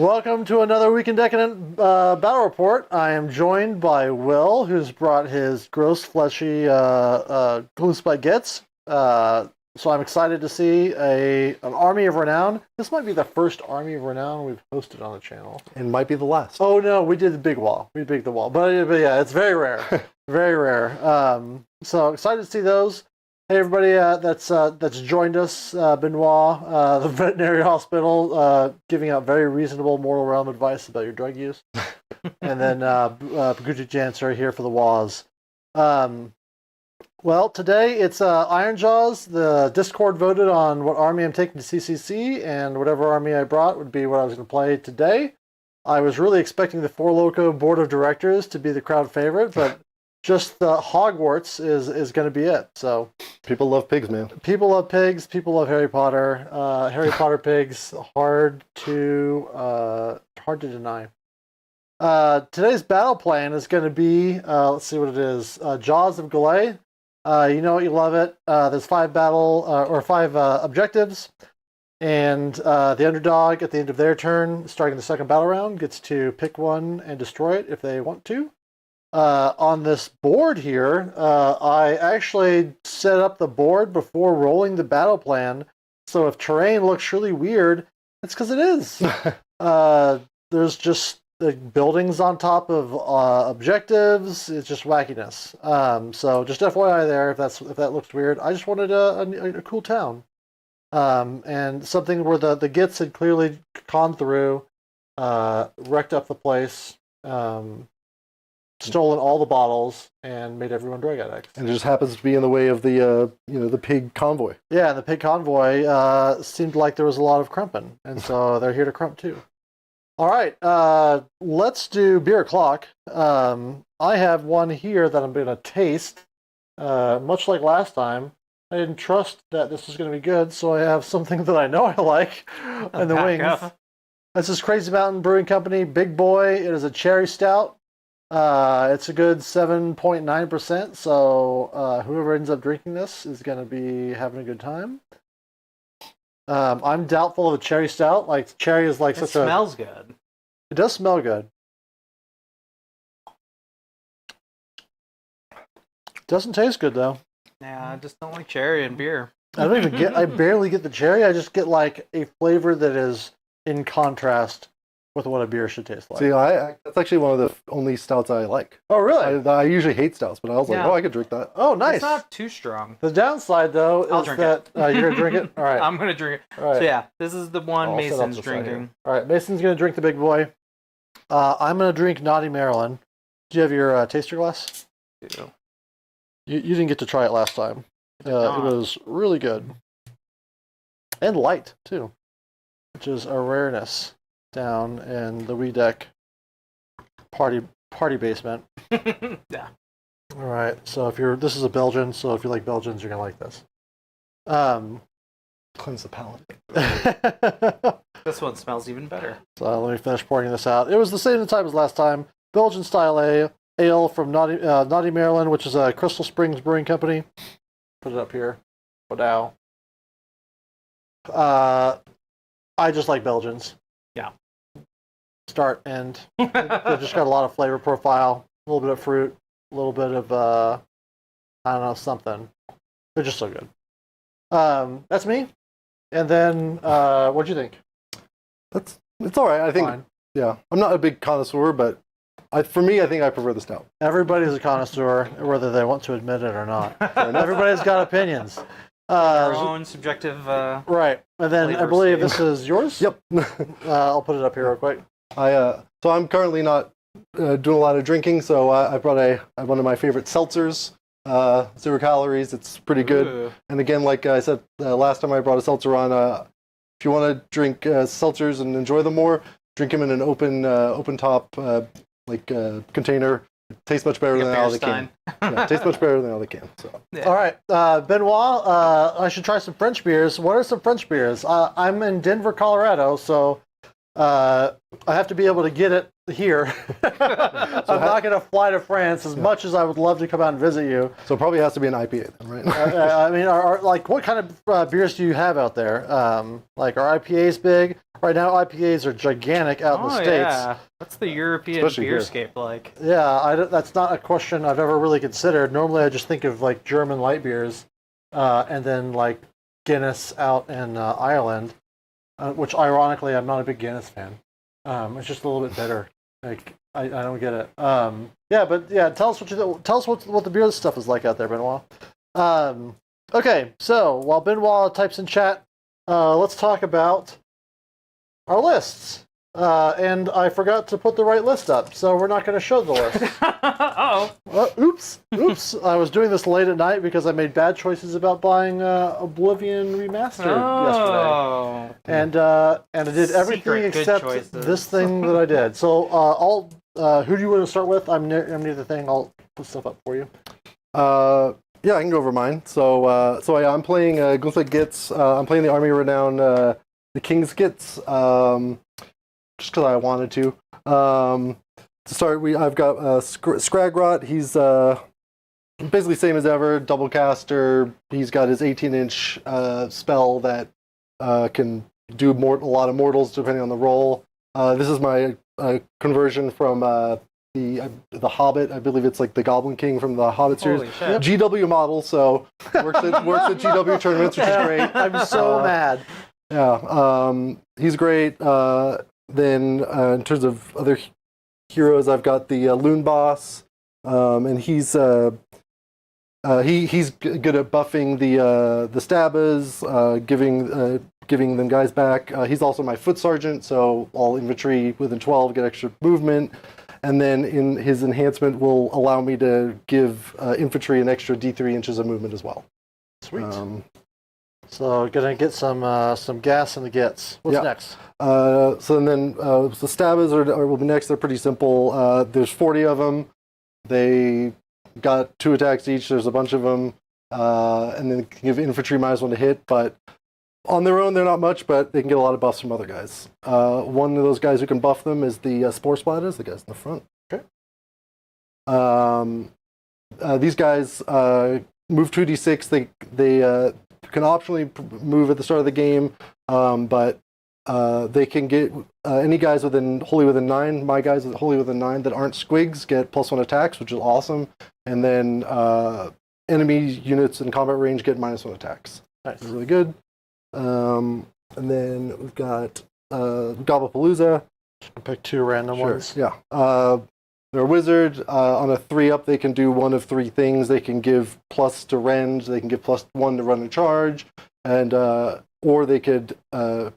Welcome to another Week in Decadent Battle Report. I am joined by Will, who's brought his gross, fleshy Gloomspite Gitz. So I'm excited to see an Army of Renown. This might be the first Army of Renown we've hosted on the channel. And might be the last. Oh no, we did the big wall. We did the wall. But yeah, it's very rare. Very rare. So excited to see those. Hey everybody that's joined us, Benoit, the veterinary hospital, giving out very reasonable Mortal Realm advice about your drug use. And then Paguchi Janser here for the WAS. Well, today it's Ironjawz. The Discord voted on what army I'm taking to CCC, and whatever army I brought would be what I was going to play today. I was really expecting the Four Loko Board of Directors to be the crowd favorite, but just the Hogwarts is going to be it. So people love pigs, man. People love pigs. People love Harry Potter. Harry Potter pigs, hard to deny. Today's battle plan is going to be, let's see what it is, Jaws of Galay. You know it, you love it. There's 5 objectives, and the underdog at the end of their turn, starting the second battle round, gets to pick one and destroy it if they want to. On this board here, I actually set up the board before rolling the battle plan, so if terrain looks really weird, it's because it is. There's just buildings on top of objectives. It's just wackiness. So just FYI there, if that looks weird. I just wanted a cool town, and something where the Gitz had clearly gone through, wrecked up the place. Stolen all the bottles and made everyone drug addicts. And it just happens to be in the way of the the pig convoy. Yeah, the pig convoy seemed like there was a lot of crumping, and so they're here to crump too. All right, let's do beer o'clock. I have one here that I'm going to taste. Much like last time, I didn't trust that this was going to be good, so I have something that I know I like in the wings. This is Crazy Mountain Brewing Company, Big Boy. It is a cherry stout. It's a good 7.9%, so whoever ends up drinking this is going to be having a good time. I'm doubtful of a cherry stout. Like, cherry is like such a... It smells good. It does smell good. Doesn't taste good, though. Yeah, I just don't like cherry in beer. I don't even get... I barely get the cherry. I just get, like, a flavor that is in contrast with what a beer should taste like. See, that's actually one of the only stouts I like. Oh, really? I usually hate stouts, but I was like, Yeah. oh, I could drink that. Oh, nice. It's not too strong. The downside, though, I'll is drink that... you're going to drink it? All right. I'm going to drink it. All right. So yeah, this is the one I'll set up Mason's the side here. drinking. All right, Mason's going to drink the Big Boy. I'm going to drink Naughty Maryland. Do you have your taster glass? Ew. You didn't get to try it last time. It was really good. And light, too. Which is a rareness down in the Wii Deck party basement. Yeah. All right, so this is a Belgian, so if you like Belgians, you're going to like this. Cleanse the palate. This one smells even better. So let me finish pouring this out. It was the same type as last time. Belgian style ale from Naughty Maryland, which is a Crystal Springs Brewing Company. Put it up here. Wow. I just like Belgians. Yeah. Start, end. They've just got a lot of flavor profile, a little bit of fruit, a little bit of, I don't know, something. They're just so good. That's me. And then, what'd you think? It's all right. I think, Fine. Yeah. I'm not a big connoisseur, but for me, I think I prefer the stout. Everybody's a connoisseur, whether they want to admit it or not. Everybody's got opinions. Our own subjective. Right. And then I believe this is yours? Yep. I'll put it up here real quick. So I'm currently not doing a lot of drinking, so I brought one of my favorite seltzers. 0 calories. It's pretty good. Ooh. And again, like I said last time I brought a seltzer on, if you want to drink seltzers and enjoy them more, drink them in an open top container. It tastes much better than out of the can. Yeah, it tastes much better than out of the can. So. Yeah. All right, Benoit, I should try some French beers. What are some French beers? I'm in Denver, Colorado, so I have to be able to get it here. I'm not going to fly to France as much as I would love to come out and visit you. So it probably has to be an IPA then, right? I mean, like, what kind of beers do you have out there? Like, are IPAs big? Right now, IPAs are gigantic out in the States. Yeah. What's the European Especially here. beerscape like? Yeah, that's not a question I've ever really considered. Normally, I just think of, like, German light beers, and then, like, Guinness out in Ireland, which, ironically, I'm not a big Guinness fan. It's just a little bit bitter. Like, I don't get it. Tell us what the beer stuff is like out there, Benoit. Okay, so while Benoit types in chat, let's talk about our lists. And I forgot to put the right list up, so we're not going to show the list. Uh-oh. Oops. I was doing this late at night because I made bad choices about buying Oblivion Remastered yesterday. And I did everything Secret good except choices. this thing that I did. So who do you want to start with? I'm near the thing. I'll put stuff up for you. Yeah, I can go over mine. I'm playing Gloomspite Gitz. I'm playing the Army Renown, the King's Gitz, just because I wanted to. To start, I've got Scragrot. He's basically same as ever, double caster. He's got his 18-inch spell that can do a lot of mortals depending on the roll. This is my conversion from the Hobbit. I believe it's like the Goblin King from the Hobbit series. Holy shit. GW model, so works at GW tournaments, which is great. I'm so mad. Yeah, he's great. Then in terms of other heroes, I've got the Loon Boss, and he's good at buffing the Stabbas, giving them guys back. He's also my Foot Sergeant, so all infantry within 12 get extra movement. And then in his enhancement will allow me to give infantry an extra D3 inches of movement as well. Sweet. So gonna get some gas in the Gitz. What's next? The Stabbas will be next. They're pretty simple. There's 40 of them. They got 2 attacks each. There's a bunch of them, and then can give infantry -1 to hit. But on their own, they're not much, but they can get a lot of buffs from other guys. One of those guys who can buff them is the Spore Splatters, the guys in the front. Okay. These guys move 2d6. They can optionally move at the start of the game, but they can get any guys wholly within 9. My guys wholly within 9 that aren't squigs get +1 attacks, which is awesome. And then enemy units in combat range get -1 attacks. Nice. They're really good. And then we've got Gobblepalooza. Pick 2 random ones. Yeah. They're a wizard. On a 3-up, they can do one of 3 things. They can give plus to rend. They can give +1 to run and charge, and or they could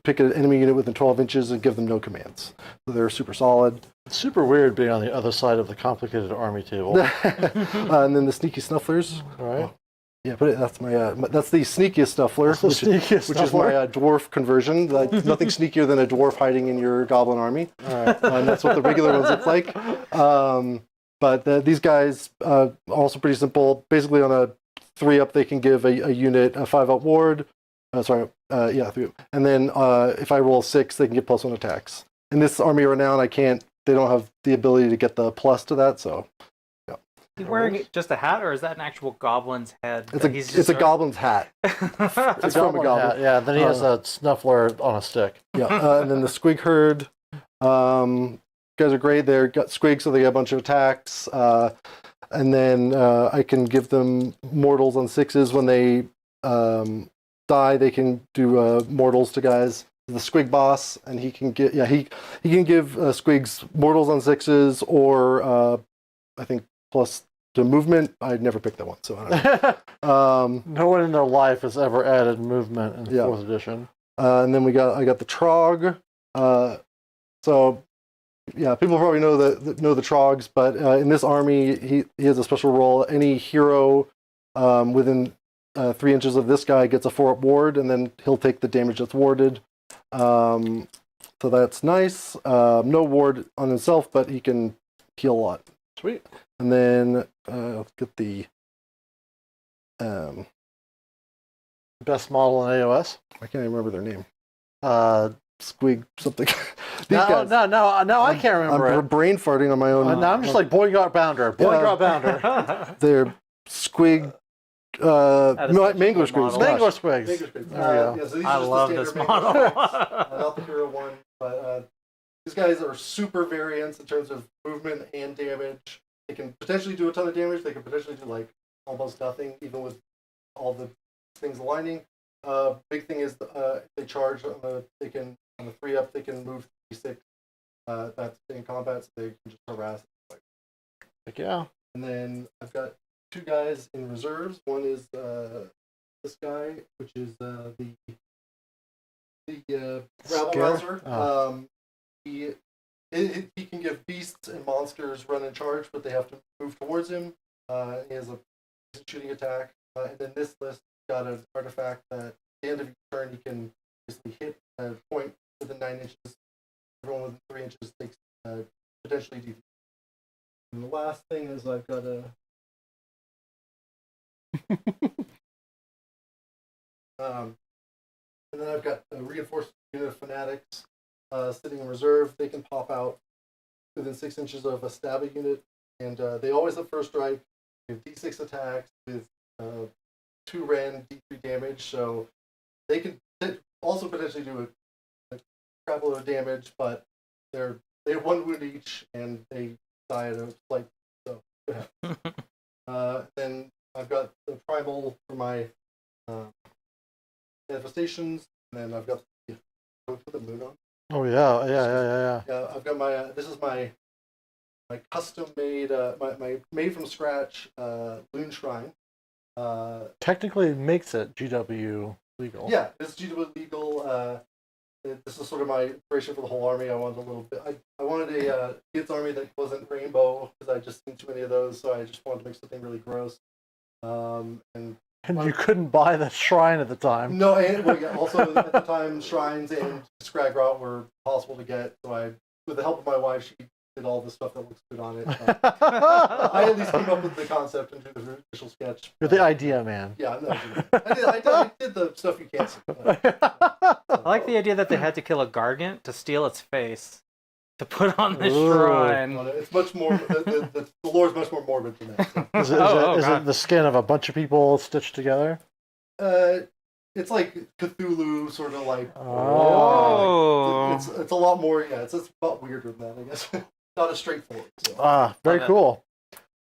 pick an enemy unit within 12 inches and give them no commands. So they're super solid. It's super weird being on the other side of the complicated army table. And then the sneaky snufflers. All right. Yeah, but that's that's the sneakiest snuffler, which is my dwarf conversion. Like, nothing sneakier than a dwarf hiding in your goblin army. All right. And that's what the regular ones look like. But these guys also pretty simple. Basically, on a 3-up, they can give a unit a 5-up ward. 3-up. And then if I roll 6, they can get +1 attacks. In this Army Renown, they don't have the ability to get the plus to that, so. Is he wearing just a hat, or is that an actual goblin's head? It's a goblin's hat. It's from a goblin. Hat. Yeah, then he has a snuffler on a stick. Yeah, and then the Squig Herd. Guys are great. They've got Squigs, so they get a bunch of attacks. And then I can give them mortals on 6s. When they die, they can do mortals to guys. The Squig Boss, and he can get he can give Squigs mortals on 6s, or I think plus to movement. I'd never picked that one, so I don't know. No one in their life has ever added movement in 4th edition. And then I got the Trog. So yeah, people probably know the Trogs, but in this army, he has a special role. Any hero within 3 inches of this guy gets a 4-up ward, and then he'll take the damage that's warded. So that's nice. No ward on himself, but he can heal a lot. Sweet. And then let's get the Best model in AOS. I can't even remember their name. Uh, Squig something. These guys. No, I can't remember I'm it. brain farting on my own. Now I'm just like Boycott Bounder. Boycott Bounder. They're squig. Mangler squigs. Mangler squigs. Mangler squigs. There we go. So these I are just love the this standard model. Mangler squigs, not the hero one. But these guys are super variants in terms of movement and damage. They can potentially do a ton of damage. They can potentially do like almost nothing, even with all the things aligning. Big thing is they charge. They can on the 3-up. They can move 3-6. That's in combat, so they can just harass. Like, yeah. And then I've got 2 guys in reserves. One is this guy, which is the rabble rouser. He can give beasts and monsters run and charge, but they have to move towards him. He has a shooting attack. And then this list got an artifact that at the end of each turn he can basically hit a point within 9 inches. Everyone within 3 inches takes potentially DP. And the last thing is I've got a and then I've got a reinforced unit of fanatics sitting in reserve. They can pop out within 6 inches of a stabbing unit, and they always have first strike. They have D6 attacks with 2 rand D3 damage, so they can also potentially do a crap load of damage, but they have 1 wound each, and they die at a slight. So then I've got the primal for my manifestations, and then I've got put the moon on. Oh yeah. Yeah, I've got my this is my custom made my made from scratch Loon Shrine. Technically makes it GW legal. Yeah, it's GW legal. This is sort of my inspiration for the whole army. I wanted a little bit. I wanted a Gitz army that wasn't rainbow because I just seen too many of those. So I just wanted to make something really gross. And you couldn't buy the shrine at the time. No, and well, yeah, also at the time, shrines and Scragrot were possible to get. So with the help of my wife, she did all the stuff that looks good on it. I at least came up with the concept and drew the official sketch. You're the idea man. Yeah, no, I did the stuff you can't see. I like the idea that they had to kill a Gargant to steal its face to put on the shrine. Well, it's much more. The lore is much more morbid than that. So. Is it the skin of a bunch of people stitched together? It's like Cthulhu, sort of like. Oh. It's a lot more. Yeah, it's a lot weirder than that, I guess. Not as straightforward. So. Very cool.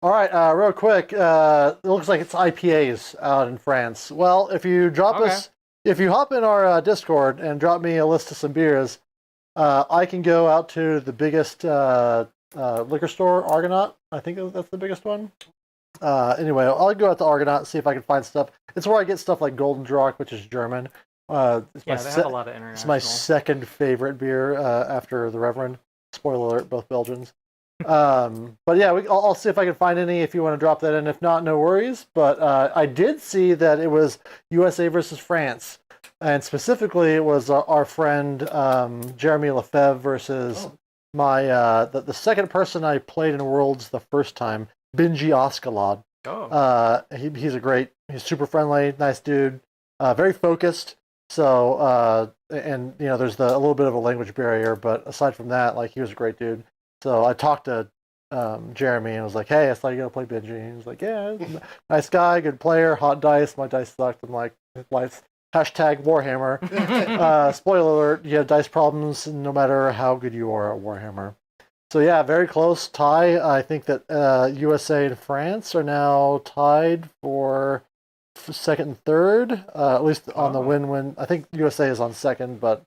All right, real quick. It looks like it's IPAs out in France. Well, if you if you hop in our Discord and drop me a list of some beers, I can go out to the biggest liquor store, Argonaut. I think that's the biggest one. Anyway, I'll go out to Argonaut and see if I can find stuff. It's where I get stuff like Golden Drock, which is German. They have a lot of international. It's my second favorite beer after the Reverend. Spoiler alert, both Belgians. But yeah, I'll see if I can find any if you want to drop that in. If not, no worries. But I did see that it was USA versus France. And specifically, it was our friend Jeremy Lefebvre versus my the second person I played in Worlds the first time, Benji Oskalod. He's super friendly, nice dude, very focused. So and there's a little bit of a language barrier, but aside from that, like he was a great dude. So I talked to Jeremy and was like, "Hey, I saw you gonna play Benji." And he was like, "Yeah, nice guy, good player, hot dice. My dice sucked." I'm like, "Life's hashtag Warhammer." Spoiler alert: you have dice problems no matter how good you are at Warhammer. So yeah, very close tie. I think that USA and France are now tied for second and third, at least on the win-win. I think USA is on second, but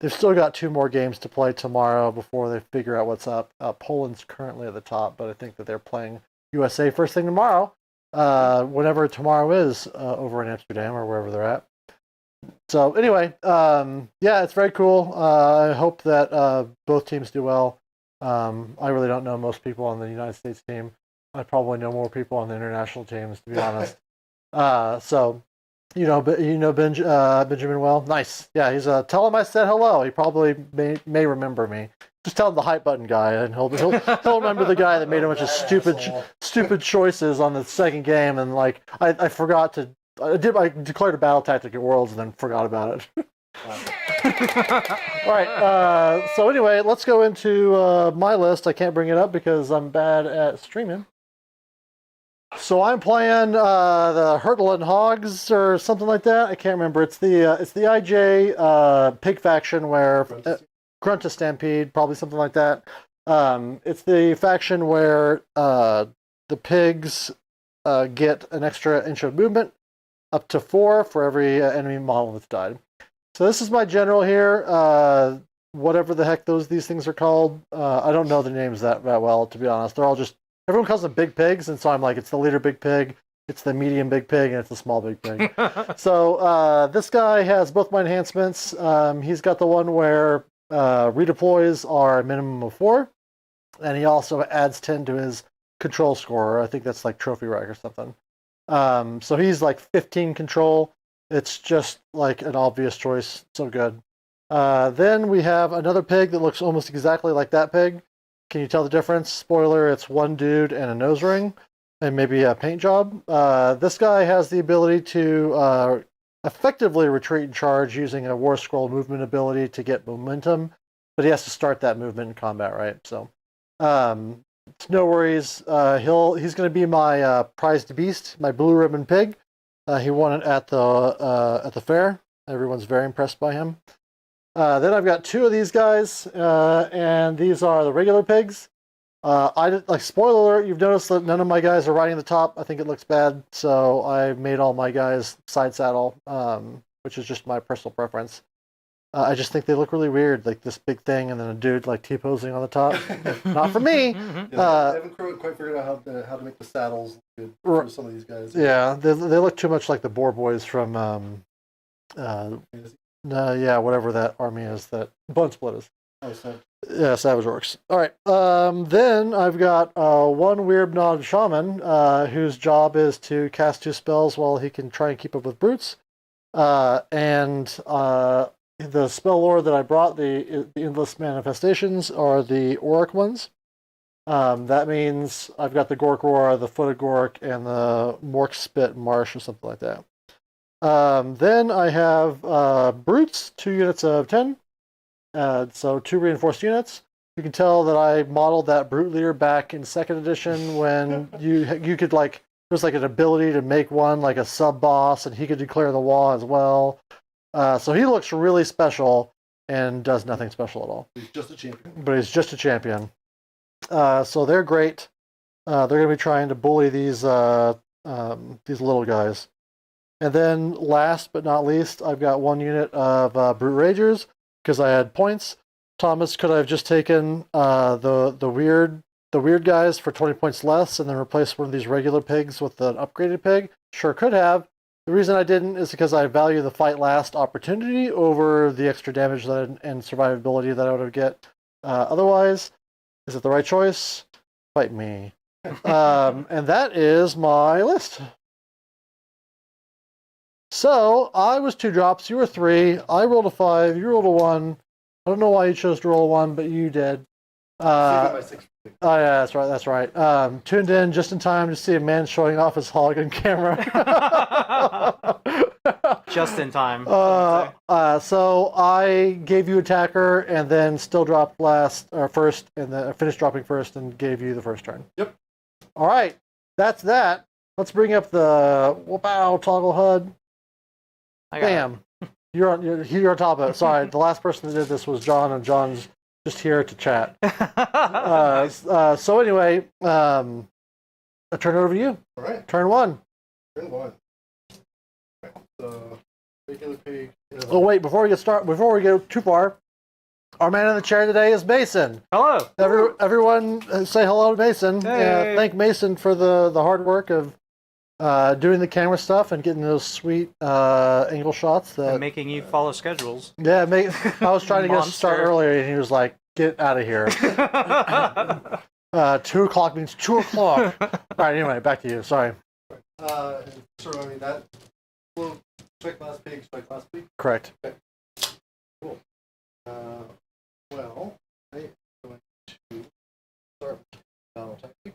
they've still got 2 more games to play tomorrow before they figure out what's up. Poland's currently at the top, but I think that they're playing USA first thing tomorrow, whenever tomorrow is, over in Amsterdam or wherever they're at. So anyway, yeah, it's very cool. I hope that both teams do well. I really don't know most people on the United States team. I probably know more people on the international teams, to be honest. So, Benjamin well. Nice. Yeah, he's tell him I said hello. He probably may remember me. Just tell him the hype button guy, and he'll remember the guy that made a bunch of stupid choices on the second game, and like I forgot to. I declared a battle tactic at Worlds and then forgot about it. All right. So anyway, let's go into my list. I can't bring it up because I'm bad at streaming. So I'm playing the Hurtle and Hogs or something like that. I can't remember. It's the IJ pig faction where Grunta Stampede, probably something like that. It's the faction where the pigs get an extra inch of movement, up to 4 for every enemy model that's died. So this is my general here. Whatever the heck these things are called. I don't know the names that well, to be honest. They're all just, everyone calls them big pigs, and so I'm like, it's the leader big pig, it's the medium big pig, and it's the small big pig. So this guy has both my enhancements. He's got the one where redeploys are a minimum of 4, and he also adds 10 to his control score. I think that's like trophy rank or something. So he's like 15 control. It's just like an obvious choice. So good. Then we have another pig that looks almost exactly like that pig. Can you tell the difference? Spoiler, it's one dude and a nose ring and maybe a paint job. This guy has the ability to effectively retreat and charge using a War Scroll movement ability to get momentum, but he has to start that movement in combat, right? So no worries. He's going to be my prized beast, my blue ribbon pig. He won it at the fair. Everyone's very impressed by him. Then I've got 2 of these guys, and these are the regular pigs. Spoiler alert, you've noticed that none of my guys are riding the top. I think it looks bad, so I made all my guys side saddle, which is just my personal preference. I just think they look really weird, like this big thing and then a dude like T-posing on the top. Not for me. I haven't quite figured out how to make the saddles good for some of these guys. Yeah, they look too much like the Boar Boys from whatever that army is that Bone Split is. Oh, so. Yeah, Savage Orcs. All right. Then I've got one Weird Nod Shaman whose job is to cast 2 spells while he can try and keep up with brutes. The spell lore that I brought, the Endless Manifestations, are the Auric ones. That means I've got the Gork Roar, the Footed Gork, and the Mork Spit Marsh or something like that. Then I have Brutes, 2 units of 10. So 2 reinforced units. You can tell that I modeled that Brute Leader back in 2nd edition when you could like, there's like an ability to make one like a sub-boss, and he could declare the wall as well. So he looks really special and does nothing special at all. He's just a champion. But he's just a champion. So they're great. They're going to be trying to bully these little guys. And then last but not least, I've got 1 unit of Brute Ragers because I had points. Thomas, could I have just taken the weird guys for 20 points less and then replaced one of these regular pigs with an upgraded pig? Sure could have. The reason I didn't is because I value the fight last opportunity over the extra damage and survivability that I would have get otherwise. Is it the right choice? Fight me. And that is my list. So I was 2 drops, you were 3. I rolled a 5, you rolled a 1. I don't know why you chose to roll a 1, but you did. Oh yeah, that's right. Tuned in just in time to see a man showing off his hog on camera. Just in time. So I gave you attacker and then still dropped first, and then finished dropping first and gave you the first turn. Yep. All right, that's that. Let's bring up the wow toggle HUD. Bam. You're on top of it. Sorry, the last person that did this was John, and John's just here to chat. So anyway, I turn it over to you. All right. Turn 1. Turn 1. Right. So regular page. Oh wait, before we go too far, our man in the chair today is Mason. Hello. Everyone say hello to Mason. Hey. Thank Mason for the hard work of doing the camera stuff and getting those sweet angle shots. And making you follow schedules. Yeah, I was trying to get us to start earlier, and he was like, "Get out of here." 2 o'clock means 2 o'clock. All right, anyway, back to you. Sorry. That. Well, strike last pig. Correct. Okay. Cool. Well, I am going to start with battle tactic.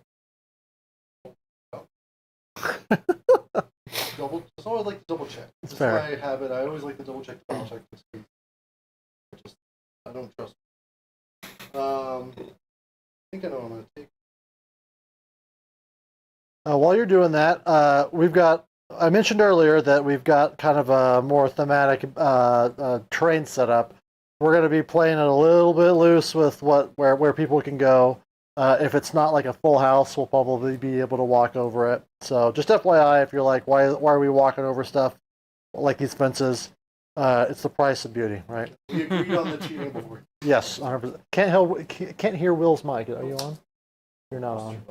Just always like to double check. It's This fair. is my habit. I always like to double check the battle tactics. I don't trust. I think I know what I'm going to take. While you're doing that, we've got. I mentioned earlier that we've got kind of a more thematic train setup. We're going to be playing it a little bit loose with where people can go. If it's not like a full house, we'll probably be able to walk over it. So just FYI, if you're like, why are we walking over stuff like these fences? It's the price of beauty, right? We agreed on the cheating before. Yes, 100%. Can't hear Will's mic. Are you on? You're not on.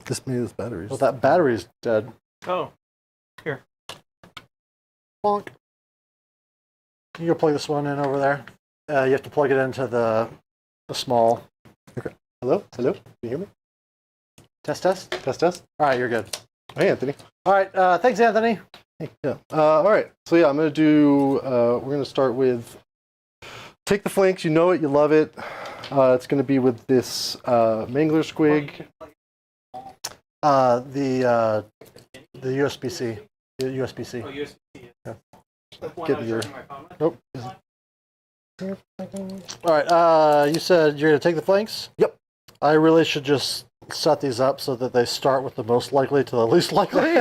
This battery's. Well, that battery's dead. Oh, here. Bonk. You go plug this one in over there. You have to plug it into the small. Okay. Hello? Hello? Can you hear me? Test, test. Test, test. All right, you're good. Hey, Anthony. All right, thanks, Anthony. Hey, yeah. All right. So yeah, I'm gonna do. We're gonna start with take the flanks. You know it. You love it. It's gonna be with this Mangler Squig. The USB-C. The USB-C. Oh, USB-C. Yeah. Get your. Nope. All right. You said you're gonna take the flanks. Yep. I really should just set these up so that they start with the most likely to the least likely.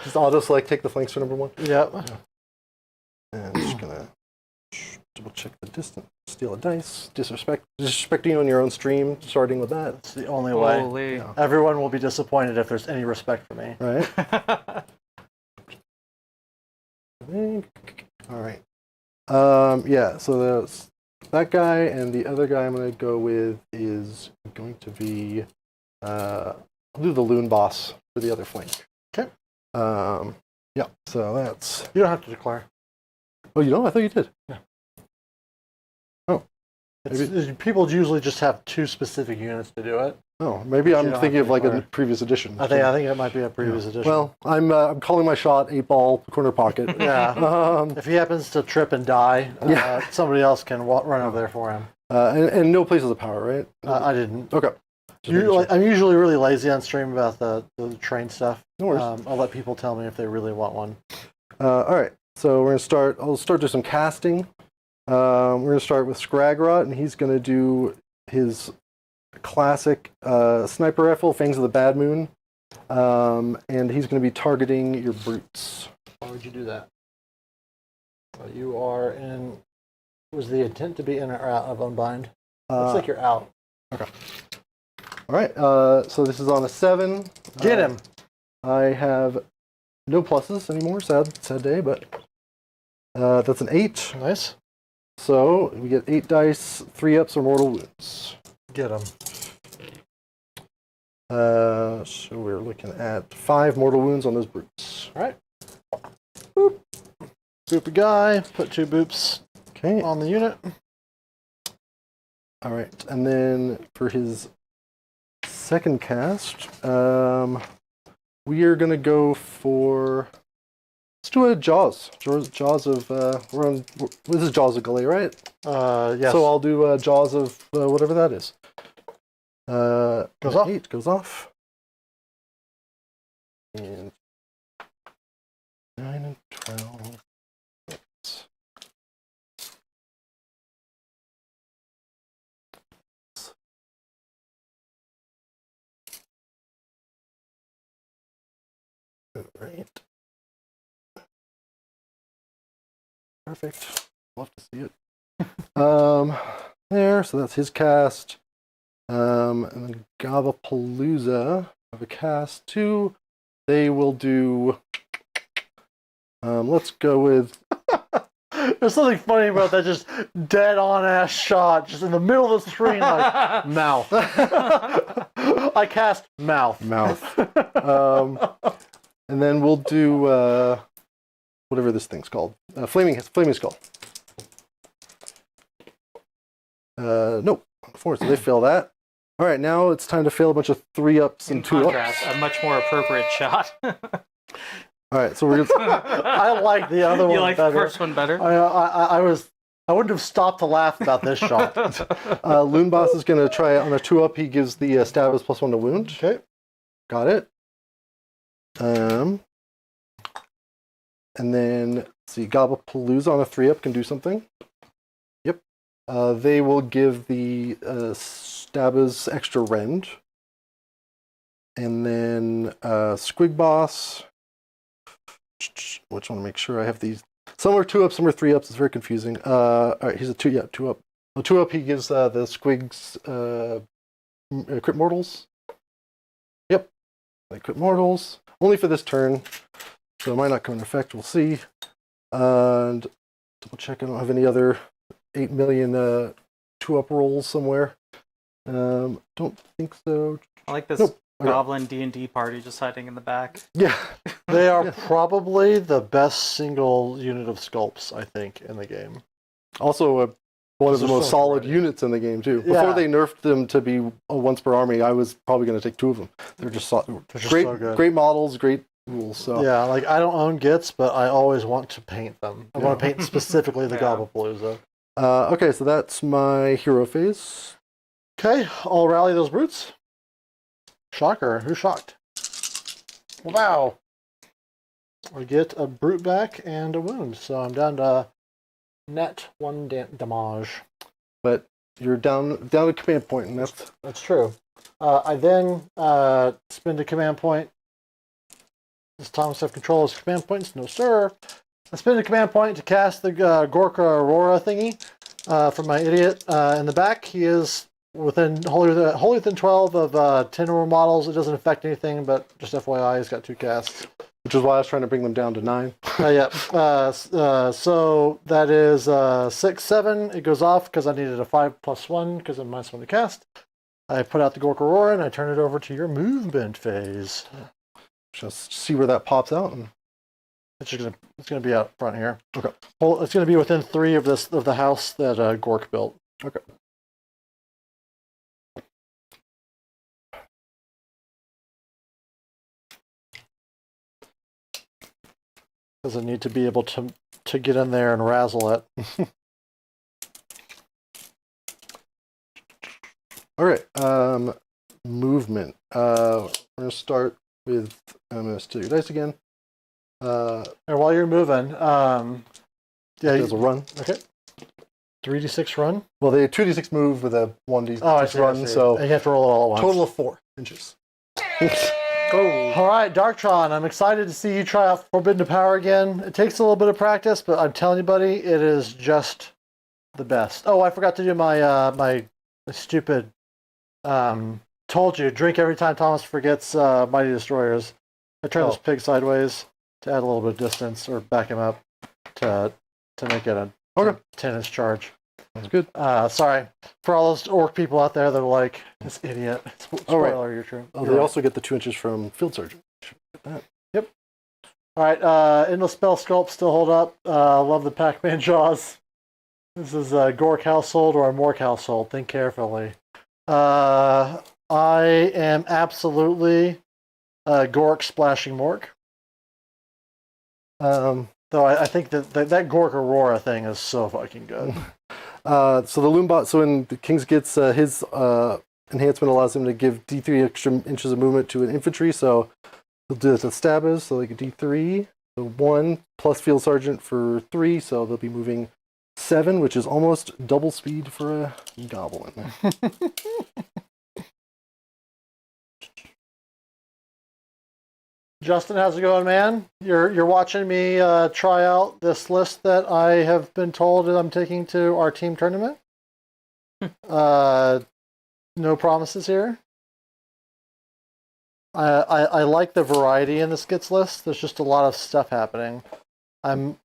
Just auto select. Take the flanks for number one. Yep. And I'm just gonna double check the distance. Steal a dice. Disrespecting you on your own stream. Starting with that. It's the only way. Holy. Yeah. Everyone will be disappointed if there's any respect for me. Right. All right. Yeah. So that guy and the other guy I'm going to go with is going to be. I'll do the loon boss for the other flank. Okay. Yeah. So that's. You don't have to declare. Oh, you know? I thought you did. Yeah. Oh. People usually just have 2 specific units to do it. Oh, maybe But I'm you don't thinking have of to like a declare. previous edition. I think it might be a previous edition. Well, I'm calling my shot. 8-ball corner pocket. yeah. If he happens to trip and die, Yeah. somebody else can run over there for him. And no places of power, right? I didn't. Okay. Just making sure. I'm usually really lazy on stream about the train stuff. No worries. I'll let people tell me if they really want one. All right. So we're gonna start. I'll start doing some casting. We're gonna start with Scragrot, and he's gonna do his classic sniper rifle, Fangs of the Bad Moon, and he's gonna be targeting your brutes. Why would you do that? You are in. Was the intent to be in or out of Unbind? Looks like you're out. Okay. All right. So this is on a 7. Get him. I have no pluses anymore. Sad day, but that's an 8. Nice. So we get 8 dice, 3 ups or mortal wounds. Get him. So we're looking at 5 mortal wounds on those brutes. All right. Boop. Boopy guy. Put 2 boops Okay. on the unit. All right. And then for his second cast, we are going to go for. Let's do a Jaws. Jaws of. This is Jaws of Galay, right? Yes. So I'll do Jaws of whatever that is. Goes off. 8 goes off. And 9 and 12. All right. Perfect. Love to see it. There. So that's his cast. And then Gavapalooza have a cast too. They will do. Let's go with. There's something funny about that just dead on ass shot just in the middle of the screen like mouth. I cast mouth. Mouth. And then we'll do whatever this thing's called. Flaming Skull. Nope. 4, so they fail that. All right, now it's time to fail a bunch of 3 ups and 2 ups. Contrast, a much more appropriate shot. All right, so we're gonna. I like the other one You like better. the first one better? I wouldn't have stopped to laugh about this shot. Loon Boss is gonna try on a 2 up. He gives the stab as +1 to wound. Okay. Got it. And then, let's see, Gobblepalooza on a 3-up can do something. Yep. They will give the Stabas extra rend. And then Squig Boss, which I want to make sure I have these. Some are 2-ups, some are 3-ups. It's very confusing. All right, he's a 2-up. A 2-up, he gives the Squigs crit mortals. Yep, like crit mortals. Only for this turn, so it might not come into effect. We'll see. And double check. I don't have any other 8 million 2-up rolls somewhere. Don't think so. I like this Nope. goblin D&D party just hiding in the back. Yeah. They are probably the best single unit of sculpts, I think, in the game. Also, one of the They're most so solid variety. units in the game, too. Yeah. Before they nerfed them to be a once per army, I was probably going to take 2 of them. They're just, They're just great, so good. great models, great rules. So Yeah, like I don't own Gitz, but I always want to paint them. I want to paint specifically the Yeah. Gobblepalooza. Okay, so that's my hero phase. Okay, I'll rally those brutes. Shocker, who's shocked? Wow. I get a brute back and a wound, so I'm down to net 1 damage. But you're down to command point, and That's true. I then spend a command point. Does Thomas have control of his command points? No, sir. I spend a command point to cast the Gorka Aurora thingy from my idiot in the back. He is wholly within 12 of 10 or more models. It doesn't affect anything, but just FYI, he's got 2 casts. which is why I was trying to bring them down to 9. Yeah. So that is 6, 7. It goes off because I needed a 5+1 because I'm -1 to cast. I put out the Gorka Aurora and I turn it over to your movement phase. Just see where that pops out. And It's gonna be out front here. Okay. Well, it's gonna be within 3 of the house that Gork built. okay. Doesn't need to be able to get in there and razzle it. All right. Movement. We're gonna start with. I'm gonna steal your dice again. And while you're moving, yeah, There's a run. okay. 3d6 run. Well, they 2d6 move with a 1d6 Oh, I see. run, so and you have to roll it all at once. total of 4 inches. Go. All right, Darktron, I'm excited to see you try out Forbidden Power again. It takes a little bit of practice, but I'm telling you, buddy, it is just the best. Oh, I forgot to do my my stupid. Told you, drink every time Thomas forgets Mighty Destroyers. I turn this pig sideways to add a little bit of distance, or back him up to make it a 10-inch charge. That's good. Sorry for all those orc people out there that are like, this idiot. Spoiler, you're true. Oh, they also get the 2 inches from Field Surgeon. Get that. Yep. All right, Endless Spell Sculpt still hold up. Love the Pac-Man Jaws. This is a Gork household or a Mork household. Think carefully. I am absolutely Gork splashing Mork. Though I think that Gork Aurora thing is so fucking good. So the Loombot, so in the King's Gitz, his enhancement allows him to give D3 extra inches of movement to an infantry, so he'll do this with Stabas, so like a D3, so 1 plus Field Sergeant for 3, so they'll be moving 7, which is almost double speed for a goblin. Justin, how's it going, man? You're watching me try out this list that I have been told that I'm taking to our team tournament. No promises here. I like the variety in the skits list. There's just a lot of stuff happening. I'm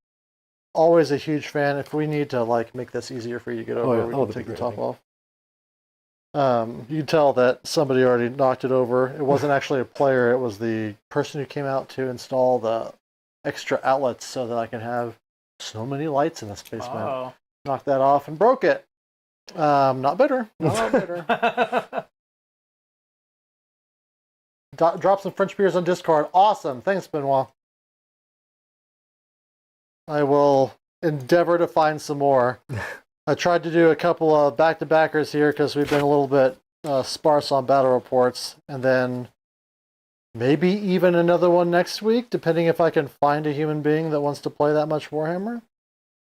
always a huge fan. If we need to like make this easier for you to get over, we can take the top off. You can tell that somebody already knocked it over. It wasn't actually a player, it was the person who came out to install the extra outlets so that I can have so many lights in this basement. Oh. Knocked that off and broke it. Not bitter. Not bitter. Drop some French beers on Discord. Awesome. Thanks, Benoit. I will endeavor to find some more. I tried to do a couple of back-to-backers here because we've been a little bit sparse on battle reports, and then maybe even another one next week, depending if I can find a human being that wants to play that much Warhammer.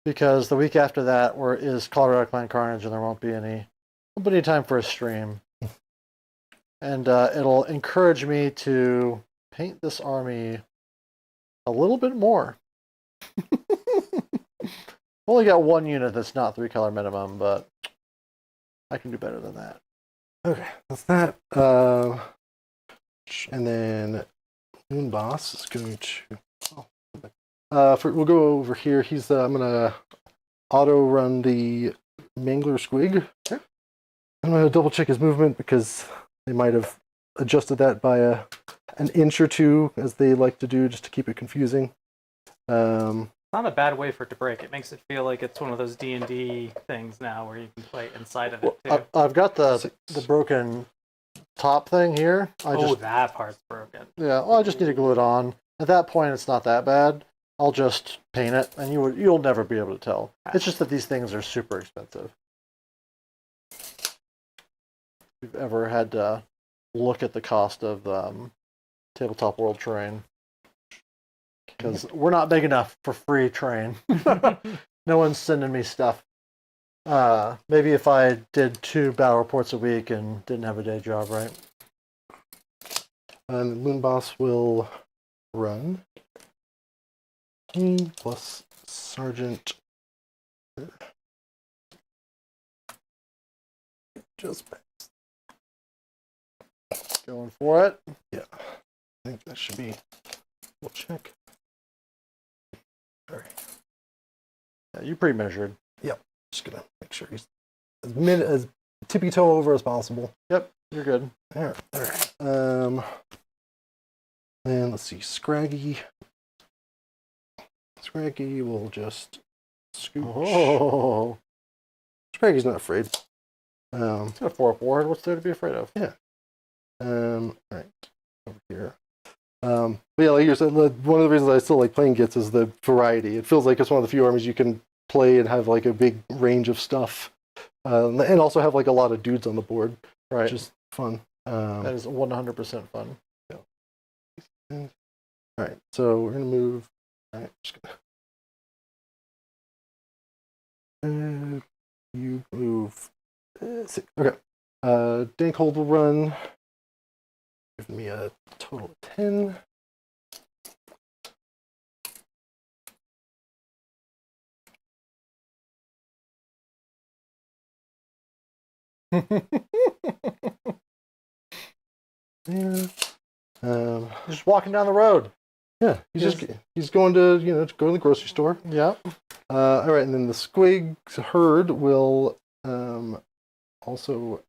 Because the week after that is Colorado Clan Carnage, and there won't be any time for a stream. And it'll encourage me to paint this army a little bit more. Only got one unit that's not 3-color minimum, but I can do better than that. Okay, that's that. And then Moon Boss is going to. We'll go over here. I'm gonna auto run the Mangler Squig. Okay. I'm gonna double check his movement because they might have adjusted that by an inch or two, as they like to do, just to keep it confusing. It's not a bad way for it to break. It makes it feel like it's one of those D&D things now where you can play inside of it too. I've got the broken top thing here. That part's broken. Yeah, well, I just need to glue it on. At that point, it's not that bad. I'll just paint it, and you'll never be able to tell. It's just that these things are super expensive. If you've ever had to look at the cost of Tabletop World Terrain, because we're not big enough for free terrain. No one's sending me stuff. Maybe if I did 2 battle reports a week and didn't have a day job, right? And Loon Boss will run plus Sergeant. Just Going for it. yeah, I think that should be. We'll check. All right. Yeah, you pre-measured. Just gonna make sure he's as tippy toe over as possible. Yep, you're good. All right. And let's see, Scraggy. Scraggy will just scooch. Oh, Scraggy's not afraid. it's got a 4-up ward. What's there to be afraid of? All right, over here. But yeah, like you said, one of the reasons I still like playing Gitz is the variety. It feels like it's one of the few armies you can play and have like a big range of stuff, and also have like a lot of dudes on the board, Right. which is fun. That is 100% fun. All right, so we're gonna move. All right, just gonna. You move. 6. Okay. Dankhold will run. Give me a total of 10. Yeah. Just walking down the road. Yeah, he's going to to go to the grocery store. Yeah. All right, and then the Squig's herd will also.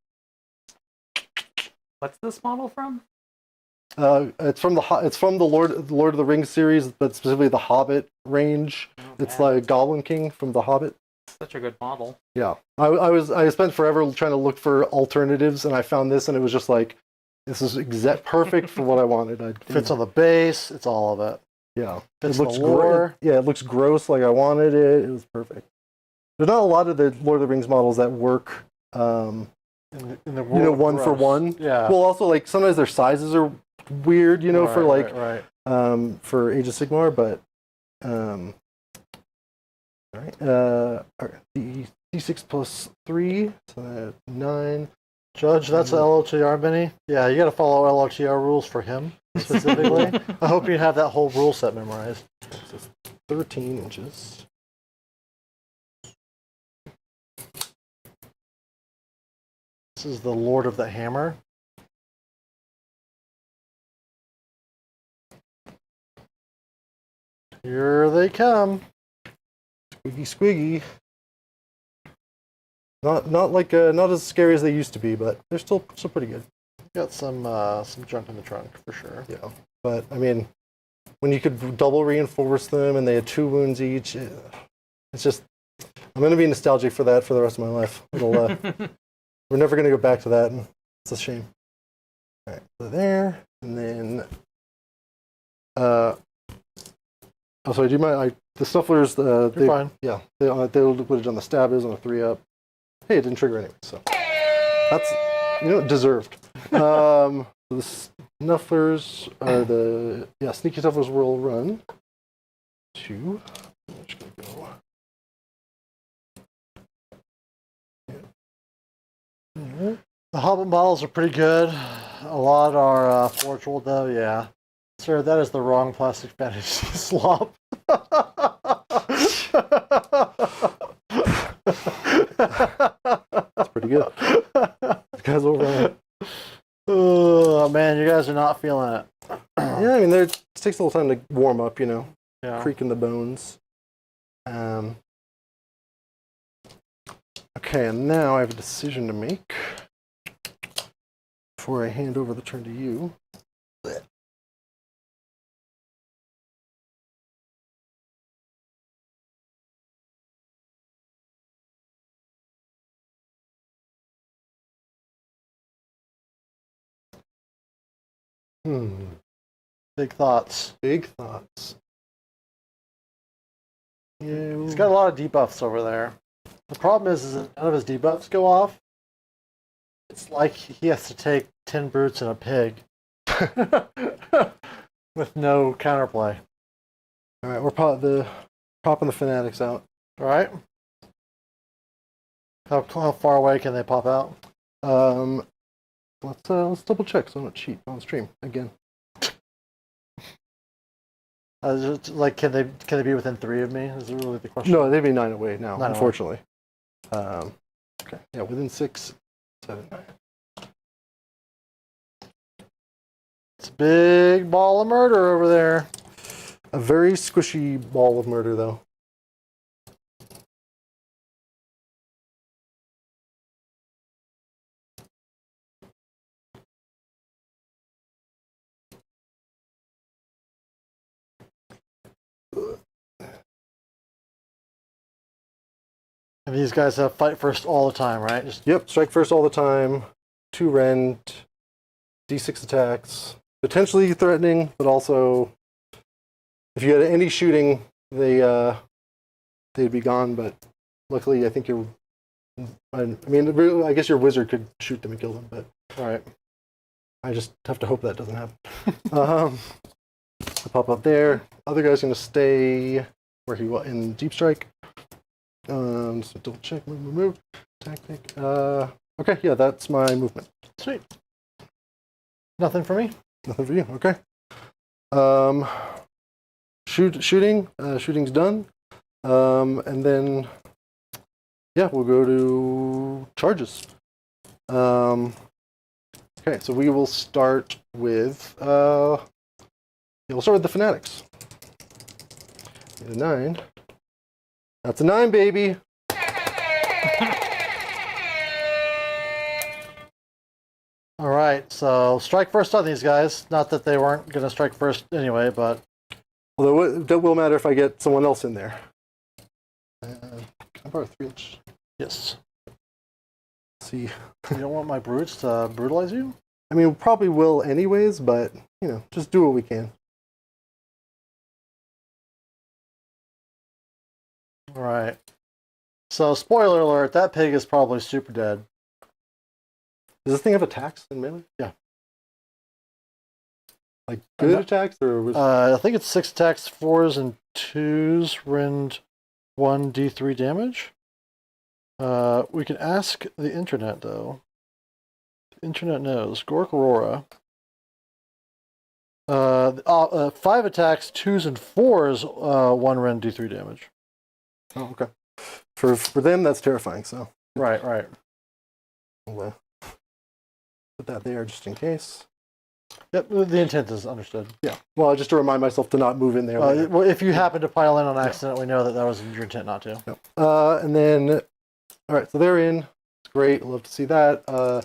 What's this model from? It's from the Lord of the Rings series, but specifically the Hobbit range. It's like Goblin King from the Hobbit. Such a good model. Yeah, I spent forever trying to look for alternatives, and I found this, and it was just like, this is perfect for what I wanted. Fits on the base. It's all of it. Yeah, Fits it looks the lore. Yeah, it looks gross like I wanted it. It was perfect. There's not a lot of the Lord of the Rings models that work. In the world One for one. Yeah. Well, also like sometimes their sizes are weird. For like right. For Age of Sigmar, but all right. All right. The D6 plus 3, so 9. Judge, that's LOTR mini. Yeah, you got to follow LOTR rules for him specifically. I hope you have that whole rule set memorized. So 13 inches. This is the Lord of the Hammer. Here they come. Squiggy. Not like not as scary as they used to be, but they're still pretty good. Got some junk in the trunk for sure. Yeah, but I mean, when you could double reinforce them and they had 2 wounds each, it's just, I'm gonna be nostalgic for that for the rest of my life. We're never gonna go back to that, and it's a shame. All right, so there, and then oh, sorry, do you mind? The Snufflers, You're fine. yeah, they'll put it on the stab is on a 3-up. Hey, it didn't trigger anyway, so that's deserved. The snufflers are sneaky snufflers will run to. I'm just gonna go. The Hobbit models are pretty good. A lot are forge wood, though. Yeah, sir, that is the wrong plastic fantasy slop. That's pretty good. You guys will run. Oh man, you guys are not feeling it. Yeah, I mean, it takes a little time to warm up, Yeah. creaking the bones. Okay, and now I have a decision to make before I hand over the turn to you. Big thoughts. Big thoughts. Yeah, He's got a lot of debuffs over there. The problem is that none of his debuffs go off. It's like he has to take 10 brutes and a pig with no counterplay. All right, we're popping the fanatics out. All right. How far away can they pop out? Let's double check so I don't cheat on stream again. Like, can they be within 3 of me? Is really the question? No, they'd be 9 away now, 9 away. unfortunately. Okay, yeah, within 6, 7. It's a big ball of murder over there. A very squishy ball of murder, though. And these guys have fight first all the time, right? Yep, strike first all the time. 2 rend, d6 attacks. Potentially threatening, but also if you had any shooting, they'd be gone. But luckily, I think I guess your wizard could shoot them and kill them. But All right. I just have to hope that doesn't happen. I'll pop up there. Other guy's gonna stay where he was in deep strike. So double check, move, tactic. Okay, yeah, that's my movement. Sweet. Nothing for me? Nothing for you. Okay. Shooting's done. And then, yeah, we'll go to charges. Okay, so we will start with, we'll start with the fanatics. Get a 9. That's a 9, baby. All right, so strike first on these guys. Not that they weren't going to strike first anyway, but... Although it will matter if I get someone else in there. Can I borrow 3-inch? Yes. See. You don't want my brutes to brutalize you? I mean, we probably will anyways, but, just do what we can. All right. So, spoiler alert, that pig is probably super dead. Does this thing have attacks in melee? Yeah. Like good attacks or was I think it's 6 attacks, 4s and 2s, rend 1 d3 damage. We can ask the internet though. The internet knows. Gork Aurora. 5 attacks, 2s and 4s, 1 rend d3 damage. Oh, okay. For them, that's terrifying. So Right. we'll put that there just in case. Yep, the intent is understood. Yeah. Well, just to remind myself to not move in there. Well, if you happen to pile in on accident, we know that was your intent not to. Yep. And then, all right, so they're in. It's great. Love to see that. The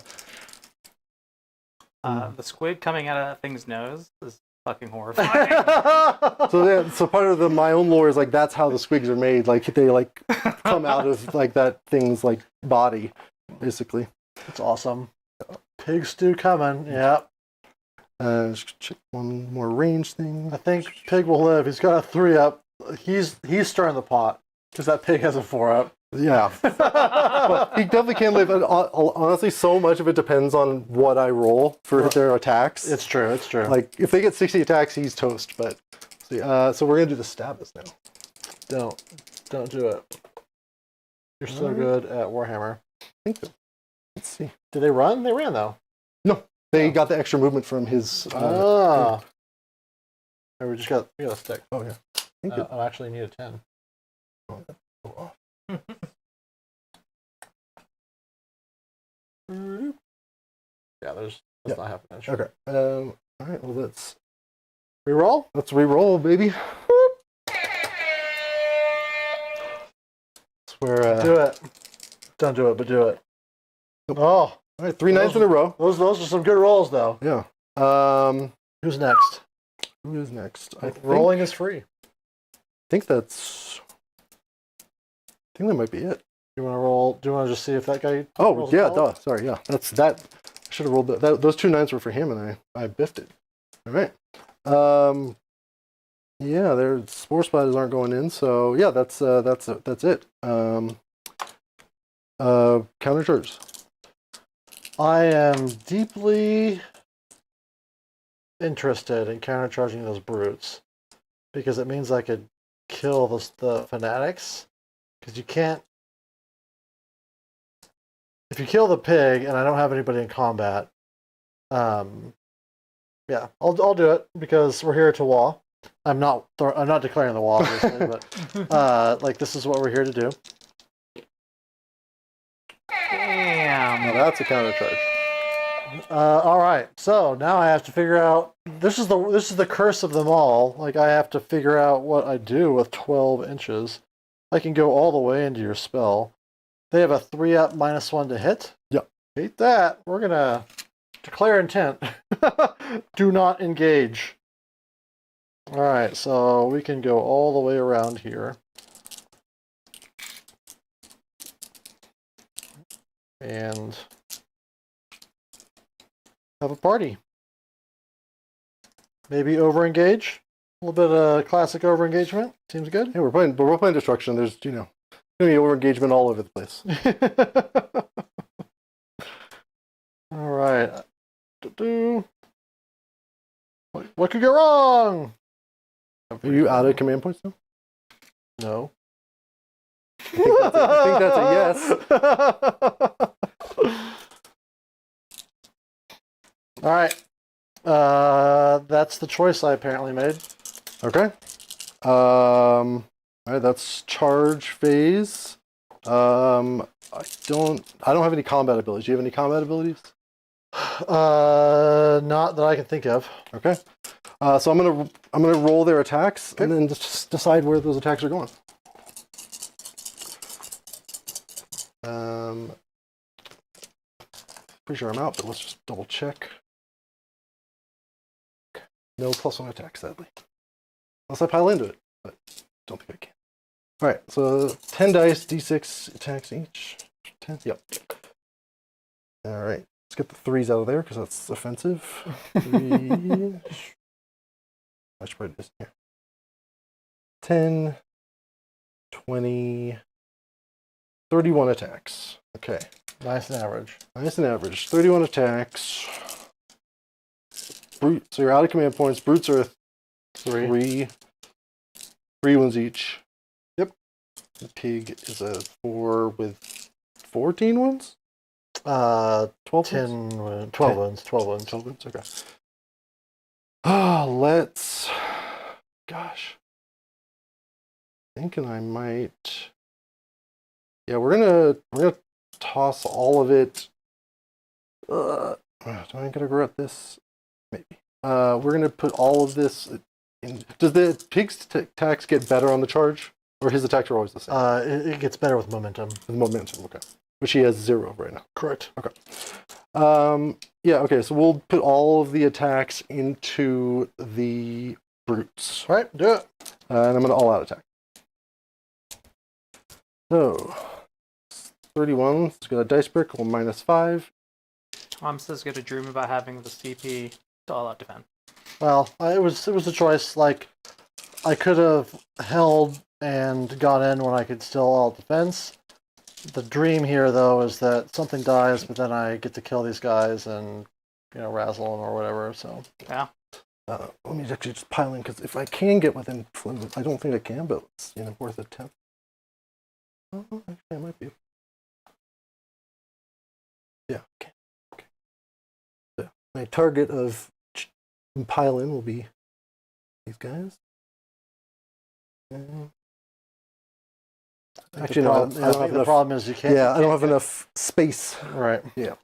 squid coming out of that thing's nose is fucking horrifying. So part of my own lore is like that's how the squigs are made. Like they like come out of like that thing's like body, basically. That's awesome. Pig stew coming. Yep. Just check one more range thing. I think Pig will live. He's got a 3 up. He's stirring the pot because that pig has a 4 up. Yeah. But he definitely can live. And honestly, so much of it depends on what I roll for their attacks. It's true. It's true. Like, if they get 60 attacks, he's toast. But see, so we're going to do the Stabbus now. Don't do it. You're so good at Warhammer. I think so. Let's see. Did they run? They ran though. No, they got the extra movement from his. Oh, we got a stick. Oh yeah. I actually need a 10. Oh, Yeah, that's not happening. okay. All right. Well, let's reroll. Let's re-roll, baby. Swear. Do it. Don't do it, but do it. Nope. Oh, All right. 3 9s in a row. those are some good rolls, though. Yeah. Who's next? Who is next? Rolling is free. I think that might be it. You want to roll? Do you want to just see if that guy? Oh rolls yeah, a 12? duh. Sorry, yeah. That's that. I should have rolled that. Those 2 9s were for him, and I biffed it. All right. Yeah, their spore spiders aren't going in, so yeah, that's it. Countercharge. I am deeply interested in countercharging those brutes because it means I could kill the fanatics. Because you can't. If you kill the pig and I don't have anybody in combat, yeah, I'll do it because we're here to war. I'm not declaring the war, obviously, but like this is what we're here to do. Damn. Now that's a countercharge. All right, so now I have to figure out. This is the curse of them all. Like I have to figure out what I do with 12 inches. I can go all the way into your spell. They have a 3-up -1 to hit. Yep. Hate that. We're gonna declare intent. Do not engage. All right, so we can go all the way around here. And have a party. Maybe over-engage. A little bit of classic over-engagement. Seems good. Yeah, we're playing destruction. There's gonna be over engagement all over the place. All right. What could go wrong? Are you out of command points now? No. I think that's a yes. All right. That's the choice I apparently made. Okay. All right, that's charge phase. I don't have any combat abilities. Do you have any combat abilities? Not that I can think of. Okay. So I'm gonna roll their attacks and then just decide where those attacks are going. Pretty sure I'm out, but let's just double check. No +1 attack, sadly. Unless I pile into it, but don't think I can. All right, so 10 dice, d6 attacks each. 10. Yep. All right, let's get the 3s out of there because that's offensive. 3. I should put this here. 10, 20, 31 attacks. Okay. Nice and average. Nice and average. 31 attacks. Brute. So you're out of command points. Brutes are 3 wounds each. Yep. The pig is a 4 with 14 wounds? 12 10 wounds. 12 wounds. 12 wounds. 12 wounds, okay. Let's... Gosh. Thinking I might... Yeah, we're gonna toss all of it. Do I gotta regret this? Maybe. We're gonna put all of this in. Does the pig's attacks get better on the charge, or his attacks are always the same? It gets better with momentum. With momentum, okay. Which he has 0 right now. Correct. Okay. Yeah. Okay. So we'll put all of the attacks into the brutes. All right, do it. And I'm gonna all-out attack. So 31. Let's get a dice brick. Well, -5. I'm just going to dream about having the CP to all out defend. Well, it was a choice. Like, I could have held and got in when I could still all defense, The dream here, though, is that something dies, but then I get to kill these guys and, razzle them or whatever. So Yeah. Let me actually just pile in, because if I can get within, I don't think I can, but it's worth a attempt. Oh, actually, I might be. Yeah. Okay. So my target of pile in will be these guys. Actually, no. I don't have the enough. problem is you can't. Yeah, I don't have enough space. Right. Yeah.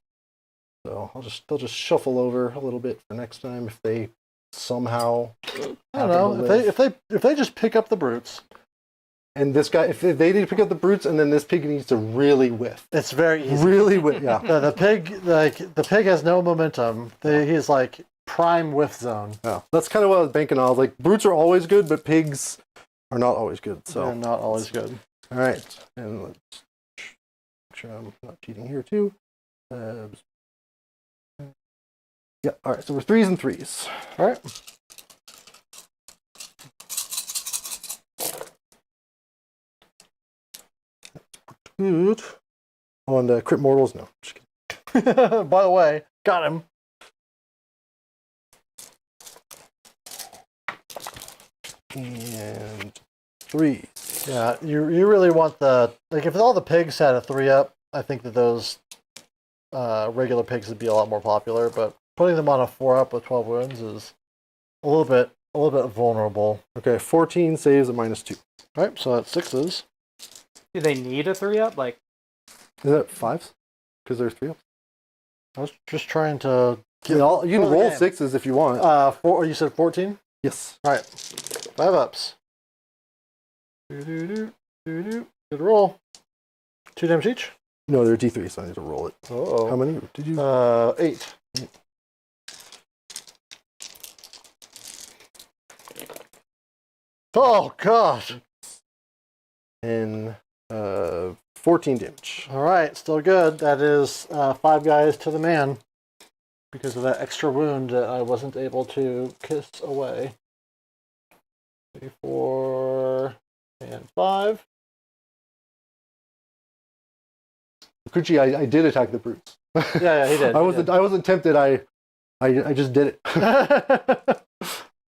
So they'll just shuffle over a little bit for next time if they somehow. I don't know if they just pick up the brutes. And this guy, if they need to pick up the brutes, and then this pig needs to really whiff. It's very easy. Really whiff. Yeah. The pig has no momentum. He's like prime whiff zone. Yeah. That's kind of what I was banking on. I was like, brutes are always good, but pigs are not always good. So they're not always good. All right, and let's make sure I'm not cheating here too. Yeah. All right. So we're 3s and 3s. All right. Good. On the crit mortals, no. Just kidding. By the way, got him. And 3. Yeah, you really want if all the pigs had a 3-up, I think that those regular pigs would be a lot more popular. But putting them on a 4-up with 12 wounds is a little bit vulnerable. Okay, 14 saves at -2. All right, so that's 6s. Do they need a 3-up? Like, Is that 5s? Because there's 3 ups. I was just trying to You can roll game. 6s if you want. You said 14? Yes. All right, 5 ups. Good roll. 2 damage each. No, they're D3, so I need to roll it. Oh. How many did you? 8. Oh god. And 14 damage. All right, still good. That is 5 guys to the man because of that extra wound that I wasn't able to kiss away. 3, 4, and 5. Kuchi, I did attack the brutes. Yeah, he did. I wasn't tempted. I just did it.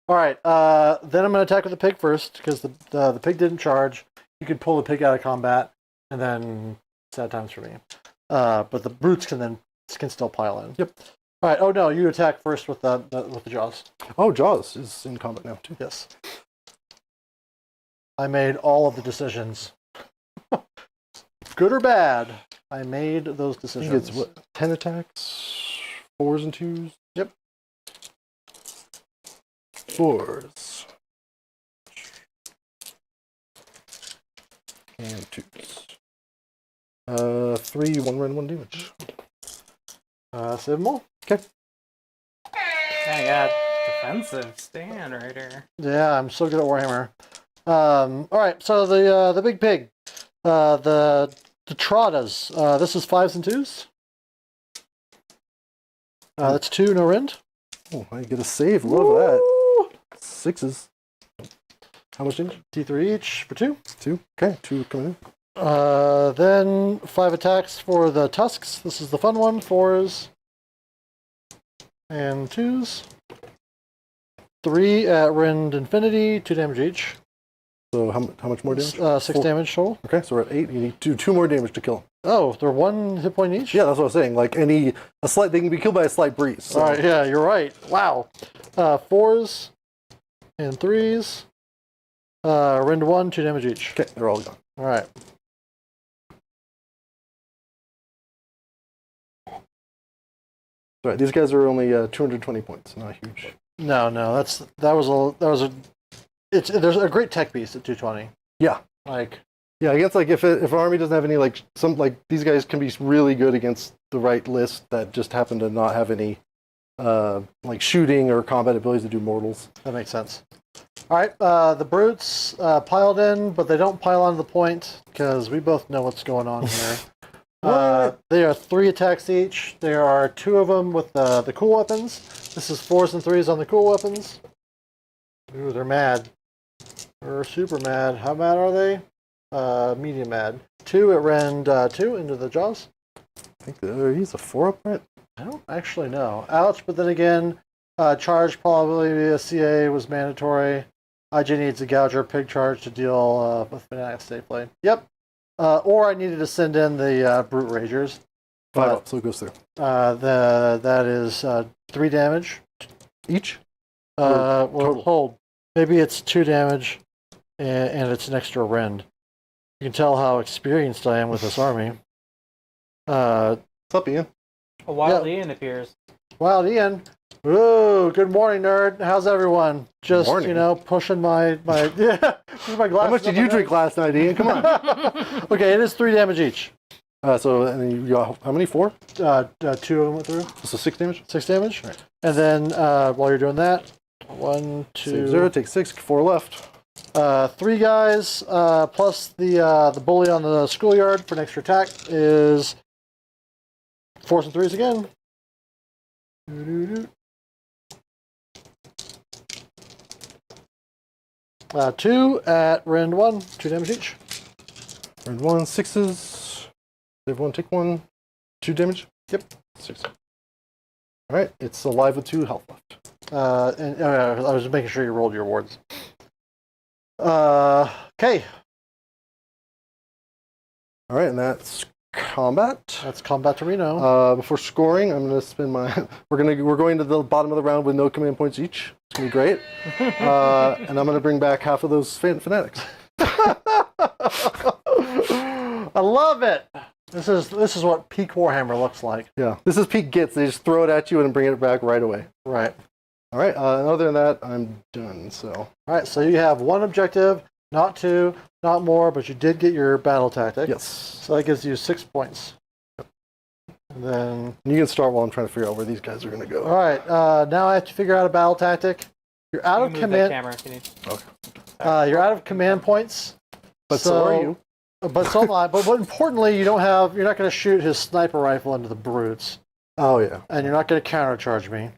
All right. Then I'm going to attack with the pig first because the pig didn't charge. You could pull the pig out of combat, and then sad times for me. But the brutes can still pile in. Yep. All right. Oh no, you attack first with the jaws. Oh, Jaws is in combat now too. Yes. I made all of the decisions. Good or bad, I made those I decisions. think it's what, 10 attacks, 4s and 2s. Yep. 4s. And 2s. 3, 1 rend, 1 damage. Save them all. I got defensive stand right here. Yeah, I'm so good at Warhammer. All right, so the big pig, the Trotters. This is 5s and 2s. That's 2, no rend. Oh, I get a save. Love that. 6s. How much damage? D3 each for 2. 2. Okay, 2 coming in. Then 5 attacks for the tusks. This is the fun one. 4s and 2s. 3 at rend infinity. 2 damage each. So how much more damage? 6 damage total. Okay, so we're at 8. You need 2 more damage to kill him. Oh, they're 1 hit point each? Yeah, that's what I was saying. Like they can be killed by a slight breeze. So. All right, yeah, you're right. Wow. 4s and 3s. Rend 1, 2 damage each. Okay, they're all gone. All right. Right, these guys are only 220 points. Not huge. No, there's a great tech beast at 220. Yeah. Like. Yeah, I guess like if an army doesn't have any these guys can be really good against the right list that just happen to not have any shooting or combat abilities to do mortals. That makes sense. All right, the brutes piled in, but they don't pile onto the point because we both know what's going on here. They are 3 attacks each. There are 2 of them with the cool weapons. This is 4s and 3s on the cool weapons. Ooh, they're mad. They're super mad. How mad are they? medium add. 2 at rend 2 into the jaws. I think he's a 4-up, right? I don't actually know. Ouch, but then again, charge probably via CA was mandatory. IJ needs a gouger pig charge to deal with fanatics safely. Yep. Or I needed to send in the brute ragers. 5 up, so it goes through. That is 3 damage Each? well, total? hold. Maybe it's 2 damage, and it's an extra rend. You can tell how experienced I am with this army. What's up, Ian? A wild Ian appears. Wild Ian. Ooh, good morning, nerd. How's everyone? Just, Morning. pushing my yeah, pushing my glasses. How much did you drink last night, Ian? Come on. Okay, it is 3 damage each. So, and you got how many? 4? 2 of them went through. So 6 damage? 6 damage. Right. And then while you're doing that, 1, 2, Save 0, take 6, 4 left. 3 guys plus the bully on the schoolyard for an extra attack is 4s and 3s again. 2 at rend 1, 2 damage each. Rend 1, 6s. Everyone take 1, 2 damage? Yep. 6. Alright, it's alive with 2 health left. And I was just making sure you rolled your wards. Okay. Alright, and that's combat. That's combat to Reno. Before scoring, I'm gonna spend my we're going to the bottom of the round with no command points each. It's gonna be great. And I'm gonna bring back half of those fanatics. I love it. This is what peak Warhammer looks like. Yeah. This is peak Gitz. They just throw it at you and bring it back right away. Right. Alright, other than that, I'm done, so. All right, so you have 1 objective, not 2, not more, but you did get your battle tactic. Yes. So that gives you 6 points. And then, You can start while I'm trying to figure out where these guys are gonna go. all right, now I have to figure out a battle tactic. You're out You of can move that command. camera if you need. You're out of command points. But so are you. But so am I. But importantly, you're not going to shoot his sniper rifle into the brutes, Oh yeah. and you're not going to countercharge me.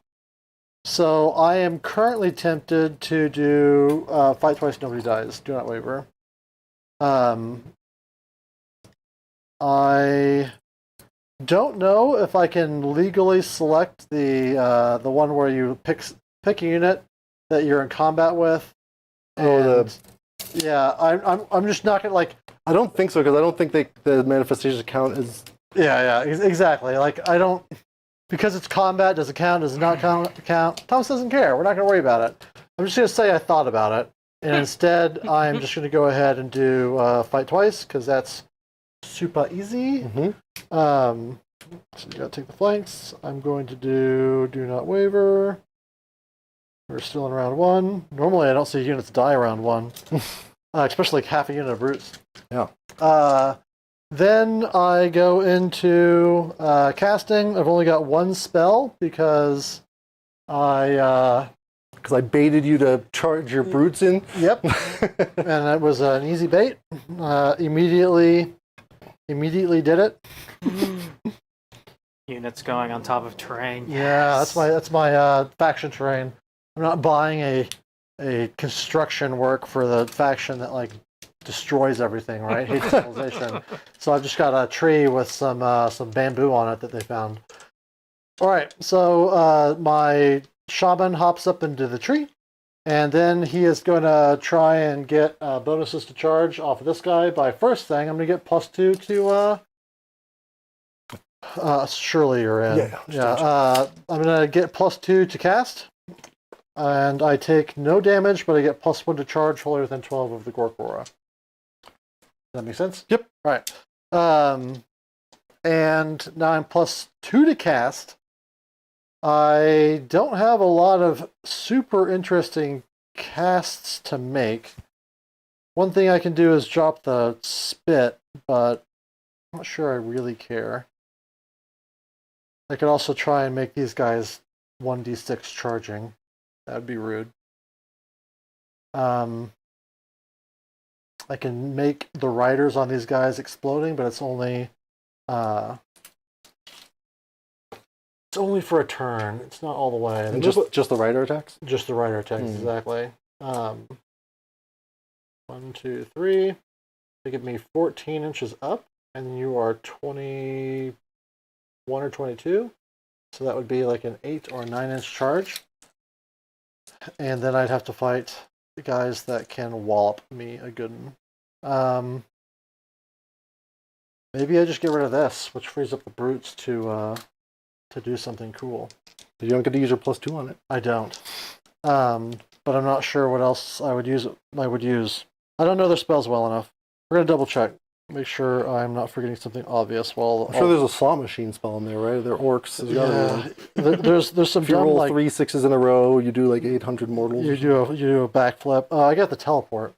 So I am currently tempted to do fight twice, nobody dies. Do not waver. I don't know if I can legally select the one where you pick a unit that you're in combat with. Yeah, I'm just not gonna I don't think so, because I don't think the manifestation count is. Yeah, exactly. I don't, because it's combat. Does it count? Does it not count? Thomas doesn't care. We're not gonna worry about it. I'm just gonna say I thought about it, and instead I'm just gonna go ahead and do fight twice because that's super easy. Mm-hmm. So you gotta take the flanks. I'm going to do not waver. We're still in round 1. Normally I don't see units die around 1, especially half a unit of brutes. Yeah. Then I go into casting. I've only got 1 spell because I baited you to charge your brutes in. Yep. And it was an easy bait. Immediately did it. Units going on top of terrain. Yeah, that's my faction terrain. I'm not buying a construction work for the faction that destroys everything, right? Hates civilization. So I've just got a tree with some bamboo on it that they found. All right, so my shaman hops up into the tree, and then he is going to try and get bonuses to charge off of this guy. By first thing, I'm going to get +2 to. Surely you're in. Yeah. I'm going to get +2 to cast. And I take no damage, but I get +1 to charge fully within 12 of the Gorkora. Does that make sense? Yep. All right. And now I'm +2 to cast. I don't have a lot of super interesting casts to make. One thing I can do is drop the spit, but I'm not sure I really care. I could also try and make these guys 1d6 charging. That would be rude. I can make the riders on these guys exploding, but it's only for a turn. It's not all the way. And just the rider attacks? Just the rider attacks, exactly. 1, 2, 3. to give me 14 inches up, and you are 21 or 22. So that would be like an 8 or 9 inch charge. And then I'd have to fight the guys that can wallop me a good one. Maybe I just get rid of this, which frees up the brutes to do something cool. You don't get to use your +2 on it. I don't. But I'm not sure what else I would use. I don't know their spells well enough. We're gonna double check. Make sure I'm not forgetting something obvious. I'm sure there's a slot machine spell in there, right? They're orcs. There's some if you dumb, roll like, 3 6s in a row, you do like 800 mortals. You do a backflip. I got the teleport.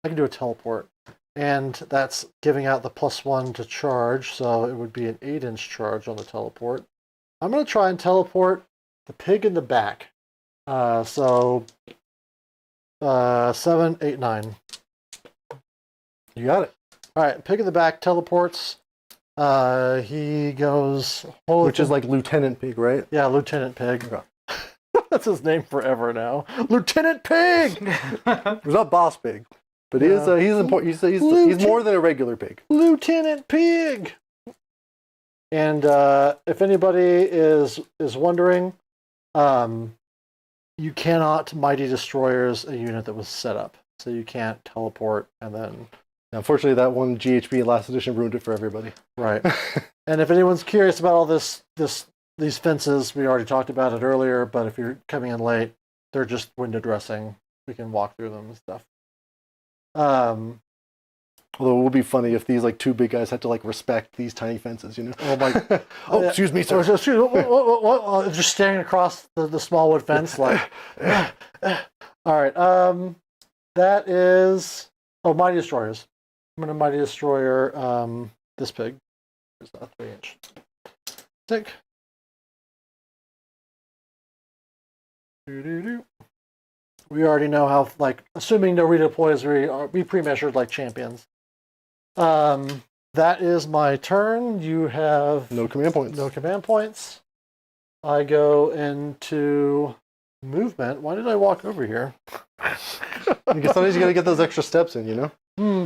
I can do a teleport, and that's giving out the +1 to charge. So it would be an 8 inch charge on the teleport. I'm gonna try and teleport the pig in the back. 7, 8, 9. You got it. All right, pig in the back teleports. He goes. Which is like Lieutenant Pig, right? Yeah, Lieutenant Pig. That's his name forever now. Lieutenant Pig. He's not Boss Pig, but he's important. He's more than a regular pig. Lieutenant Pig. And if anybody is wondering, you cannot Mighty Destroyers a unit that was set up, so you can't teleport and then. Unfortunately, that one GHB last edition ruined it for everybody. Right. And if anyone's curious about all these fences, we already talked about it earlier, but if you're coming in late, they're just window dressing. We can walk through them and stuff. Although it would be funny if these like two big guys had to like respect these tiny fences, you know? Oh my! Oh, excuse me, sir. What? Just staring across the small wood fence, like. All right. That is Mighty Destroyers. I'm gonna Mighty Destroyer this pig. There's a 3 inch stick. We already know how, like, assuming no redeploys, we pre-measured like champions. That is my turn. You have no command points. No command points. I go into movement. Why did I walk over here? Because sometimes you gotta get those extra steps in, you know?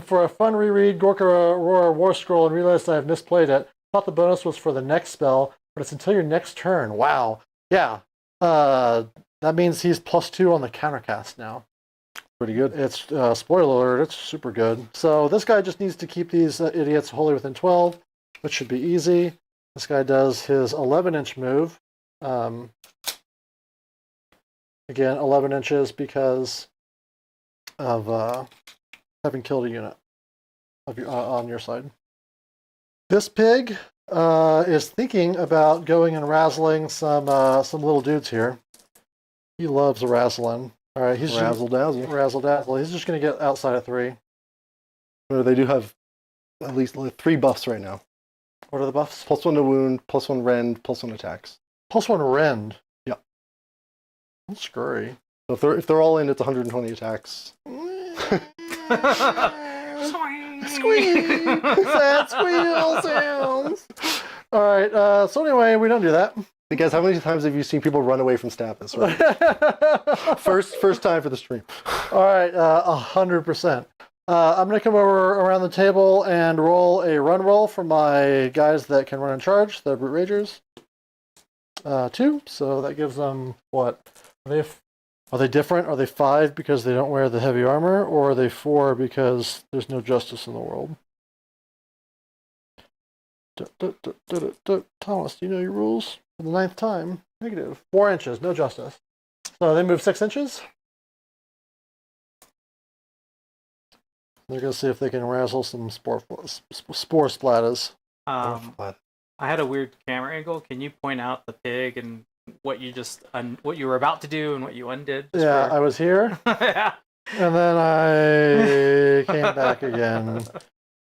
For a fun reread, Gorka Aurora War Scroll, and realized I have misplayed it. Thought the bonus was for the next spell, but it's until your next turn. Wow. Yeah. That means he's +2 on the countercast now. Pretty good. It's spoiler alert. It's super good. So this guy just needs to keep these idiots wholly within 12, which should be easy. This guy does his 11-inch move. Again, 11 inches because of having killed a unit on your side. This pig is thinking about going and razzling some little dudes here. He loves razzling. All right, he's razzle dazzle. He's just going to get outside of 3. They do have at least 3 buffs right now. What are the buffs? +1 to wound, +1 rend, +1 attacks. +1 rend. Yeah. That's scurry. So if they're all in, it's 120 attacks. Squeak! Sad squeal sounds. All right. So anyway, we don't do that. Hey guys, how many times have you seen people run away from Status? Right? first time for the stream. All right, 100%. I'm going to come over around the table and roll a run roll for my guys that can run and charge, the Brute Ragers. 2, so that gives them what? Are they different? Are they 5 because they don't wear the heavy armor, or are they 4 because there's no justice in the world? Thomas, do you know your rules? For the 9th time. Negative. 4 inches, no justice. So they move 6 inches. They're going to see if they can razzle some spore splatters. I had a weird camera angle. Can you point out the pig and what you what you were about to do and what you undid? Yeah, I was here. Yeah. And then I came back again.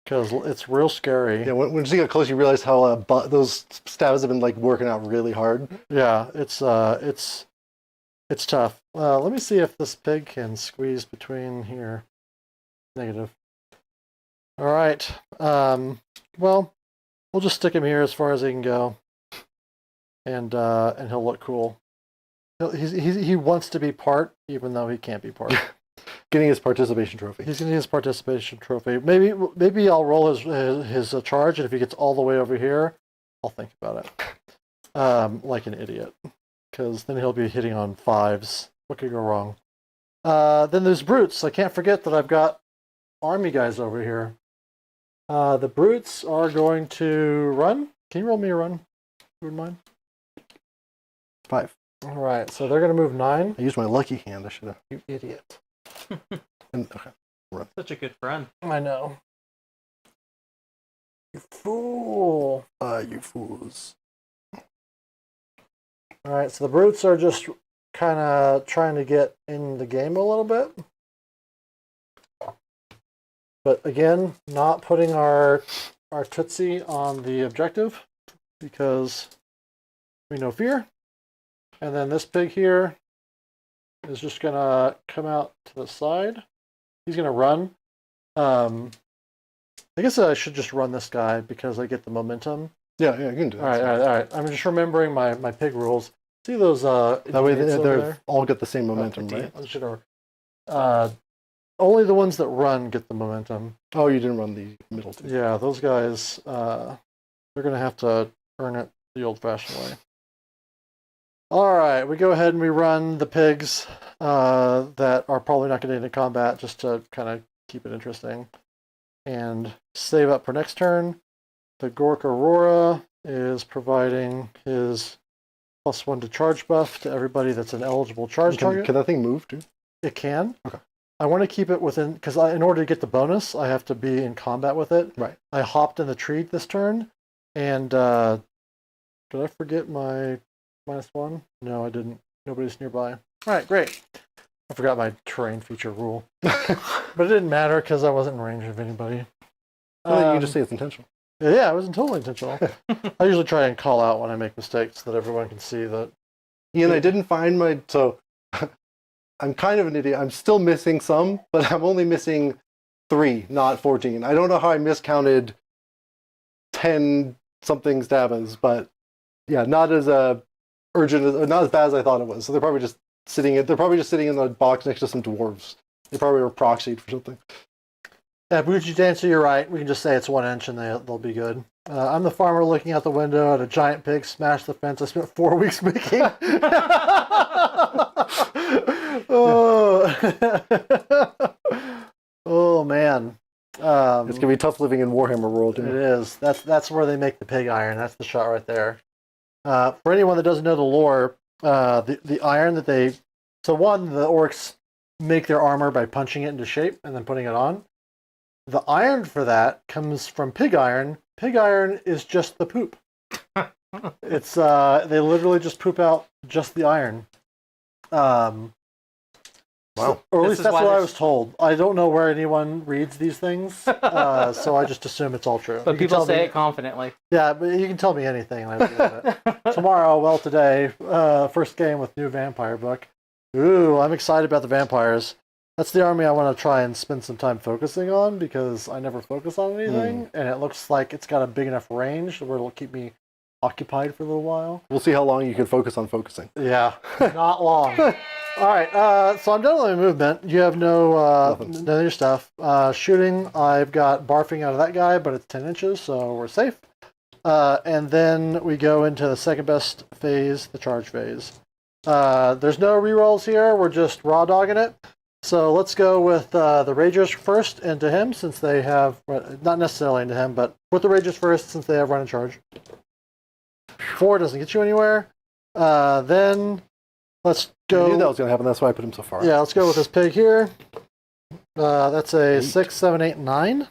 Because it's real scary. Yeah, when you get close, you realize how those stabs have been like working out really hard. Yeah, it's tough. Let me see if this pig can squeeze between here. Negative. All right. Well, we'll just stick him here as far as he can go, and he'll look cool. He wants to be part, even though he can't be part. getting his participation trophy. He's getting his participation trophy. Maybe I'll roll his charge, and if he gets all the way over here, I'll think about it. Like an idiot, because then he'll be hitting on 5s. What could go wrong? Then there's brutes. I can't forget that I've got army guys over here. The brutes are going to run. Can you roll me a run? You wouldn't mind? 5. All right, so they're going to move 9. I used my lucky hand. I should have. You idiot. Okay. Such a good friend. I know. You fool. You fools. All right, so the brutes are just kind of trying to get in the game a little bit. But again, not putting our Tootsie on the objective because we know fear. And then this pig here is just going to come out to the side. He's going to run. I guess I should just run this guy because I get the momentum. Yeah, you can do that. All right. I'm just remembering my pig rules. See those that way they're all get the same momentum, right? Only the ones that run get the momentum. Oh, you didn't run the middle two. Yeah, those guys, they're going to have to earn it the old-fashioned way. All right, we go ahead and we run the pigs that are probably not going to get into combat just to kind of keep it interesting. And save up for next turn. The Gork Aurora is providing his +1 to charge buff to everybody that's an eligible charge target. Can that thing move too? It can. Okay. I want to keep it within, because in order to get the bonus, I have to be in combat with it. Right. I hopped in the tree this turn, and did I forget my -1? No, I didn't. Nobody's nearby. All right, great. I forgot my terrain feature rule. But it didn't matter because I wasn't in range of anybody. Well, you can just say it's intentional. Yeah, it wasn't totally intentional. I usually try and call out when I make mistakes so that everyone can see that. Ian, I didn't find my... So, I'm kind of an idiot. I'm still missing some, but I'm only missing 3, not 14. I don't know how I miscounted 10-something stabas, but yeah, not as urgent, or not as bad as I thought it was. So they're probably just sitting in the box next to some dwarves. They probably were proxied for something. Yeah, Bucci Dancer, you're right. We can just say it's 1 inch and they'll be good. I'm the farmer looking out the window at a giant pig smash the fence I spent 4 weeks making. Oh man. It's going to be tough living in Warhammer world. It is. That's where they make the pig iron. That's the shot right there. For anyone that doesn't know the lore, the iron that they... So one, the orcs make their armor by punching it into shape and then putting it on. The iron for that comes from pig iron. Pig iron is just the poop. It's they literally just poop out just the iron. Wow. Or at least that's what I was told. I don't know where anyone reads these things, so I just assume it's all true. But people say it confidently. Yeah, but you can tell me anything and I believe it. Tomorrow, well, today, first game with new vampire book. Ooh, I'm excited about the vampires. That's the army I want to try and spend some time focusing on because I never focus on anything, and it looks like it's got a big enough range where it'll keep me occupied for a little while. We'll see how long you can focus on focusing. Yeah, not long. All right, so I'm done with my movement. You have none of your stuff. Shooting, I've got barfing out of that guy, but it's 10 inches, so we're safe. And then we go into the second best phase, the charge phase. There's no rerolls here. We're just raw dogging it. So let's go with the Ragers first into him, since they have, not necessarily into him, but with the Ragers first, since they have run and charge. 4 doesn't get you anywhere. Then let's go. I knew that was going to happen. That's why I put him so far. Yeah, let's go with this pig here. That's a 6, 7, 8, 9.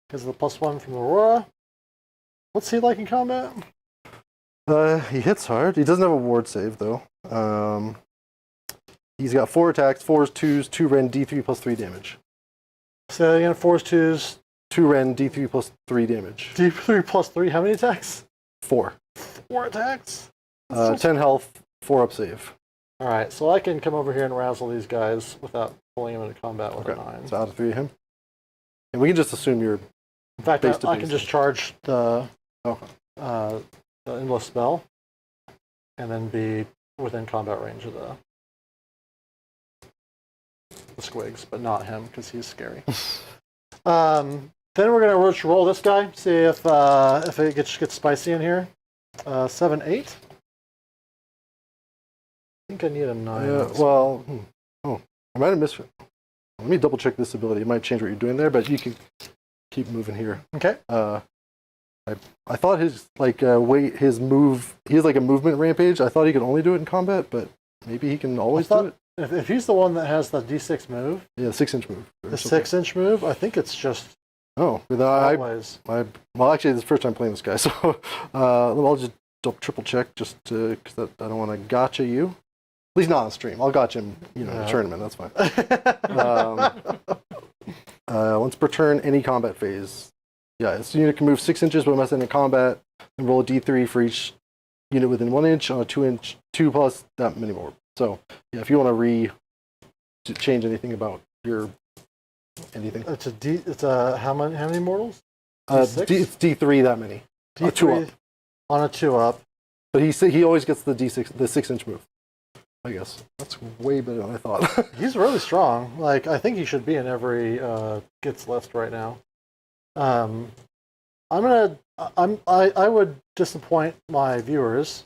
Because of the +1 from Aurora. What's he like in combat? He hits hard. He doesn't have a ward save, though. He's got 4 attacks, 4s, 2s, 2 Ren, D3 plus 3 damage. So again, 4s, 2s. 2 Ren, D3 plus 3 damage. D3 plus 3, how many attacks? 4. 4 attacks? 10 health, 4 up save. Alright, so I can come over here and razzle these guys without pulling them into combat with a 9. So out of 3 of him. And we can just assume you're... In fact, I can just charge the endless spell and then be within combat range of the... the squigs, but not him because he's scary. Then we're gonna roll this guy, see if it gets spicy in here. 7, 8. I think I need a 9. Well, oh, I might have missed it. Let me double check this ability. It might change what you're doing there, but you can keep moving here. Okay. I thought his his move. He has like a movement rampage. I thought he could only do it in combat, but maybe he can always do it. If he's the one that has the D6 move, yeah, 6-inch move. The 6-inch move, I think it's just. Oh, always. Well, actually, this is the first time playing this guy, so I'll just triple check just because I don't want to gotcha you. At least not on stream. I'll gotcha him, in a tournament. That's fine. Once per turn, any combat phase. Yeah, this unit can move 6 inches, but must end in combat, and roll a D3 for each unit within 1 inch on a 2-inch, 2 plus that many more. So, yeah, if you want to change anything about your anything, it's a how many mortals? It's D3 that many. D3 2 up. On a 2 up. But he always gets the D6, the 6-inch move. I guess that's way better than I thought. He's really strong. Like I think he should be in every Gitz list right now. I would disappoint my viewers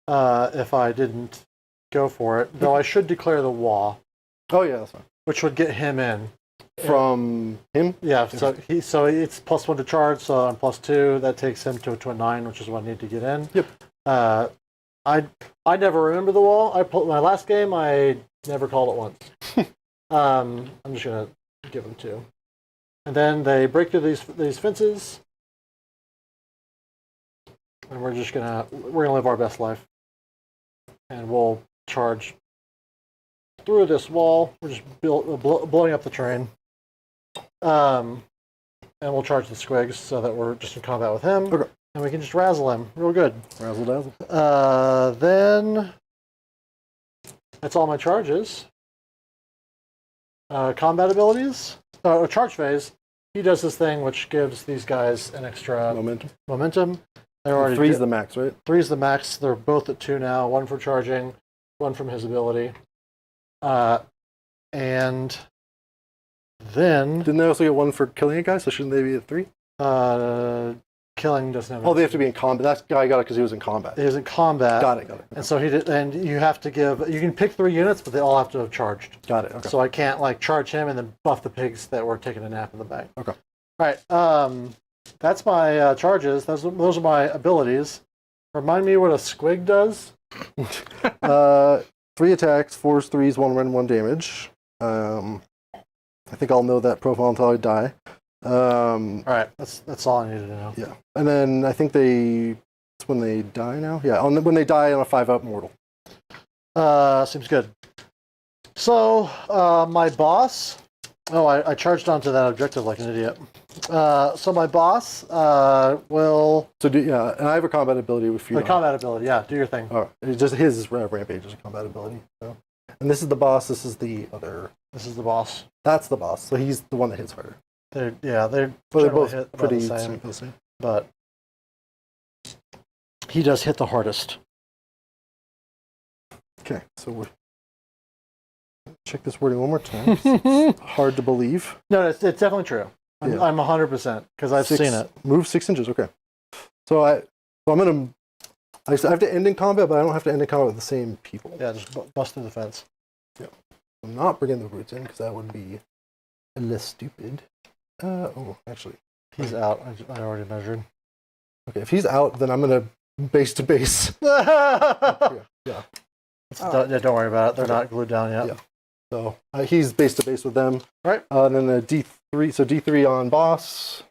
if I didn't go for it. Though I should declare the Wa. Oh yeah, that's fine. Which would get him in. From him? Yeah. So it's +1 to charge. So on +2, that takes him to a 9, which is what I need to get in. Yep. I never remember the wall. My last game, I never called it once. I'm just gonna give them 2, and then they break through these fences, and we're gonna live our best life, and we'll charge through this wall. We're just blowing up the train, and we'll charge the squigs so that we're just in combat with him. Okay. And we can just razzle him real good. Razzle dazzle. Then that's all my charges. Combat abilities. Charge phase. He does this thing which gives these guys an extra momentum. They're already 3's the max, right? 3's the max. They're both at 2 now. 1 for charging, 1 from his ability. And then didn't they also get 1 for killing a guy? So shouldn't they be at 3? Killing doesn't have. Oh, they have to be in combat. That guy got it because he was in combat. He was in combat. Got it. And so he did. And you have to give. You can pick 3 units, but they all have to have charged. Got it. Okay. So I can't charge him and then buff the pigs that were taking a nap in the bank. Okay. All right. That's my charges. Those are my abilities. Remind me what a squig does. 3 attacks, 4s, 3s, 1 run, 1 damage. I think I'll know that profile until I die. All right, that's all I needed to know. Yeah, and then I think it's when they die now. Yeah, when they die on a 5-up mortal. Seems good. So my boss. Oh, I charged onto that objective like an idiot. So my boss will. So and I have a combat ability with you. The combat ability, yeah. Do your thing. All right, it's just his rampage is a combat ability. So. And this is the boss. This is the other. This is the boss. That's the boss. So he's the one that hits harder. They're both hit pretty the same. But he does hit the hardest. Okay, so we'll check this wording one more time. It's hard to believe. No, it's definitely true. I'm 100% because I've seen it. Move 6 inches. Okay. So I have to end in combat, but I don't have to end in combat with the same people. Yeah, just bust through the fence. Yeah. I'm not bringing the brutes in because that would be less stupid. Actually, he's out. I already measured. Okay, if he's out, then I'm gonna base to base. Yeah. Don't worry about it. They're not glued down yet. Yeah. So he's base to base with them. Right. And then the D3. So D3 on boss.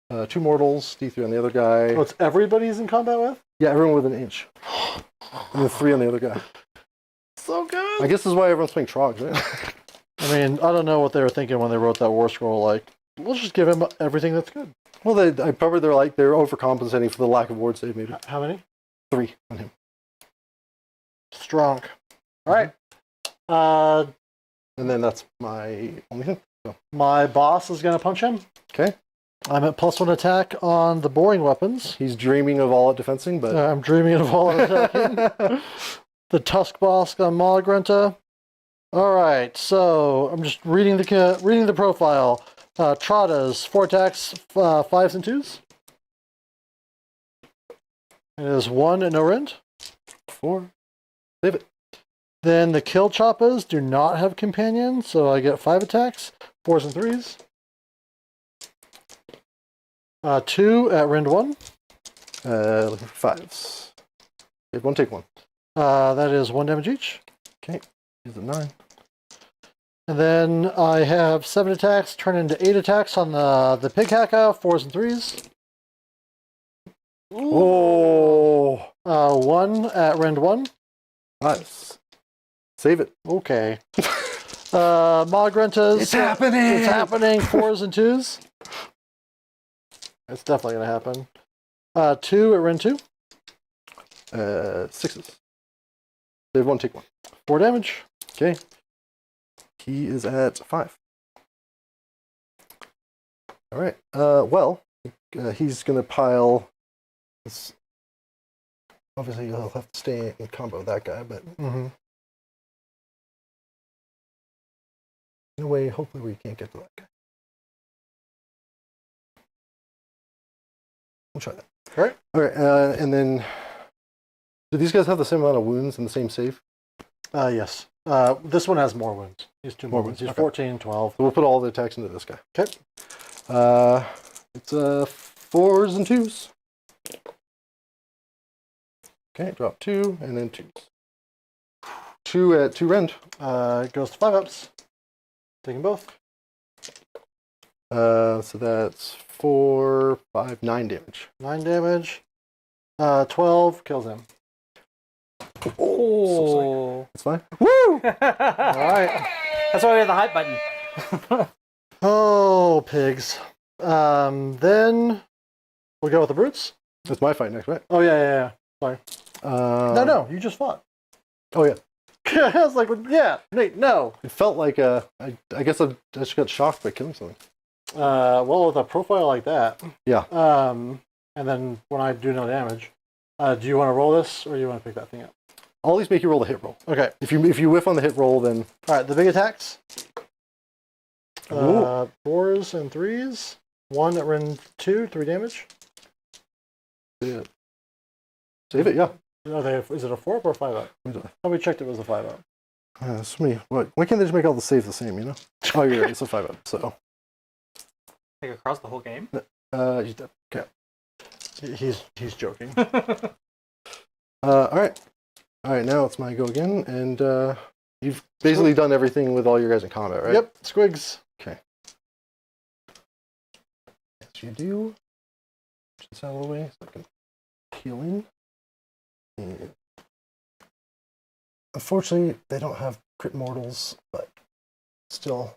2 mortals. D3 on the other guy. Oh, it's everybody he's in combat with? Yeah, everyone with an inch. And then 3 on the other guy. So good. I guess this is why everyone's playing Trogs, right? I mean, I don't know what they were thinking when they wrote that war scroll. We'll just give him everything that's good. Well, they're overcompensating for the lack of ward save, maybe. How many? 3 on him. Strong. All right. And then that's my only thing. So. My boss is going to punch him. Okay. I'm at +1 attack on the boring weapons. He's dreaming of all-out defensing, but... I'm dreaming of all-out attacking. The Tusk boss on Malagrenta. All right, so I'm just reading the profile. Trotta's 4 attacks, 5s and 2s. It is 1 and no rend. 4. Save it. Then the kill choppas do not have companion, so I get 5 attacks, 4s and 3s. 2 at rend 1. Looking for 5s. Save 1, take 1. That is 1 damage each. Okay. He's at 9. And then I have 7 attacks, turn into 8 attacks on the pig hacka, 4s and 3s. Oh! 1 at rend 1. Nice. Save it. Okay. Magrentas. It's happening! It's happening, 4s and 2s. It's definitely going to happen. 2 at rend 2. 6s. Save 1, take 1. 4 damage. Okay. He is at 5. All right. Well, he's going to pile. This. Obviously, he'll have to stay in combo with that guy, but in a way, hopefully, we can't get to that guy. We'll try that. All right. All right. And then, do these guys have the same amount of wounds and the same save? Yes. This one has more wounds. He's 2 more wounds. He's Okay. 14, 12. So we'll put all the attacks into this guy. Okay. It's 4s and 2s. Okay, drop 2 and then 2s. 2 at 2 rend. It goes to 5 ups. Taking both. So that's 4, 5, 9 damage. 9 damage. 12 kills him. Oh. That's fine. Woo! All right. That's why we have the hype button. Oh, pigs. Then we'll go with the brutes. That's my fight next, right? Oh, yeah. Sorry. No, you just fought. Oh, yeah. I was like, yeah, Nate, no. It felt like I guess I just got shocked by killing something. Well, with a profile like that. Yeah. And then when I do no damage, do you want to roll this or do you want to pick that thing up? I'll at least make you roll the hit roll. Okay. If you whiff on the hit roll, then All right, the big attacks. Ooh. 4s and 3s. 1 at rend 2, 3 damage. yeah. Save it. Yeah. Is it a 4 up or a 5 up? Oh, we checked it was a 5 up. So many. Why can't they just make all the saves the same? You know. Oh, you're right. It's a 5 up. So. Like across the whole game? He's dead. Okay. He's joking. All right. All right. Now it's my go again, and you've basically done everything with all your guys in combat, right? Yep, squigs. Okay. Yes, you do. Push this out of the way so I can heal in. And unfortunately, they don't have crit mortals, but still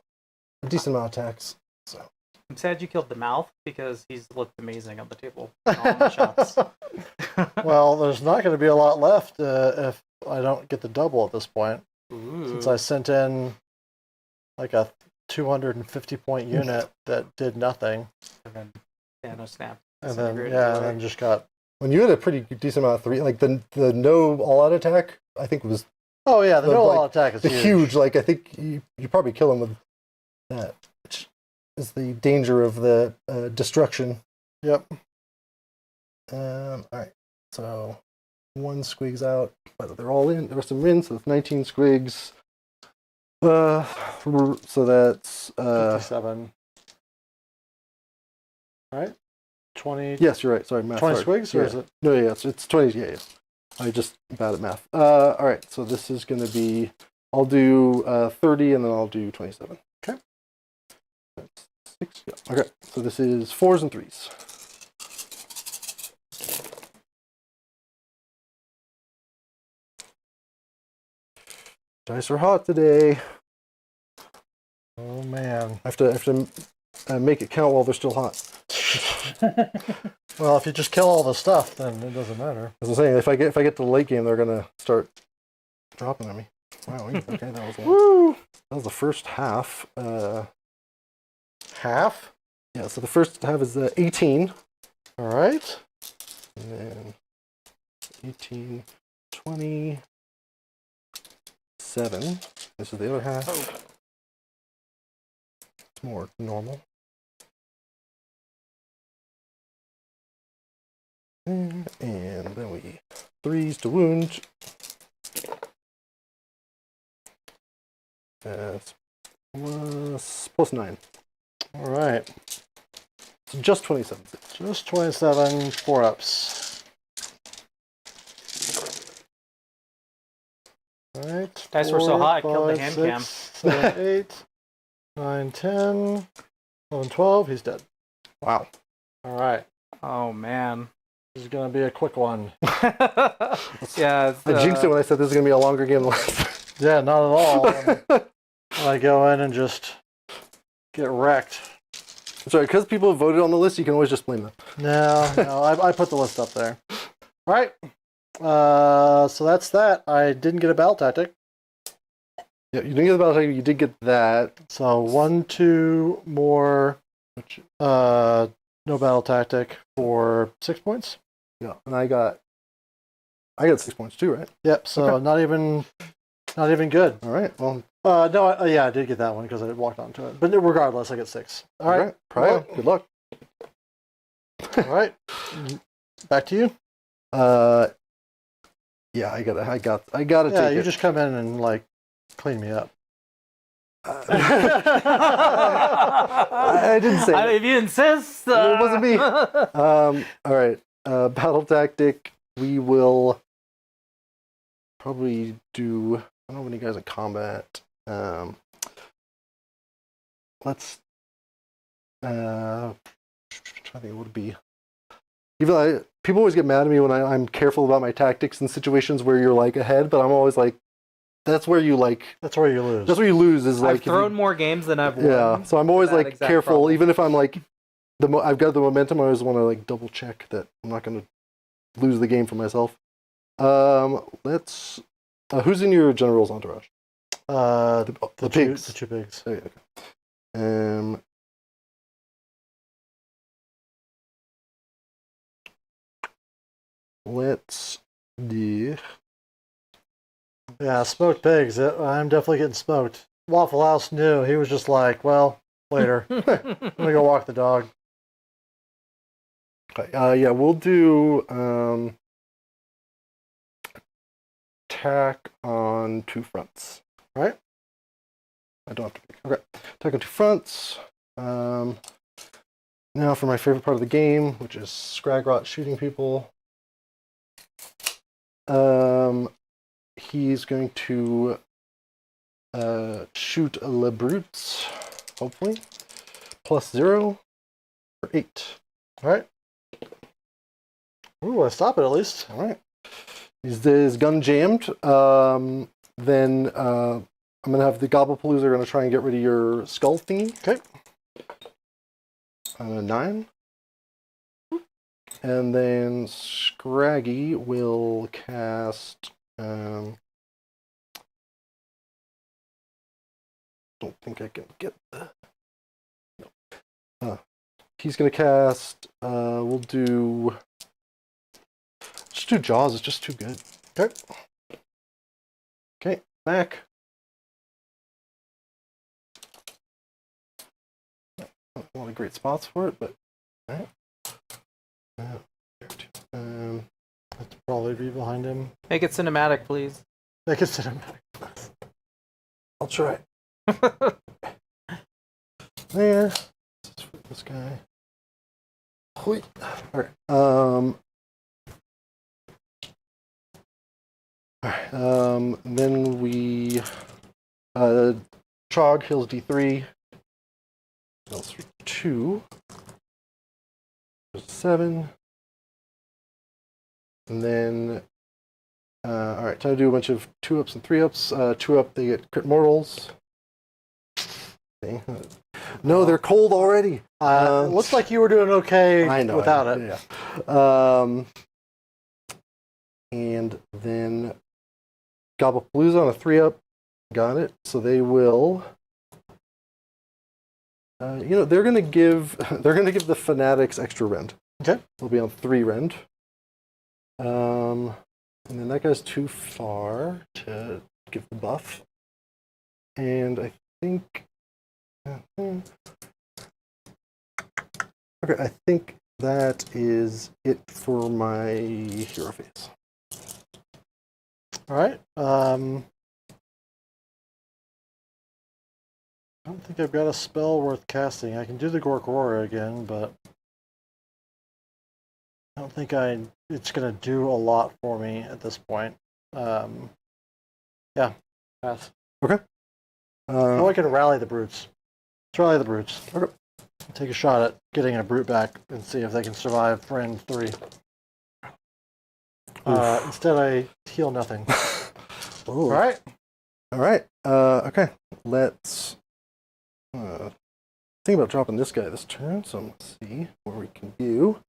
a decent amount of attacks. So. I'm sad you killed the mouth because he's looked amazing on the table. All my shots. Well, there's not going to be a lot left if I don't get the double at this point. Ooh. Since I sent in like a 250 point unit that did nothing. And then Thanos snapped. And then, Disintegrated yeah, and away. then just got. When you had a pretty decent amount of 3, like the no all-out attack, I think was Oh, yeah, the The, no like, all attack is the huge. huge. Like I think you probably kill him with that, which is the danger of the destruction. Yep. All right, so 1 squigs out, but they're all in. The rest of them in, so it's 19 squigs. So that's 57. Right? 20. yes, you're right. Sorry, math. 20 sorry. squigs, or Yeah. is it? No, yeah, it's 20. Yeah. I just bad at math. All right, so this is going to be. I'll do 30, and then I'll do 27. Okay. That's 6. Yeah. Okay, so this is 4s and 3s. Dice are hot today. Oh, man. I have to make it count while they're still hot. Well, if you just kill all the stuff, then it doesn't matter. As I'm saying, if I get to the late game, they're gonna start dropping on me. Wow. Okay, that was one. Woo! That was the first half. Half? Yeah. So the first half is 18, All right. and then 18, 27. This is the other half. It's more normal. And then we 3s to wound. That's plus 9. All right. So just 27. Just 27 4-ups. All right. Dice were so hot, it killed the 5, hand 6, 7, 8, 9, 10, 11, 12. He's dead. Wow. All right. Oh man. This is going to be a quick one. Yeah. I jinxed it when I said this is going to be a longer game than last. Yeah, not at all. And I go in and just get wrecked. Sorry, because people have voted on the list, you can always just blame them. No, I put the list up there. All right. So that's that. I didn't get a battle tactic. Yeah, you didn't get the battle tactic, you did get that. So 1, 2 more. No battle tactic for 6 points. Yeah, and I got 6 points too, right? Yep. So Okay. not even good. All right. Well, No. I did get that one because I walked onto it. But regardless, I get 6. All right. Try it. Good luck. All right. Back to you. Yeah, I gotta Yeah, take you it. just come in and like clean me up. I didn't say it. If you insist. It wasn't me. All right. Battle tactic. We will probably do. I don't know when you guys in combat. Let's. I think it would be. Even people always get mad at me when I'm careful about my tactics in situations where you're like ahead, but I'm always like, that's where you like. That's where you lose. That's where you lose is like. I've thrown more games than I've won. Yeah, so I'm always that like exact careful, problem. even if I'm like, I've got the momentum. I always want to like double check that I'm not going to lose the game for myself. Let's. Who's in your general's entourage? The pigs. The 2 pigs. Okay. Let's do. Yeah, smoked pigs. I'm definitely getting smoked. Waffle House knew. He was just like, well, later. I'm gonna go walk the dog. Okay, yeah, we'll do attack on 2 fronts. Right? I don't have to pick. Okay, attack on 2 fronts. Now for my favorite part of the game, which is Scragrot shooting people. He's going to shoot Le Brutes, hopefully. +0 for 8. All right. Ooh, I stop it at least. All right. Is his gun jammed? Then I'm going to have the Gobblepalooza going to try and get rid of your skull thingy. Okay. 9. And then Scraggy will cast. Don't think I can get the. No. He's gonna cast. We'll do. Just do Jaws. It's just too good. Okay. Okay. Back. Not a lot of great spots for it, but. All right. Have to probably be behind him. Make it cinematic, please. Make it cinematic. I'll try. There. This guy. All right. All right. Then we. Trog heals D3. Heals for 2. 7. And then, all right, time to do a bunch of 2-ups and 3-ups. 2-up, they get crit mortals. No, they're cold already. It looks like you were doing okay without it. Yeah. And then Gobblepalooza on a 3-up. Got it. So they will. They're gonna give the fanatics extra rend. Okay. They'll be on 3 rend. And then that guy's too far to give the buff. And I think... Okay, I think that is it for my hero phase. All right. I don't think I've got a spell worth casting. I can do the Gorkora again, but I don't think it's going to do a lot for me at this point. Yeah, pass. Okay. Oh, I can rally the brutes. Let's rally the brutes. Okay. Take a shot at getting a brute back and see if they can survive Friend 3. Instead, I heal nothing. All right. All right. Okay. Let's think about dropping this guy this turn. So let's see what we can do.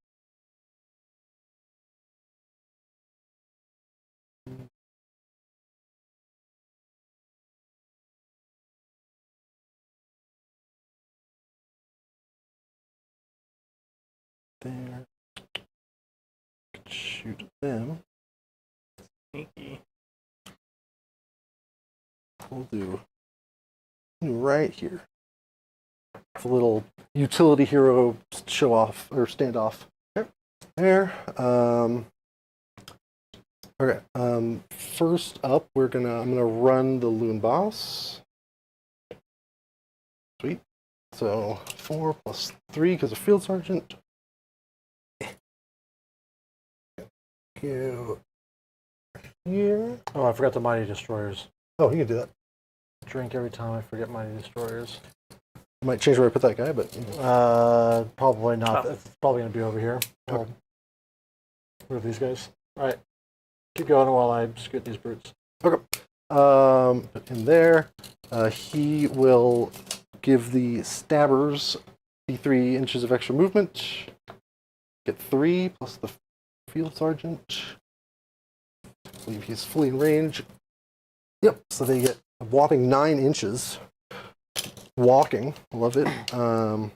There. Shoot them. Sneaky. We'll do right here. It's a little utility hero show off or standoff. Okay. There. Okay. First up, I'm gonna run the Loon Boss. Sweet. So 4 + 3 because of Field Sergeant. Go here. Oh, I forgot the Mighty Destroyers. Oh, you can do that. Drink every time I forget Mighty Destroyers. I might change where I put that guy, but Probably not. Oh. It's probably going to be over here. Okay. I'll move these guys. All right. Keep going while I scoot these brutes. Okay. Put him there. He will give the stabbers the 3 inches of extra movement. Get 3 plus the Field Sergeant. I believe he's fully in range. Yep. So they get a whopping 9 inches. Walking. Love it. No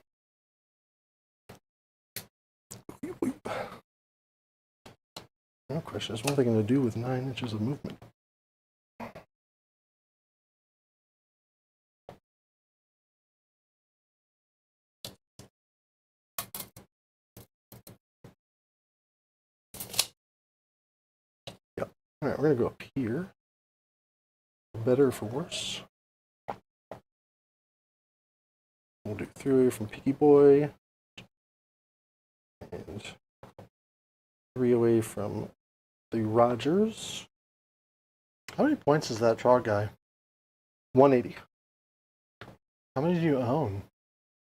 question is, what are they going to do with 9 inches of movement? Yep. All right, we're going to go up here. For better or for worse. We'll do 3 away from Picky Boy. And 3 away from the Rogers. How many points is that Trog guy? 180. How many do you own?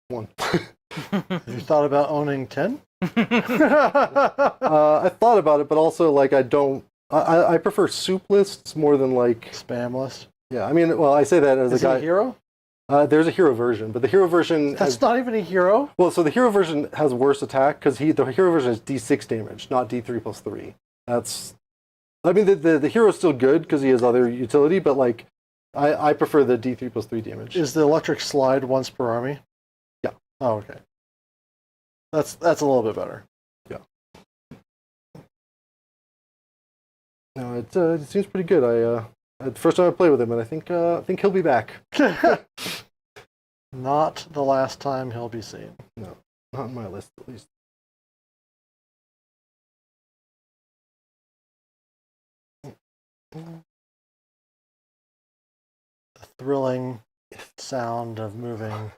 1. Have you thought about owning 10? I thought about it, but also like I prefer soup lists more than like Spam list. yeah. I mean, well, I say that as Is a he guy. a hero? There's a hero version, but the hero version That's not even a hero. well, so the hero version has worse attack because the hero version is D6 damage, not D3 + 3. That's I mean the hero's still good because he has other utility, but like I prefer the D3 + 3 damage. Is the electric slide once per army? Yeah. Oh, okay. That's a little bit better. Yeah. No, it seems pretty good. The first time I played with him, and I think he'll be back. Not the last time he'll be seen. No, not on my list at least. The thrilling sound of moving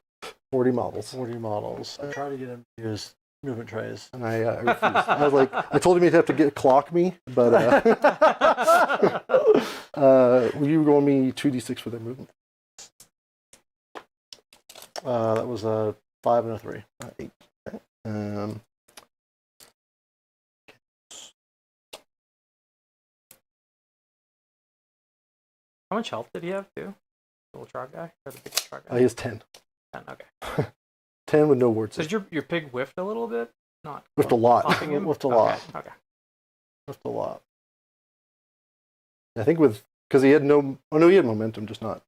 40 models. 40 models. I tried to get him to use movement trays. And I refused. I was like, I told him he'd have to clock me, but will you roll me 2d6 for their movement? That was a 5 and a 3. 8. Okay. How much health did he have too? The little Trog guy or the big Trog guy? He has 10. 10, okay. 10 with no words. So your pig whiffed a little bit? Not Whiffed a lot. clocking him? Whiffed a lot. Okay. Just a lot. I think because he had he had momentum, just not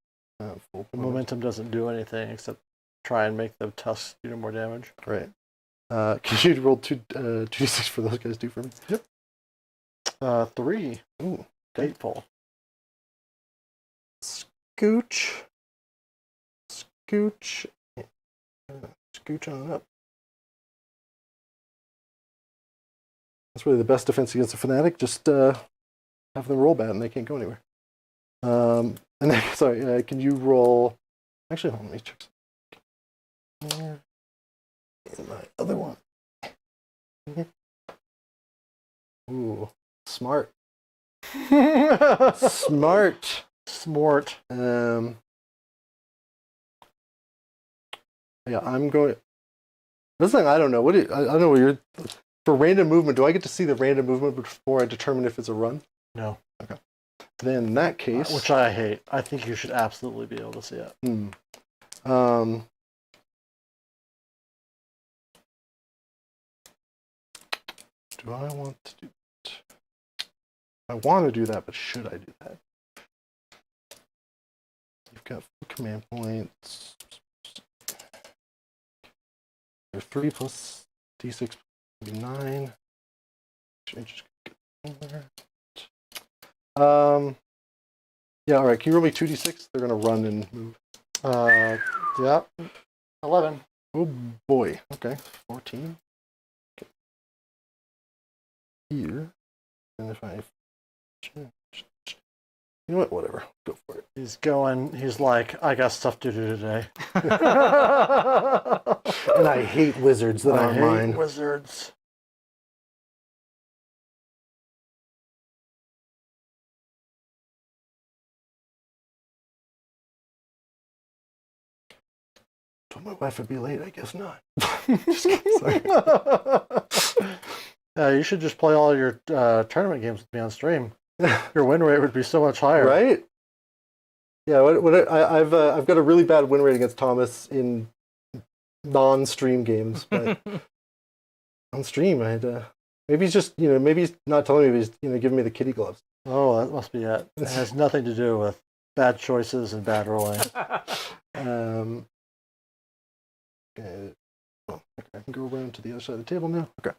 full The momentum doesn't do anything except try and make the tusks do more damage. Right. Can you roll 2d6 for those guys too for me? Yep. 3. Ooh. Dateful. Scooch. scooch. Scooch on up. That's really the best defense against a fanatic. Just have them roll bad and they can't go anywhere. And then, sorry, can you roll? Actually, hold on, let me check. And my other one. Ooh, smart. Smart. Smart. Yeah, I'm going. This thing, I don't know. I don't know what you're. For random movement, do I get to see the random movement before I determine if it's a run? No. Okay. Then in that case, which I hate. I think you should absolutely be able to see it. Do I want to do that? I want to do that, but should I do that? You've got 4 command points. There's 3 plus d6 would be 9. Should I just get somewhere? Yeah, all right. Can you roll me 2d6? They're going to run and move. Yeah. 11. Oh boy. Okay. 14. Okay. Here. And if I... You know what? Whatever. Go for it. He's like, I got stuff to do today. And I hate wizards that aren't mine. Wizards. Told my wife would be late. I guess not. Sorry. You should just play all your tournament games with me on stream. Your win rate would be so much higher. Right? Yeah, I've got a really bad win rate against Thomas in non-stream games, but on stream, maybe he's just maybe he's not telling me, but he's giving me the kitty gloves. Oh, that must be it. It has nothing to do with bad choices and bad rolling. Okay, I can go around to the other side of the table now. Okay,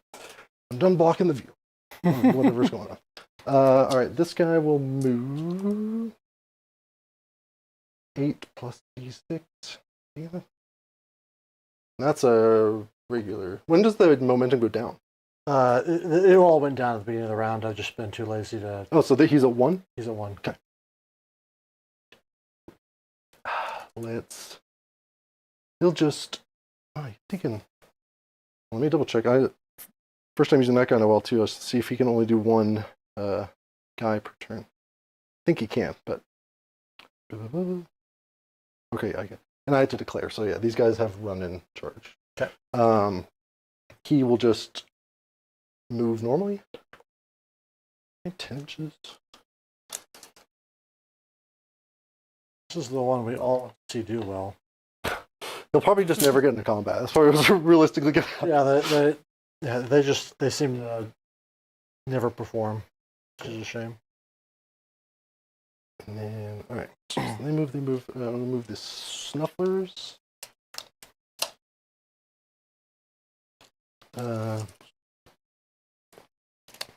I'm done blocking the view. Whatever's going on. All right, this guy will move 8 plus d6. Yeah. That's a regular. When does the momentum go down? It all went down at the beginning of the round. I've just been too lazy to. Oh, so he's at 1? He's at 1. Okay. He'll just. Oh, he's thinking. Let me double check. First time using that kind of well too. Let's see if he can only do 1 guy per turn. I think he can, but. Okay, I get. And I had to declare. So yeah, these guys have run in charge. Okay. He will just move normally. 10 inches. This is the one we all see do well. He'll probably just never get into combat. That's probably what's realistically going to happen. Yeah, they seem to never perform, which is a shame. And then, all right. So they move. I'm gonna move the snufflers.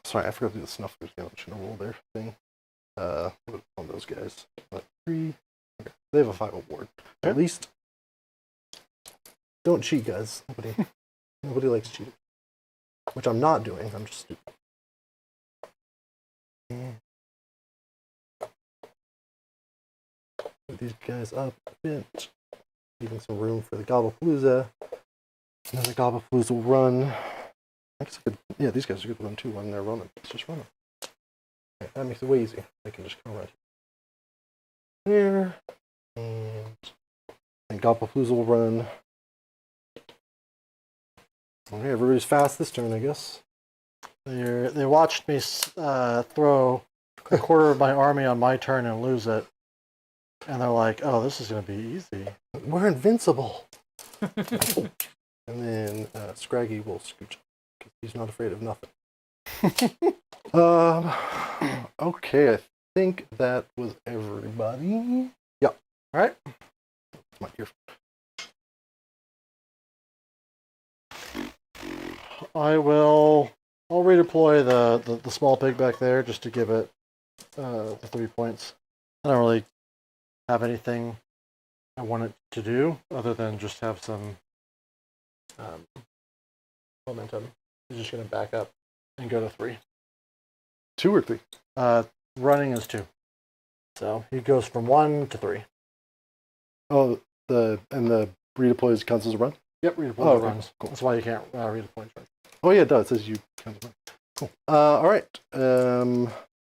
Sorry, I forgot to do the snufflers. I'm just gonna roll their thing. On those guys. 3. Okay. They have a 5 award. Okay. At least. Don't cheat, guys. Nobody likes cheating. Which I'm not doing. I'm just stupid. And put these guys up a bit, leaving some room for the Gobblepalooza. And then the Gobblepalooza will run. Yeah, these guys are good to run too when they're running. Let's just run them. Okay, that makes it way easier. They can just come right here. And Gobblepalooza will run. Okay, everybody's fast this turn, I guess. They watched me throw a quarter of my army on my turn and lose it. And they're like, oh, this is going to be easy. We're invincible. And then Scraggy will scooch up because he's not afraid of nothing. Okay, I think that was everybody. Yeah. All right. It's my earphone. I'll redeploy the small pig back there just to give it the 3 points. I don't really have anything I want it to do, other than just have some momentum. He's just going to back up and go to 3. 2 or 3? Running is 2. So he goes from 1 to 3. Oh, the redeploys counts as a run? Yep, redeploy okay. runs. Cool. That's why you can't redeploy. Oh yeah, it does. It says you count as a run. Cool. All right.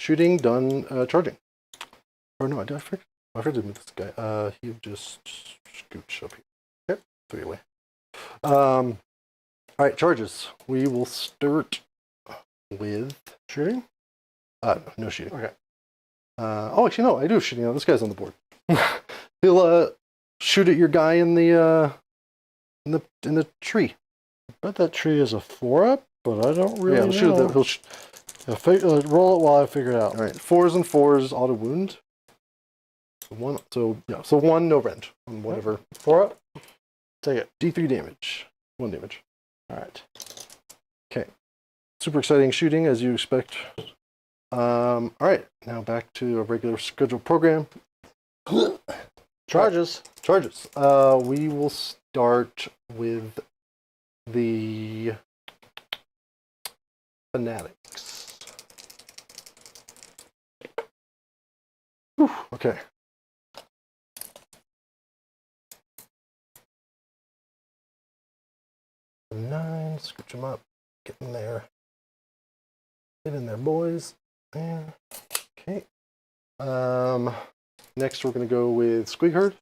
Shooting done. Charging. Or no, I forgot. I forgot to move this guy. He just scooch up here. Yep. 3 away. All right, charges. We will start with Shooting? no shooting. Okay. Oh, actually, no, I do have shooting. This guy's on the board. He'll shoot at your guy in the tree. I bet that tree is a 4-up, but I don't really know. He'll shoot roll it while I figure it out. All right, 4s and 4s, auto wound. So 1, no rend on whatever. 4-up? Take it. D3 damage. 1 damage. All right. Okay. Super exciting shooting, as you expect. All right, now back to a regular scheduled program. Charges. Right. Charges. We will start with the Fanatics. Whew, okay. Nine, scooch them up, get in there. Get in there, boys. There. Okay. Next we're gonna go with Squig Herd.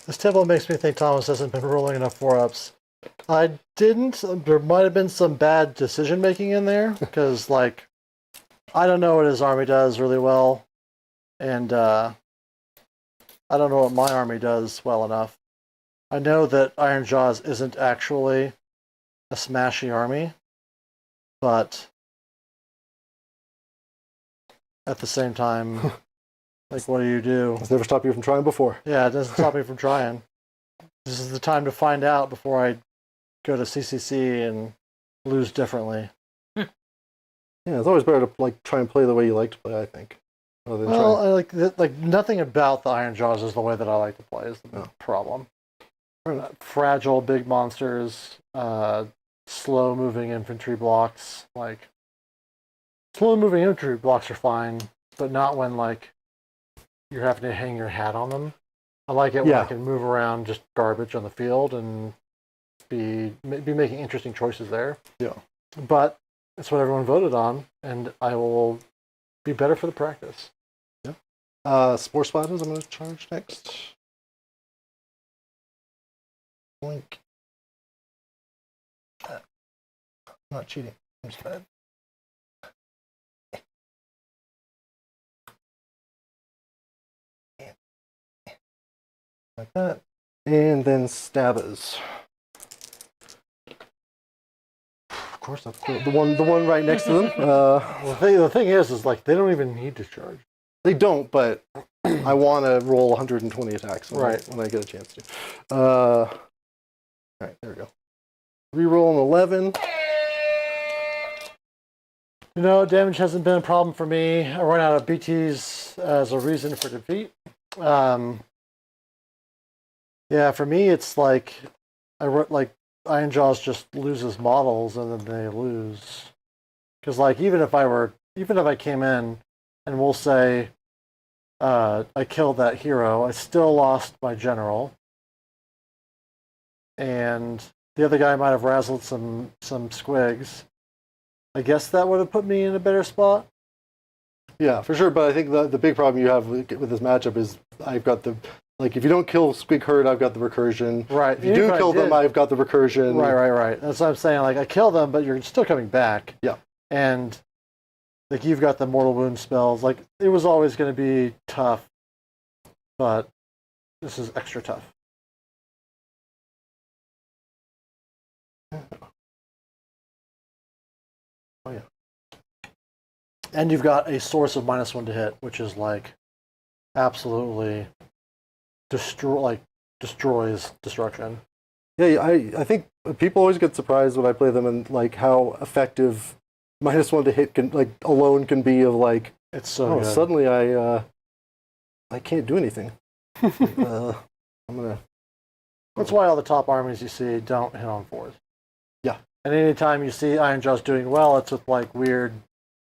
This table makes me think Thomas hasn't been rolling enough 4-ups. I didn't. There might have been some bad decision making in there because, like, I don't know what his army does really well, and I don't know what my army does well enough. I know that Ironjawz isn't actually a smashy army, but at the same time, like, what do you do? It's never stopped you from trying before. Yeah, it doesn't stop me from trying. This is the time to find out before I go to CCC and lose differently. Yeah, it's always better to like try and play the way you like to play, I think. Rather than Well, I like nothing about the Ironjawz is the way that I like to play is the problem. Fragile big monsters, slow moving infantry blocks. Like, slow moving infantry blocks are fine, but not when like you're having to hang your hat on them. I like it when I can move around just garbage on the field and be making interesting choices there. Yeah. But it's what everyone voted on, and I will be better for the practice. Yeah. Spore Spiders, I'm going to charge next. Blink. Not cheating. I'm just bad. Like that. And then Stabbers. Of course, that's the one right next to them. The thing is like they don't even need to charge. They don't, but I want to roll 120 attacks when I get a chance to. All right, there we go. Reroll an 11. You know, damage hasn't been a problem for me. I run out of BTs as a reason for defeat. Yeah, for me, it's like Ironjawz just loses models and then they lose. Because like even if I came in and we'll say I killed that hero, I still lost my general, and the other guy might have razzled some squigs. I guess that would have put me in a better spot. Yeah, for sure. But I think the big problem you have with this matchup is I've got the. Like, if you don't kill Squig Herd, I've got the recursion. Right. If you do kill them, I've got the recursion. Right. That's what I'm saying. Like, I kill them, but you're still coming back. Yeah. And, like, you've got the mortal wound spells. Like, it was always going to be tough, but this is extra tough. Oh, yeah. And you've got a source of -1 to hit, which is, like, absolutely... destroys destruction. Yeah, I think people always get surprised when I play them and like how effective -1 to hit alone can be. Of like, it's so good. Suddenly I can't do anything. I'm gonna. That's why all the top armies you see don't hit on 4s. Yeah. And anytime you see Ironjawz doing well, it's with like weird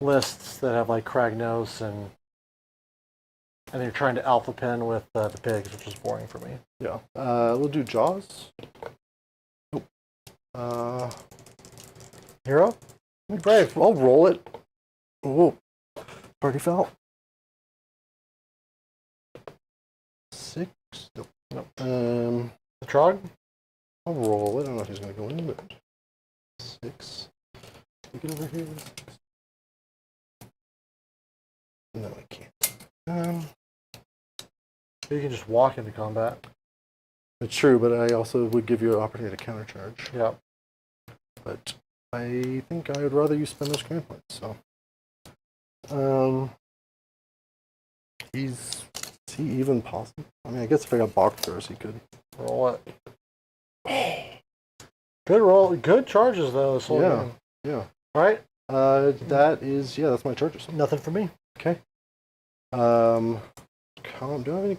lists that have like Kragnos and you're trying to alpha pin with the pigs, which is boring for me. Yeah. We'll do Jaws. Hero? Be brave. I'll roll it. Oh, party foul. 6. Nope. Nope. The Trog? I'll roll it. I don't know if he's gonna go in, but 6. Take it over here. No, I can't. You can just walk into combat. It's true, but I also would give you an opportunity to countercharge. Yeah. But I think I would rather you spend those command points. So, is he even possible? I mean, I guess if I got Bach first, he could. Roll it. Good roll. Good charges, though, this whole game. Yeah. All right. That's my charges. Nothing for me. Okay. Do I have any?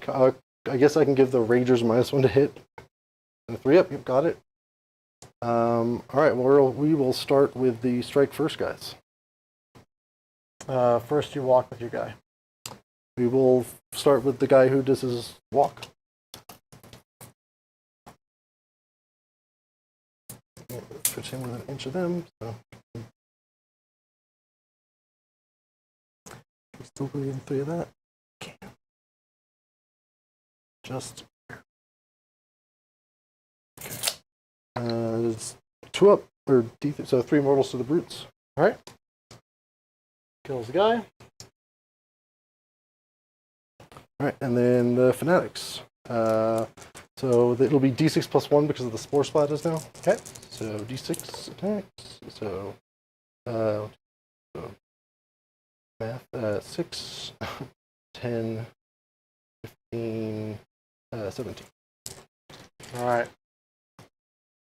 I guess I can give the Ragers -1 to hit. And a 3 up. Yep, got it. All right. Well, we will start with the strike first, guys. First, you walk with your guy. We will start with the guy who does his walk. Put him within an inch of them. So. Still within 3 of that. Okay. Just. It's 2 up, or so 3 mortals to the brutes. All right. Kills the guy. All right, and then the fanatics. So it'll be d6 plus 1 because of the spore splatters now. Okay. So d6 attacks. So, math. 6, 10, 15, 17. All right.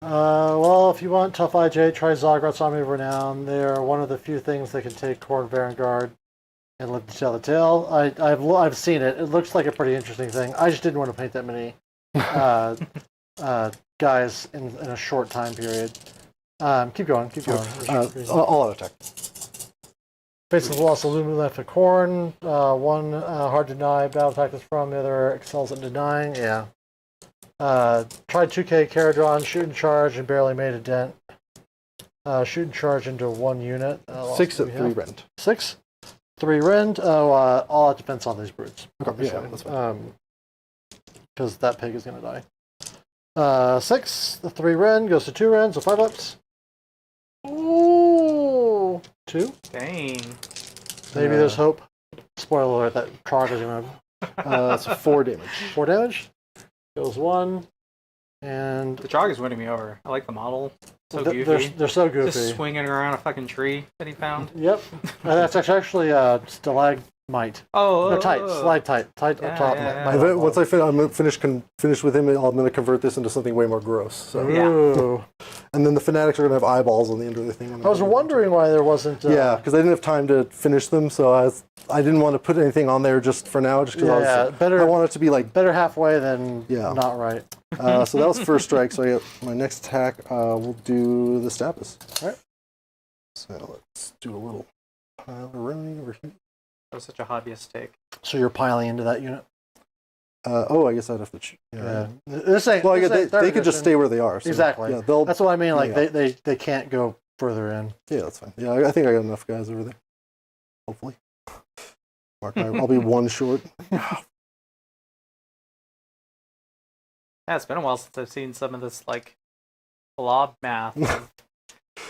Well, if you want Tough IJ, try Zograt's Army of Renown. They are one of the few things that can take Khorne Varangard and live to tell the tale. I've seen it. It looks like a pretty interesting thing. I just didn't want to paint that many guys in a short time period. Keep going. All out attack. Basically, lost Illumina left for Khorne. One hard to deny battle tactics from, the other excels at denying. Yeah. Tried 2K Caradron, shoot and charge, and barely made a dent. Shoot and charge into 1 unit. 6 at 3 rend. 6? 3 rend. All out defense on these brutes. Okay, yeah, that's fine. Because that pig is going to die. 6, the 3 rend goes to 2 rend, so 5 ups. Ooh! 2? Dang. Maybe there's hope. Spoiler alert, that Trog is going to... It's 4 damage. 4 damage. Goes 1. And... The Trog is winning me over. I like the model. So goofy. They're so goofy. Just swinging around a fucking tree that he found. Yep. That's actually stalagmite. Oh, No, tight. Stalactite. Tight up top. Yeah. Once I'm going to finish with him, I'm going to convert this into something way more gross. So. Ooh. And then the fanatics are going to have eyeballs on the end of the thing. I was wondering why there wasn't... yeah, because I didn't have time to finish them, so I didn't want to put anything on there just for now, just because I want it to be like... Better halfway than not right. So that was first strike, so I get my next attack. We'll do the Stabbus. All right. So let's do a little pile of running over here. That was such a hobbyist take. So you're piling into that unit? I guess I'd have to... Yeah. This ain't... Well, they could just edition. stay where they are. So, Exactly. Yeah, that's what I mean. Like, they can't go further in. Yeah, that's fine. Yeah, I think I got enough guys over there. Hopefully. Mark, I'll be 1 short. Yeah, it's been a while since I've seen some of this, like, blob math of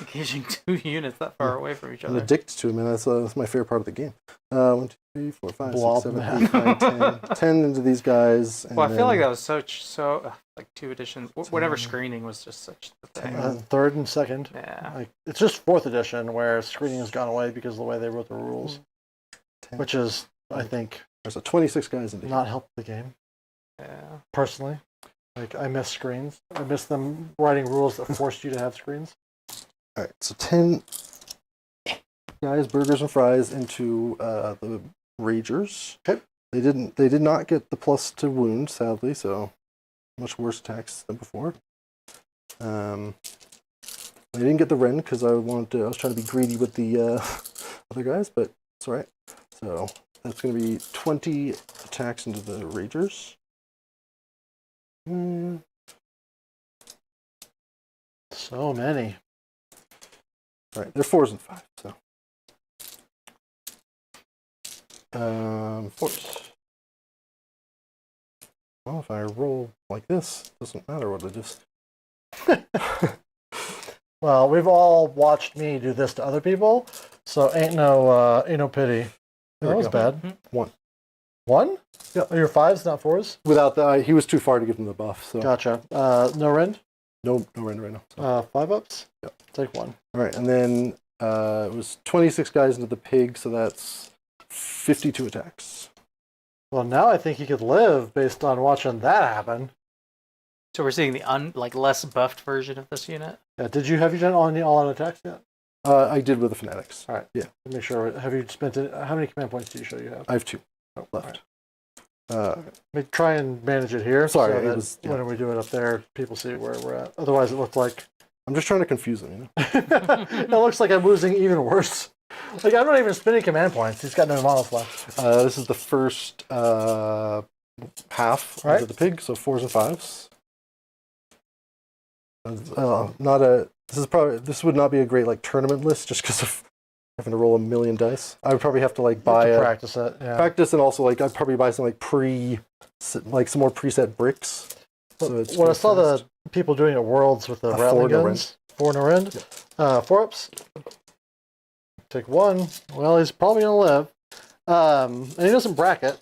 engaging 2 units that far away from each I'm other. addicted to it, man. That's my favorite part of the game. 1, 2, 3, 4, 5, Blob 6, 7, math. 8, 9, 10. 10 into these guys. And Well, I feel like that was so like 2 editions. Whatever 10. screening was just such the thing. 3rd and 2nd. Yeah. Like, it's just 4th edition where screening has gone away because of the way they wrote the rules. 10. Which is, I think, There's 26 guys in here. not helped the game, Yeah. personally. Like, I miss screens. I miss them writing rules that forced you to have screens. All right, so 10 guys, burgers and fries into the Ragers. Okay. They did not get the plus to wound, sadly, so much worse attacks than before. I didn't get the Ren because I was trying to be greedy with the other guys, but it's all right. So that's going to be 20 attacks into the Ragers. So many. All right, they're 4s and 5s. So force. Well, if I roll like this, it doesn't matter what it is. Well, we've all watched me do this to other people, so ain't no pity. There That we was go. bad. 1. 1? Yeah. Oh, you're 5s, not 4s? Without the, he was too far to give him the buff. So Gotcha. No rend? no Ren right now. So. 5 ups? Yep. Take 1. All right, and then it was 26 guys into the pig, so that's 52 attacks. Well, now I think he could live based on watching that happen. So we're seeing the less buffed version of this unit. Yeah, have you done all-out attacks yet? I did with the Fanatics. All right. Yeah. Make sure. Have you spent it? How many command points do you show you have? I have 2 All left. right. Let me try and manage it here. Sorry, so it that was- yeah. when we do it up there, people see where we're at. Otherwise, it looks like I'm just trying to confuse them, you know? it looks like I'm losing even worse. Like I'm not even spending command points. He's got no models left. This is the first half Right. of the pig, so 4s and 5s. This would not be a great like tournament list just because of having to roll a million dice. I would probably have to like You buy have to a practice it. Yeah. practice, and also like I'd probably buy some like some more preset bricks. So it's When I pretty saw fast. the people doing it Worlds with the A rattling 4 no guns, 4 no rend, 4 ups. Take 1. Well, he's probably gonna live. And he doesn't bracket.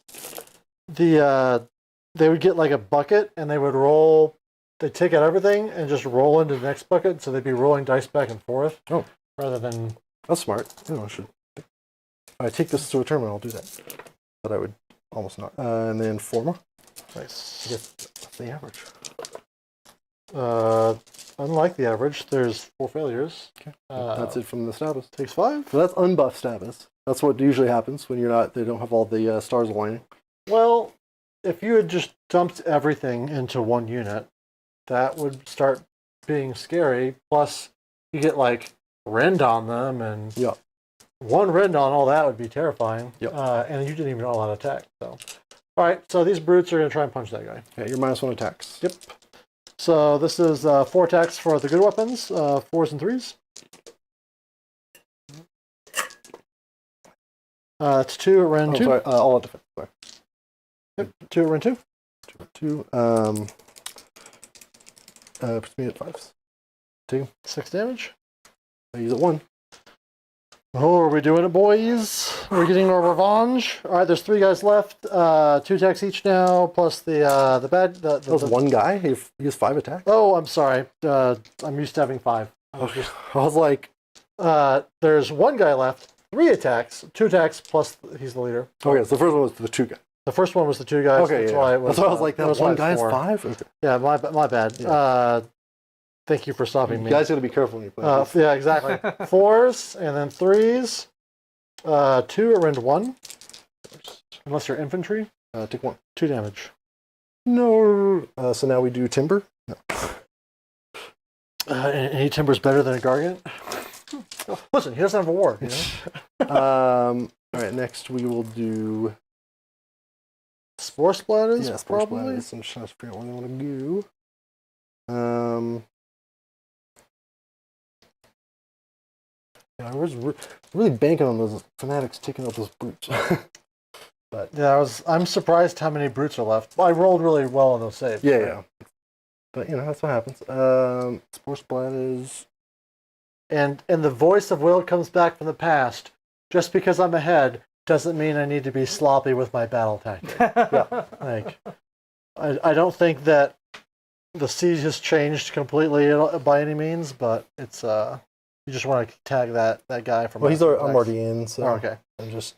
They would get like a bucket and they would roll. They take out everything and just roll into the next bucket, so they'd be rolling dice back and forth. Oh. Rather than That's smart. I should. If I take this to a tournament, I'll do that. But I would almost not. And then 4 more. nice. I guess that's the average. Unlike the average, there's 4 failures. Okay. Uh, That's it from the status. Takes 5. So that's unbuffed status. That's what usually happens when they don't have all the stars aligning. Well, if you had just dumped everything into one unit, that would start being scary. Plus, you get like rend on them, and Yeah. 1 rend on all that would be terrifying. Yep. And you didn't even know how to attack. So, all right. So these brutes are gonna try and punch that guy. Yeah, you're -1 attacks. Yep. So this is 4 attacks for the good weapons, 4s and 3s. It's 2 at rend 2. Sorry, all at defense. Sorry. Yep. 2 at rend 2. 2. Puts me at 5s. 6 damage. I use it 1. Oh, are we doing it, boys? We're getting our revenge. All right, there's 3 guys left. 2 attacks each now, plus the bad. That was 1 guy. He has 5 attacks. Oh, I'm sorry. I'm used to having 5. I was like, There's 1 guy left. 3 attacks. 2 attacks plus he's the leader. okay, so the first one was the 2 guy. The first one was the 2 guys. Okay, that's yeah. why it was. That's why I was like, that was one why it's guy's 4. 5? Okay. Yeah, my bad. Yeah. Thank you for stopping You me. guys got to be careful when you play. This. Yeah, exactly. 4s and then 3s. 2 at rend 1. Unless you're infantry. Take 1. 2 damage. No. So now we do timber. No. Any timber's better than a gargant. Listen, he doesn't have a war. You know? All right. Next we will do. Spore splatters, Yeah, probably. I'm just trying to figure out where they want to go. Yeah, I was really banking on those fanatics taking out those brutes. But Yeah, I'm surprised how many brutes are left. I rolled really well on those saves. yeah, right? yeah. But that's what happens. Spore splatters. And the voice of Will comes back from the past. Just because I'm ahead doesn't mean I need to be sloppy with my battle tactic. Yeah. Like, I don't think that the siege has changed completely by any means, but it's you just want to tag that guy from. Well, I'm attacks. already in, so Oh, okay. I'm just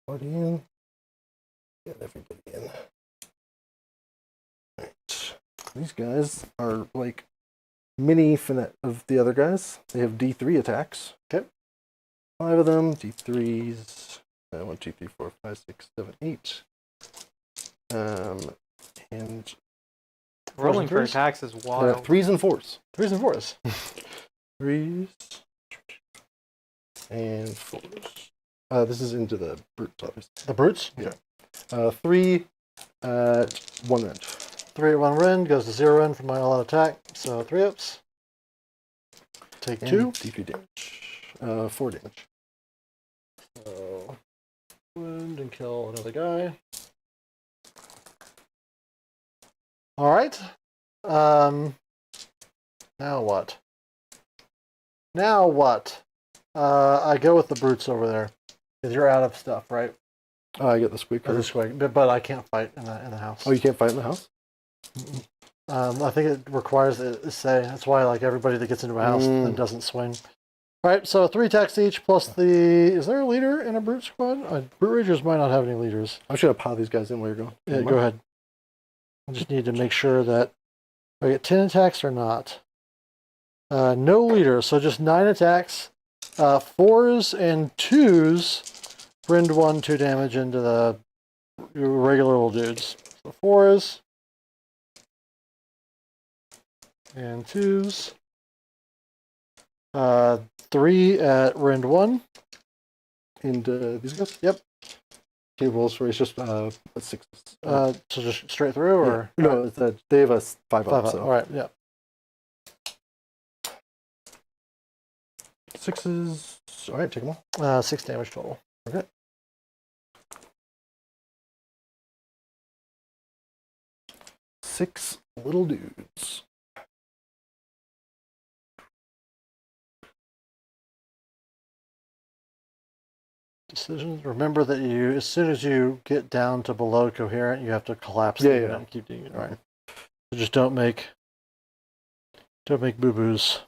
already in. Get everybody in. Right. These guys are like mini finette of the other guys. They have D3 attacks. Okay. 5 of them. D3s. 1, 2, 3, 4, 5, 6, 7, 8. And Rolling for threes? attacks is wild. 3s and 4s. 3s and 4s. 3s and 4s. This is into the brute, obviously. The brutes? Yeah. 3 at 1 rend. 3 at 1 rend, goes to 0 rend for my all-out attack. So 3 ups. Take And 2. D3 damage. 4 damage. So, wound and kill another guy. Alright. Now what? Now what? I go with the brutes over there. Because you're out of stuff, right? I get the squeaker. But I can't fight in the house. Oh, you can't fight in the house? I think it requires it say. That's why like everybody that gets into a house then doesn't swing. All right, so 3 attacks each plus the. Is there a leader in a brute squad? Brute rangers might not have any leaders. I'm just gonna pile these guys in where you're going. Yeah, go ahead. I just need to make sure that I get 10 attacks or not. No leader, so just 9 attacks. 4s and 2s. Rend 1, 2 damage into the regular old dudes. So 4s and 2s. 3 at rend 1. And these guys? Yep. Okay, rolls for it's just 6s. So just straight through, or no, it's they have a 5 5 up. up. So. All right, yeah. 6s. All right, take them all. 6 damage total. Okay. Six little dudes. Decisions. Remember that you, as soon as you get down to below coherent, you have to collapse Yeah, the yeah. unit and keep doing it. Right. So just don't make boo-boos.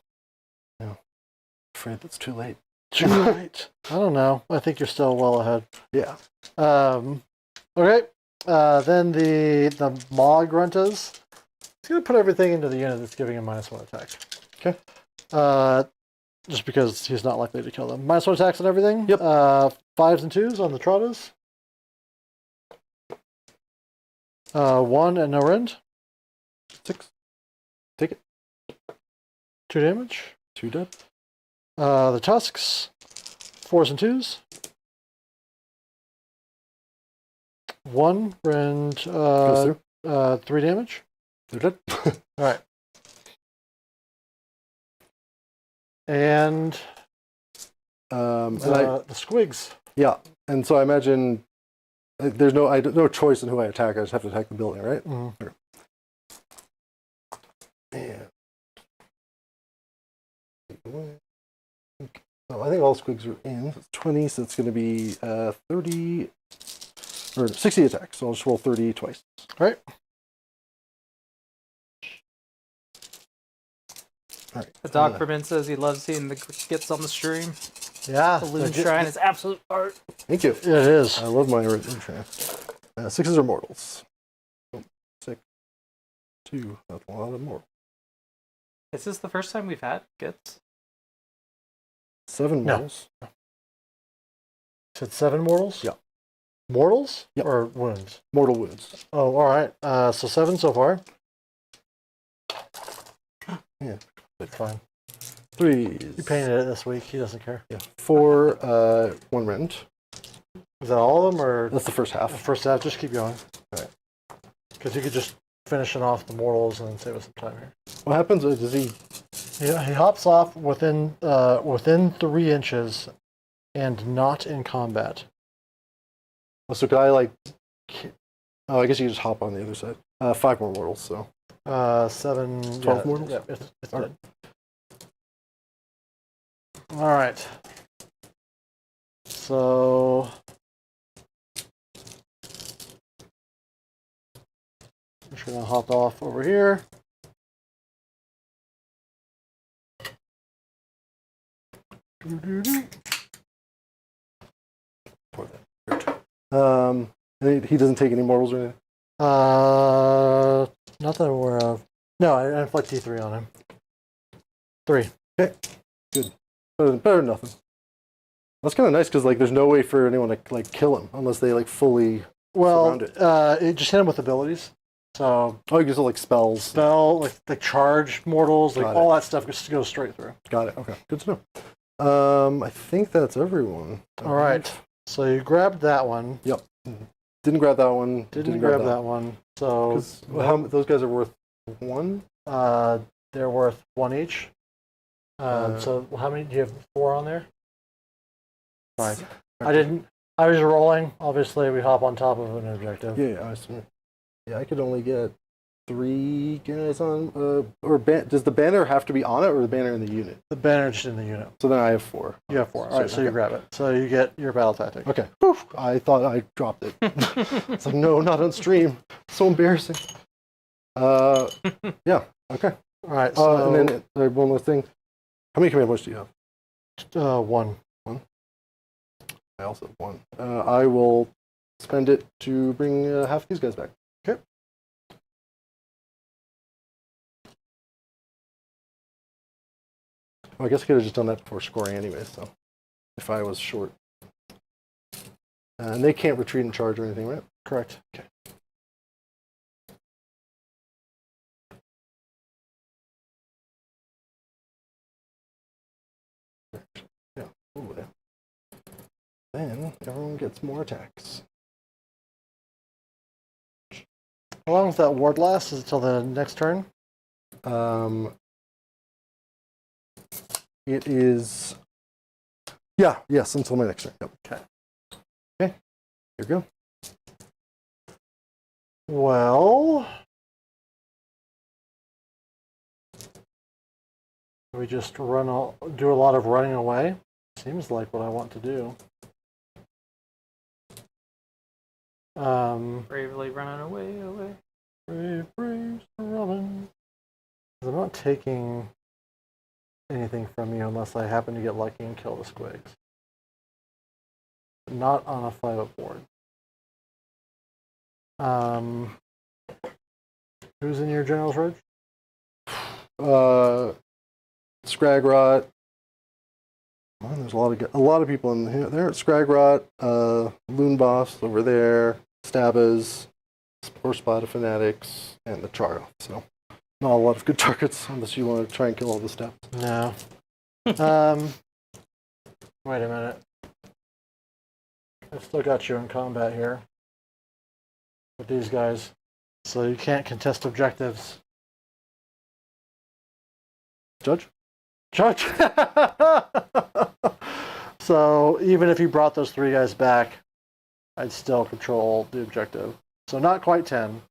Afraid that's too late. Too late. I don't know. I think you're still well ahead. Yeah. Okay. Then the Maw Gruntas. It's gonna put everything into the unit that's giving him -1 attack. Okay. Just because he's not likely to kill them. -1 attacks on everything. Yep. 5s and 2s on the Trottas. 1 and no rend. 6. Take it. 2 damage. 2 dead. The Tusks. 4s and 2s. 1 rend. Goes through. 3 damage. They're dead. All right. And the squigs. Yeah, and so I imagine there's no choice in who I attack. I just have to attack the building, right? Mm-hmm. And well, I think all squigs are in. So it's 20, so it's going to be 30 or 60 attacks. So I'll just roll 30 twice. All right. All right. The Doc says he loves seeing the Gitz on the stream. Yeah. The Loon Shrine is absolute art. Thank you. Yeah, it is. I love my original train. 6s are mortals. 6, 2. That's a lot of mortals. Is this the first time we've had Gitz? 7 No. mortals. Said 7 mortals? Yeah. Mortals? Yep. Or wounds? Mortal wounds. Oh, all right. So 7 so far. Yeah. It's fine. 3s. You painted it this week. He doesn't care. Yeah. 4, 1 rend. Is that all of them, or That's the first half. the first half? Just keep going. All right. Because you could just finishing off the mortals and save us some time here. What happens? Does he? Yeah, he hops off within 3 inches, and not in combat. So could I like? Oh, I guess you can just hop on the other side. 5 more mortals. So 7. 12 mortals? Yeah, it's All dead. All right. So I'm just gonna hop off over here. and he doesn't take any mortals or anything. Not that I'm aware of. No, I inflict T3 on him. 3. Okay, good. Better than nothing. That's kind of nice because like there's no way for anyone to like kill him unless they like fully Well, surround it. it just hit him with abilities. So Oh, you can still like spells. spell, like the charge mortals, like Got it. all that stuff goes straight through. Got it. Okay, good to know. I think that's everyone. All right. So you grabbed that one. Yep. Didn't grab that one. Didn't grab that one. So 'Cause those guys are worth 1. they're worth 1 each. So how many do you have? 4 on there? Fine. I was rolling. Obviously, we hop on top of an objective. Yeah, I see. Yeah, I could only get 3 guys on. Does the banner have to be on it, or the banner in the unit? The banner's just in the unit. So then I have 4. You have 4. All right, so you grab it. So you get your battle tactic. Okay. Whew, I thought I dropped it. It's like, no, not on stream. So embarrassing. Yeah. Okay. All right. So And then one more thing. How many command points do you have? 1. I also have 1. I will spend it to bring half these guys back. Okay. Well, I guess I could have just done that before scoring anyway, so if I was short. And they can't retreat and charge or anything, right? Correct. Okay. Yeah. Ooh, yeah. Then everyone gets more attacks. How long does that ward last? Is it till the next turn? It is. Yeah. Yes. Until my next turn. Yep. Okay. Okay. Here we go. Well, we just do a lot of running away. Seems like what I want to do. Bravely running away. Brave Robin. I'm not taking anything from you unless I happen to get lucky and kill the squigs. Not on a 5-up board. Who's in your General's Ridge? Scragrot. Man, there's a lot of people in here. There, Scragrot, Loon Boss over there, Stabbas, Spore Spot of Fanatics, and the Charo. So, not a lot of good targets unless you want to try and kill all the Stabs. No. Wait a minute. I've still got you in combat here with these guys, so you can't contest objectives. Judge? Judge. So even if you brought those 3 guys back, I'd still control the objective. So not quite 10.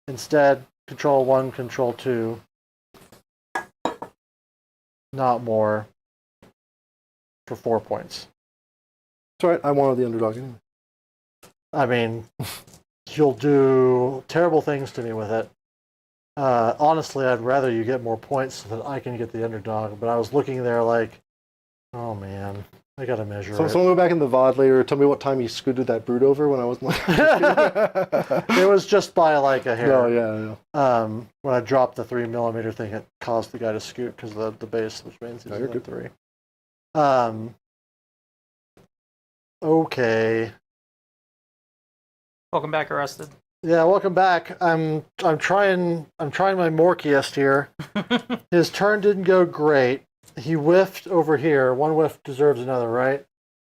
Instead, control 1, control 2. Not more. For 4 points. It's alright, I wanted the underdog anyway. I mean, you'll do terrible things to me with it. Honestly, I'd rather you get more points so that I can get the underdog, but I was looking there like, oh man, I gotta measure So it. someone go back in the VOD later, tell me what time you scooted that brute over when I wasn't like... It was just by like a hair. No, yeah. When I dropped the 3mm thing, it caused the guy to scoot because of the base, which means he's No, you're at good. 3. Okay. Welcome back, Arrested. Yeah, welcome back. I'm trying my morkiest here. His turn didn't go great. He whiffed over here. One whiff deserves another, right?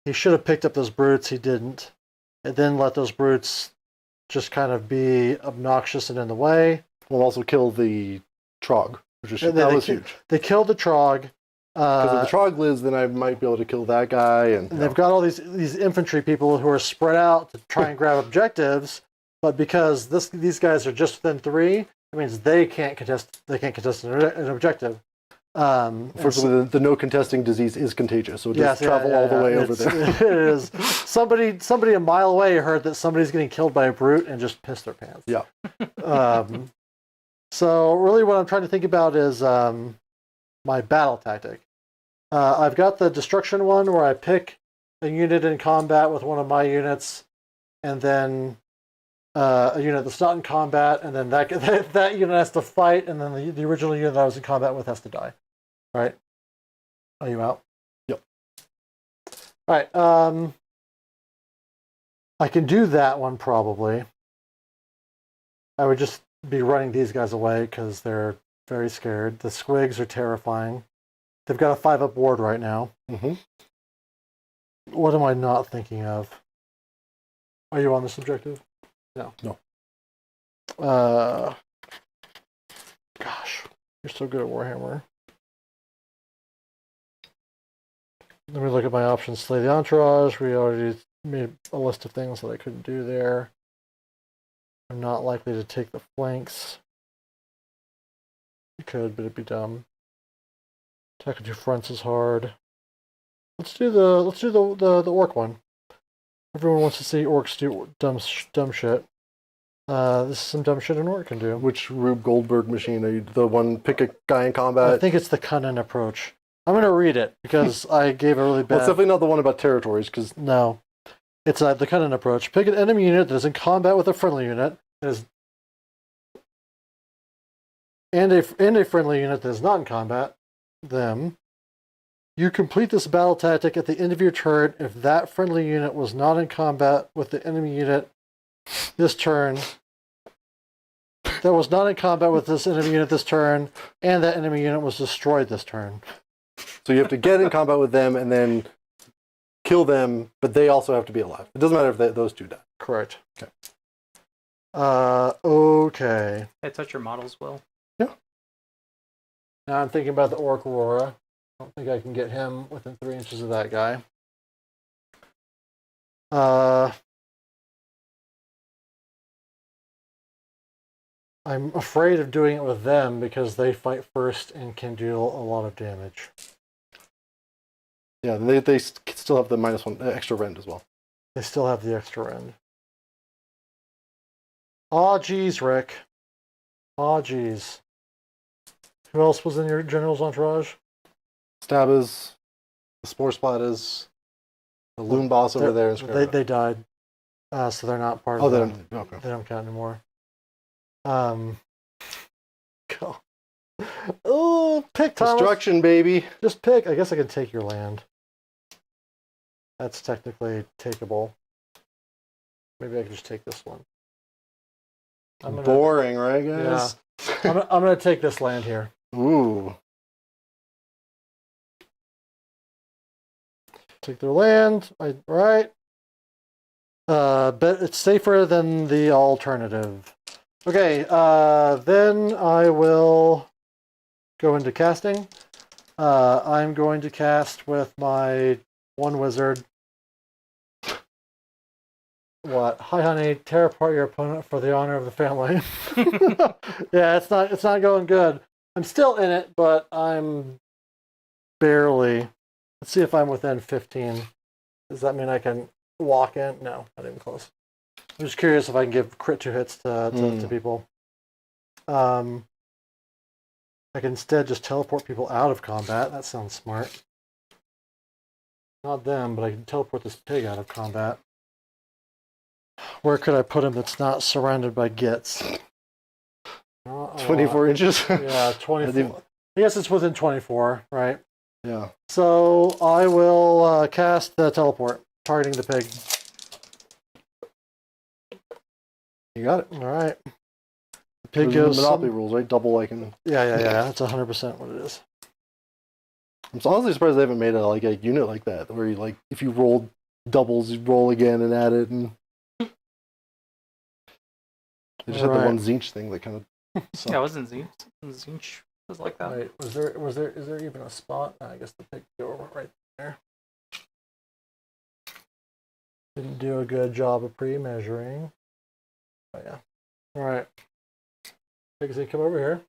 He should have picked up those brutes. He didn't. And then let those brutes just kind of be obnoxious and in the way. We'll also kill the Trog, which And that was huge. They killed the Trog. Because if the Trog lives, then I might be able to kill that guy. And they've got all these infantry people who are spread out to try and grab objectives, but because these guys are just within 3, it means they can't contest an objective. Unfortunately, the no contesting disease is contagious, so it does travel all the way over there. It is. Somebody a mile away heard that somebody's getting killed by a brute and just pissed their pants. Yeah. So really what I'm trying to think about is my battle tactic. I've got the destruction one where I pick a unit in combat with one of my units, and then a unit that's not in combat, and then that unit has to fight, and then the original unit that I was in combat with has to die. All right. Are you out? Yep. All right. I can do that one probably. I would just be running these guys away because they're very scared. The squigs are terrifying. They've got a 5-up ward right now. Mm-hmm. What am I not thinking of? Are you on this objective? No. No. Gosh, you're so good at Warhammer. Let me look at my options. Slay the Entourage. We already made a list of things that I couldn't do there. I'm not likely to take the flanks. You could, but it'd be dumb. Attacking 2 fronts is hard. Let's do the orc one. Everyone wants to see orcs do dumb shit. This is some dumb shit an orc can do. Which Rube Goldberg machine are you? The one pick a guy in combat? I think it's the Cunning approach. I'm going to read it because I gave a really bad... Well, it's definitely not the one about territories, because... No. It's the Cunning approach. Pick an enemy unit that is in combat with a friendly unit, and a friendly unit that is not in combat, them. You complete this battle tactic at the end of your turn if that friendly unit was not in combat with the enemy unit this turn, that was not in combat with this enemy unit this turn, and that enemy unit was destroyed this turn. So you have to get in combat with them and then kill them, but they also have to be alive. It doesn't matter if those two die. Correct. Okay. Okay. Hey, touch your models, Will. Yeah. Now I'm thinking about the Orc Aurora. I don't think I can get him within 3 inches of that guy. I'm afraid of doing it with them because they fight first and can do a lot of damage. Yeah, they still have the -1 extra rend as well. They still have the extra end. Aw, geez, Rick. Aw, geez. Who else was in your general's entourage? Stabbers, the Spore Splatters, the Loon Boss over there. They died. So they're not part Oh, of they them. don't. Okay. They don't count anymore. Go. Oh, pick, Thomas. Destruction, baby. Just pick. I guess I can take your land. That's technically takeable. Maybe I can just take this one. Boring, right, guys? Yeah. I'm gonna take this land here. Ooh. Take their land. Right. But it's safer than the alternative. Okay, then I will go into casting. I'm going to cast with my one wizard. What? Hi, honey. Tear apart your opponent for the honor of the family. Yeah, it's not going good. I'm still in it, but I'm barely. Let's see if I'm within 15. Does that mean I can walk in? No, not even close. I'm just curious if I can give crit 2 hits to people. I can instead just teleport people out of combat. That sounds smart. Not them, but I can teleport this pig out of combat. Where could I put him that's not surrounded by Gitz? 24 inches? Yeah, 24. I guess it's within 24, right? Yeah. So I will cast the teleport, targeting the pig. You got it. All right. The pig Those are goes. the Monopoly rules, right? Double like in... Yeah. That's 100% what it is. I'm honestly surprised they haven't made a unit like that, where you if you roll doubles, you roll again and add it, and they just had the one Zinch thing that kind of. Yeah, it wasn't Zinch. Zinch was like that. Wait, is there even a spot? I guess the pig could go right there. Didn't do a good job of pre-measuring. Oh yeah. All right. Pigs, they come over here.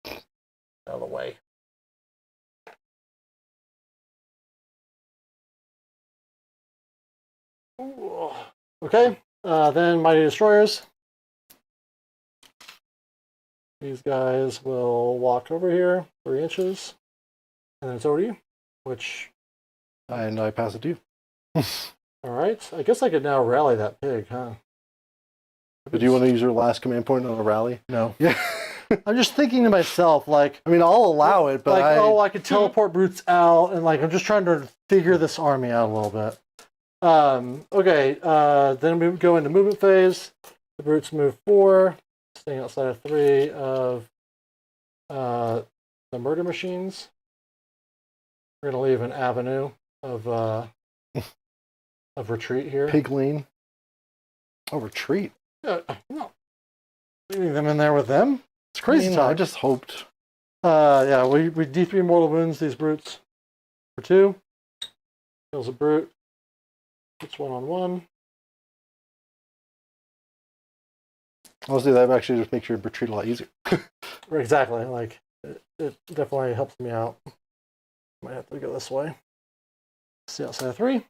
Out of the way. Ooh. Okay. Then Mighty Destroyers. These guys will walk over here 3 inches, and then it's over to you. And I pass it to you. All right. I guess I could now rally that pig, huh? But do you want to use your last command point on a rally? No. Yeah. I'm just thinking to myself, I mean, I'll allow it, but I could teleport brutes out, and I'm just trying to figure this army out a little bit. Okay, then we go into movement phase. The brutes move 4, staying outside of 3 of the murder machines. We're going to leave an avenue of retreat here. Pig lane. Oh, retreat. No. Leaving them in there with them? It's crazy talk. I just hoped. Yeah, we D3 mortal wounds these brutes for 2. Kills a brute. It's 1-on-1. Honestly, that actually just makes your retreat a lot easier. Exactly. Like, it definitely helps me out. Might have to go this way. See outside of 3.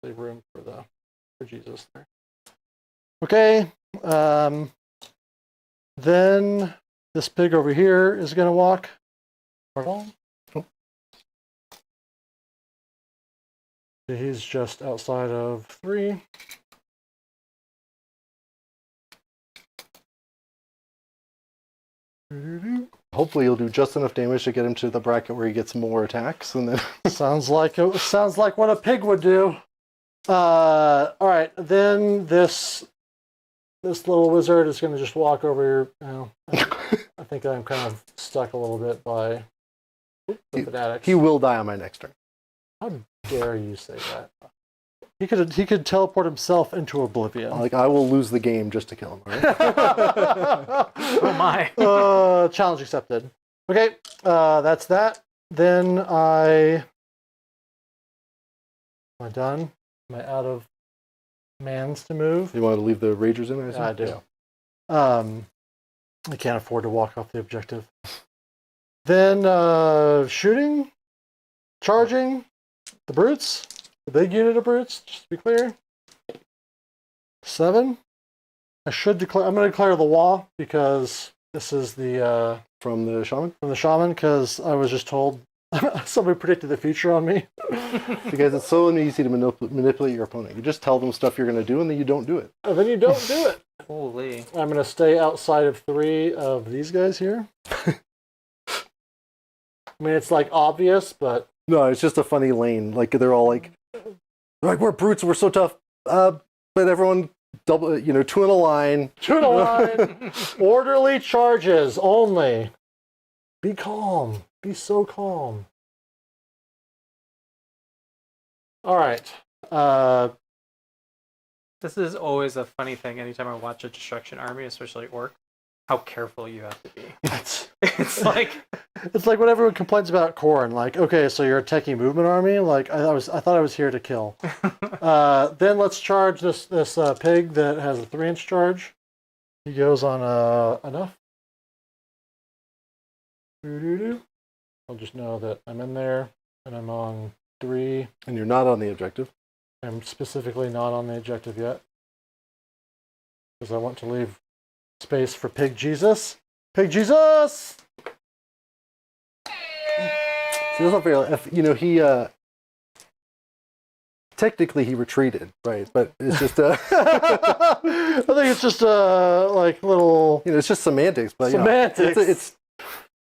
Leave room for Jesus there. Okay. Then this pig over here is going to walk. Pardon? Oh. He's just outside of 3. Hopefully, you'll do just enough damage to get him to the bracket where he gets more attacks, and then sounds like what a pig would do. All right, then this little wizard is going to just walk over here. I think I'm kind of stuck a little bit by the fanatics. He will die on my next turn. How dare you say that? He could teleport himself into oblivion. Like, I will lose the game just to kill him. Right? Oh my. Challenge accepted. Okay, that's that. Then am I done? Am I out of mans to move? You want to leave the ragers in? I do. I can't afford to walk off the objective. Then shooting, charging, the brutes, the big unit of brutes, just to be clear. 7. I should declare. I'm going to declare the law because this is the from the shaman. From the shaman, because I was just told somebody predicted the future on me. Because it's so easy to manipulate your opponent. You just tell them stuff you're going to do, and then you don't do it. And then you don't do it. Holy. I'm going to stay outside of 3 of these guys here. I mean, it's like obvious, but no, it's just a funny lane. Like they're all like we're brutes, we're so tough. But everyone double, 2 in a line. 2 in a line. Orderly charges only. Be calm. Be so calm. All right. This is always a funny thing anytime I watch a destruction army, especially orc, how careful you have to be. It's like what everyone complains about Khorne. Like, okay, so you're a techie movement army? Like, I thought I was here to kill. Then let's charge this pig that has a 3-inch charge. He goes on enough. I'll just know that I'm in there and I'm on 3. And you're not on the objective. I'm specifically not on the objective yet. Because I want to leave space for Pig Jesus. Pig Jesus! See, that's not fair. If, he technically he retreated, right? But it's just I think it's just like little it's just semantics. But semantics. It's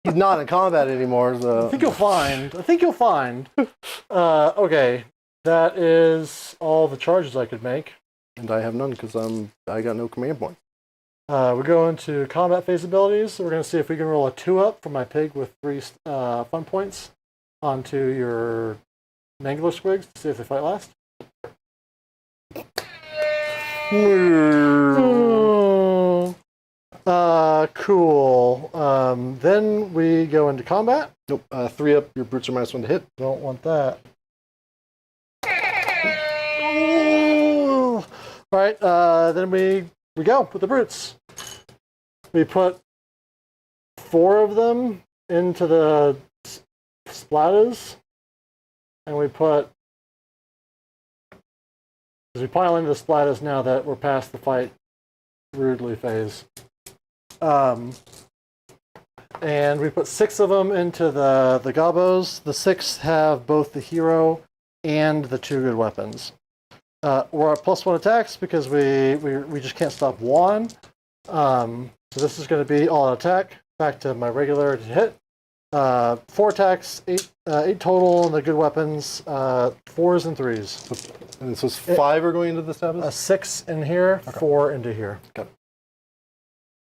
he's not in combat anymore. So I think you'll find. Okay, that is all the charges I could make. And I have none because I got no command points. We go into combat phase abilities. So we're going to see if we can roll a 2-up for my pig with 3 fun points onto your Mangler Squigs to see if they fight last. Cool. Then we go into combat. Nope. 3 up. Your brutes are -1 to hit. Don't want that. All right. Then we go with the brutes. We put 4 of them into the splatters, and we pile into the splatters now that we're past the fight rudely phase. And we put 6 of them into the gobos. The 6 have both the hero and the 2 good weapons. We're at +1 attacks because we just can't stop 1. So this is going to be all attack. Back to my regular to hit. 4 attacks, 8 total, and the good weapons, 4s and 3s. And so 5 are going into the status? 6 in here, 4 into here. Okay.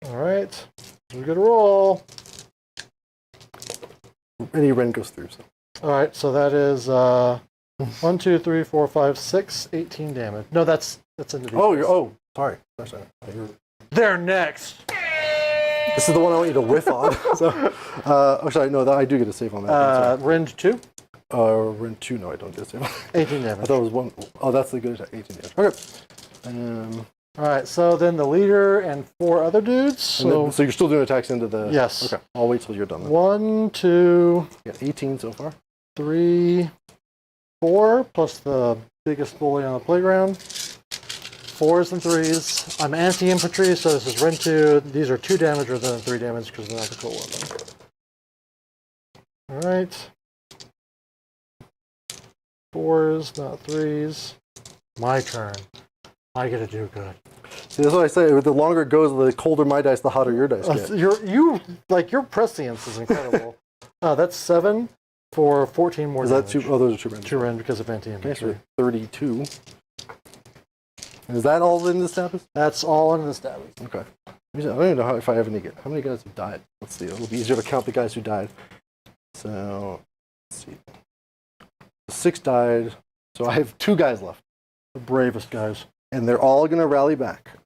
All right. We're good to roll. Any rend goes through. So. All right, so that is 1, 2, 3, 4, 5, 6, 18 damage. No, that's into these. Sorry. They're next. This is the one I want you to whiff on. So, sorry, no, I do get a save on that. Rend 2. Rend 2, no, I don't get a save on that. 18 damage. I thought it was 1. Oh, that's the good attack, 18 damage. Okay. All right, so then the leader and 4 other dudes. So you're still doing attacks into the... Yes. Okay, I'll wait till you're done. Then. 1, 2... You got 18 so far. 3, 4, plus the biggest bully on the playground. 4s and 3s. I'm anti-infantry, so this is Rend 2. These are 2 damage rather than 3 damage because they're not control weapon. All right. 4s, not 3s. My turn. I get to do good. See, that's what I say. The longer it goes, the colder my dice, the hotter your dice get. Your prescience is incredible. That's 7 for 14 more damage. Is that 2? Oh, those are 2 rend. 2 rend because of anti-infantry. Okay, so 32. Is that all in the status? That's all in the status. Okay. I don't even know if I have any. How many guys have died? Let's see. It'll be easier to count the guys who died. So, let's see. 6 died. So I have 2 guys left. The bravest guys. And they're all going to rally back.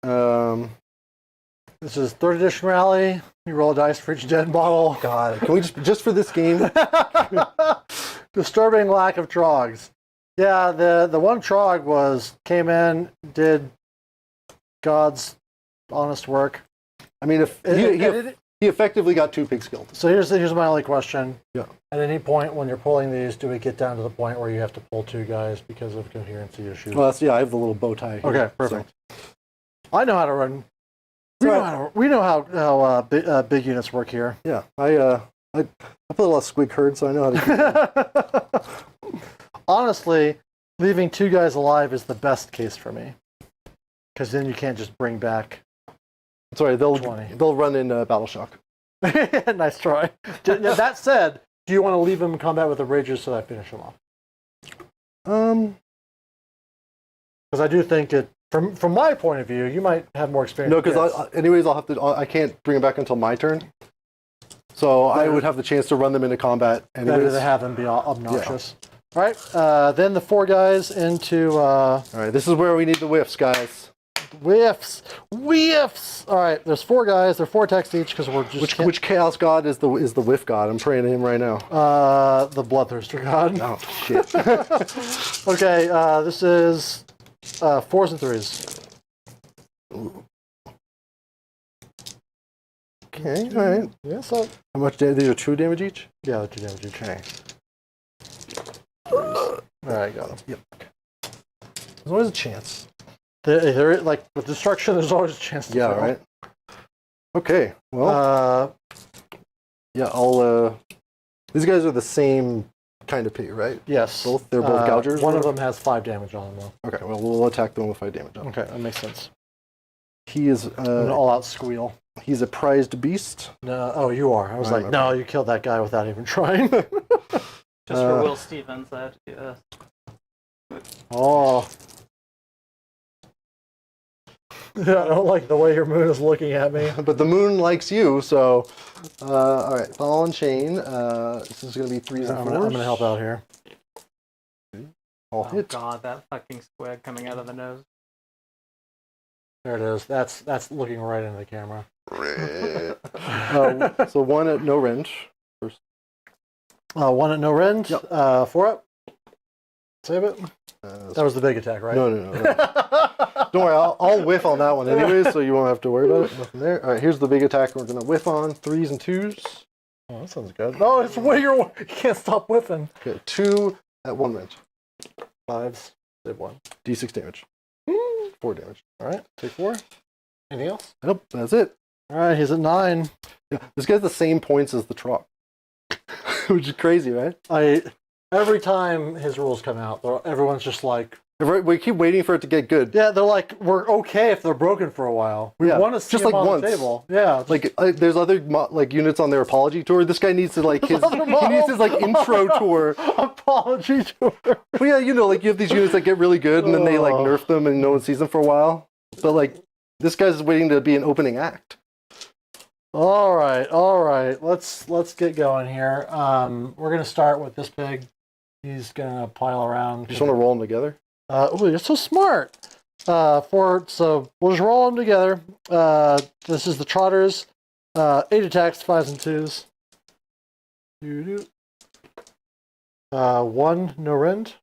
This is 3rd edition rally. You roll a dice for each dead bottle. God, can we just for this game? Disturbing lack of trogs. Yeah, the one trog came in, did God's honest work. I mean, if he effectively got 2 pigs killed. So here's my only question. Yeah. At any point when you're pulling these, do we get down to the point where you have to pull 2 guys because of coherency issues? Well, I have the little bow tie here. Okay, perfect. So. I know how to run. We know how big units work here. Yeah, I put a lot of squig herd, so I know how to. Honestly, leaving 2 guys alive is the best case for me, because then you can't just bring back. Sorry, they'll 20. They'll run in battle shock. Nice try. That said, do you want to leave them in combat with the rages so that I finish them off? Because I do think it. From my point of view, you might have more experience. No, because anyways, I'll have to. I can't bring it back until my turn. So I would have the chance to run them into combat. Anyways. Better to have them be obnoxious. Yeah. All right, then the 4 guys into. All right, this is where we need the whiffs, guys. Whiffs. All right, there's 4 guys. They're 4 attacks each because we're just. Which chaos god is the whiff god? I'm praying to him right now. The bloodthirster god. Oh shit. Okay, this is 4s and 3s. Ooh. Okay, all right. Yeah, so how much damage? These are 2 damage each? Yeah, they're 2 damage each. Okay. All right, got them. Yep. There's always a chance. There, like with destruction, there's always a chance. To yeah, fail. right. Okay. Well. Yeah, I'll. These guys are the same kind of pig, right? Yes. They're both gougers. One of them has 5 damage on them, though. Okay. Well, we'll attack the one with 5 damage on. Okay, that makes sense. He is an all-out squeal. He's a prized beast. No, oh, you are. I was like, no, you killed that guy without even trying. Just for Will Stevens, I have to do this. Oh. Yeah, I don't like the way your moon is looking at me. But the moon likes you, so... all right, Fallen Chain. This is going to be 3s and 4s. I'm going to help out here. All oh hit. God, that fucking squid coming out of the nose. There it is. That's looking right into the camera. So 1 at no rend. First. 1 at no rend. Yep. 4 up. Save it. That was the big attack, right? No. Don't worry, I'll whiff on that one anyways, so you won't have to worry about it. Nothing there. All right, here's the big attack we're going to whiff on. 3s and 2s. Oh, that sounds good. No, it's way you can't stop whiffing. Okay, 2 at 1 rend. 5s. Save 1. D6 damage. 4 damage. All right, take 4. Anything else? Nope, that's it. All right, he's at 9. Yeah, this guy's the same points as the Trog. Which is crazy, right? Every time his rules come out, everyone's just like, We keep waiting for it to get good. Yeah, they're like, we're okay if they're broken for a while. We Yeah, want to see just them like on once. the table. Yeah, Like there's other like units on their apology tour. This guy needs to like he needs his like intro tour. apology tour. Well, yeah, you know, like you have these units that get really good and then they like Oh. nerf them and no one sees them for a while. But like this guy's waiting to be an opening act. All right. Let's get going here. We're gonna start with this pig. He's gonna pile around. You just want to roll them together. Oh, you're so smart. So we'll just roll them together. This is the Trotters. 8 attacks, 5s and 2s. Doo-doo. 1 no rend.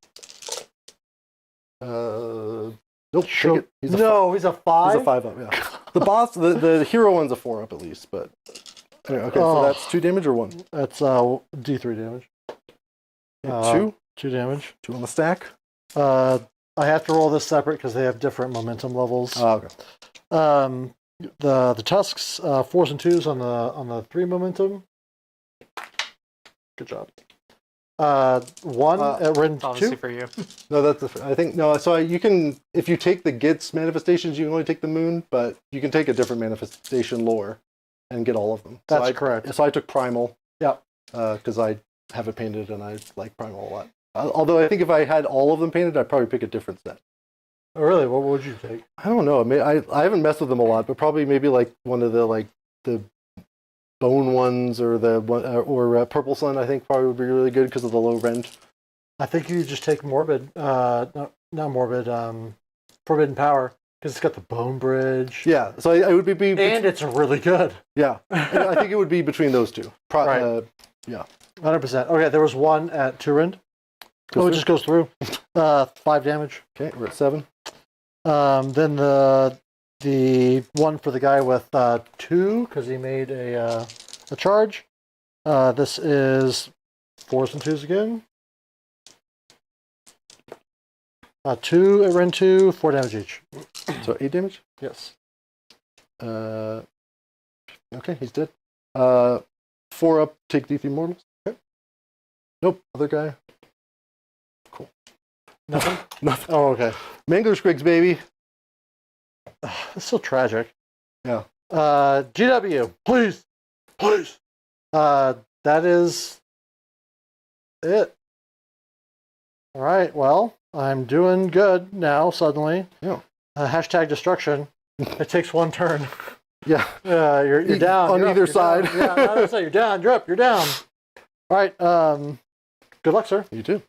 Nope. Sure. Take it. He's a He's a 5. He's a 5 up. Yeah. The boss, the hero one's a 4 up at least. But anyway, okay. Oh. So that's 2 damage or 1. That's D3 damage. 2. 2 damage. 2 on the stack. I have to roll this separate because they have different momentum levels. Oh, okay. The tusks, 4s and 2s on the 3 momentum. Good job. 1 at rend 2. Obviously for you. No, that's I think no. So you can, if you take the Gitz manifestations, you can only take the moon, but you can take a different manifestation lore and get all of them. That's correct. So I took primal. Yeah. Because I have it painted and I like primal a lot. Although I think if I had all of them painted, I'd probably pick a different set. Oh, really? What would you take? I don't know. I haven't messed with them a lot, but probably maybe like one of the bone ones or purple sun. I think probably would be really good because of the low rend. I think you just take morbid. Not morbid. Forbidden power because it's got the bone bridge. Yeah. So I would be and it's really good. Yeah. I think it would be between those two. Right. Yeah. 100%. Okay, there was 1 at 2 rend. It just goes through. 5 damage. Okay, we're at 7. Then the one for the guy with 2 because he made a charge. This is 4s and 2s again. 2 at rend 2, 4 damage each. So 8 damage? Yes. Okay, he's dead. 4 up, take D3 mortals. Okay. Nope, other guy. Cool. Nothing? Nothing. Oh, okay. Mangler Squigs, baby. It's so tragic. Yeah. GW, please. That is it. All right, well, I'm doing good now, suddenly. Yeah. Hashtag destruction. It takes 1 turn. Yeah. You're down. On You're either up, side. Down. Yeah, on either side. You're down. You're up. You're down. All right. Good luck, sir. You too.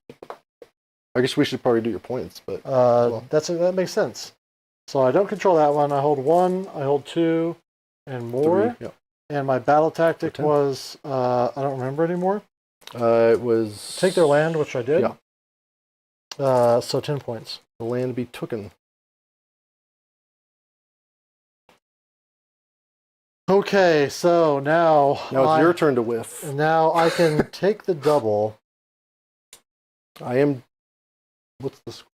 I guess we should probably do your points, but That makes sense. So I don't control that one. I hold 1. I hold 2, and more. 3, yeah. And my battle tactic 10. was I don't remember anymore. It was Take their land, which I did. Yeah. So 10 points. The land be tooken. Okay, so now Now it's your turn to whiff. Now I can take the double. I am. What's the score?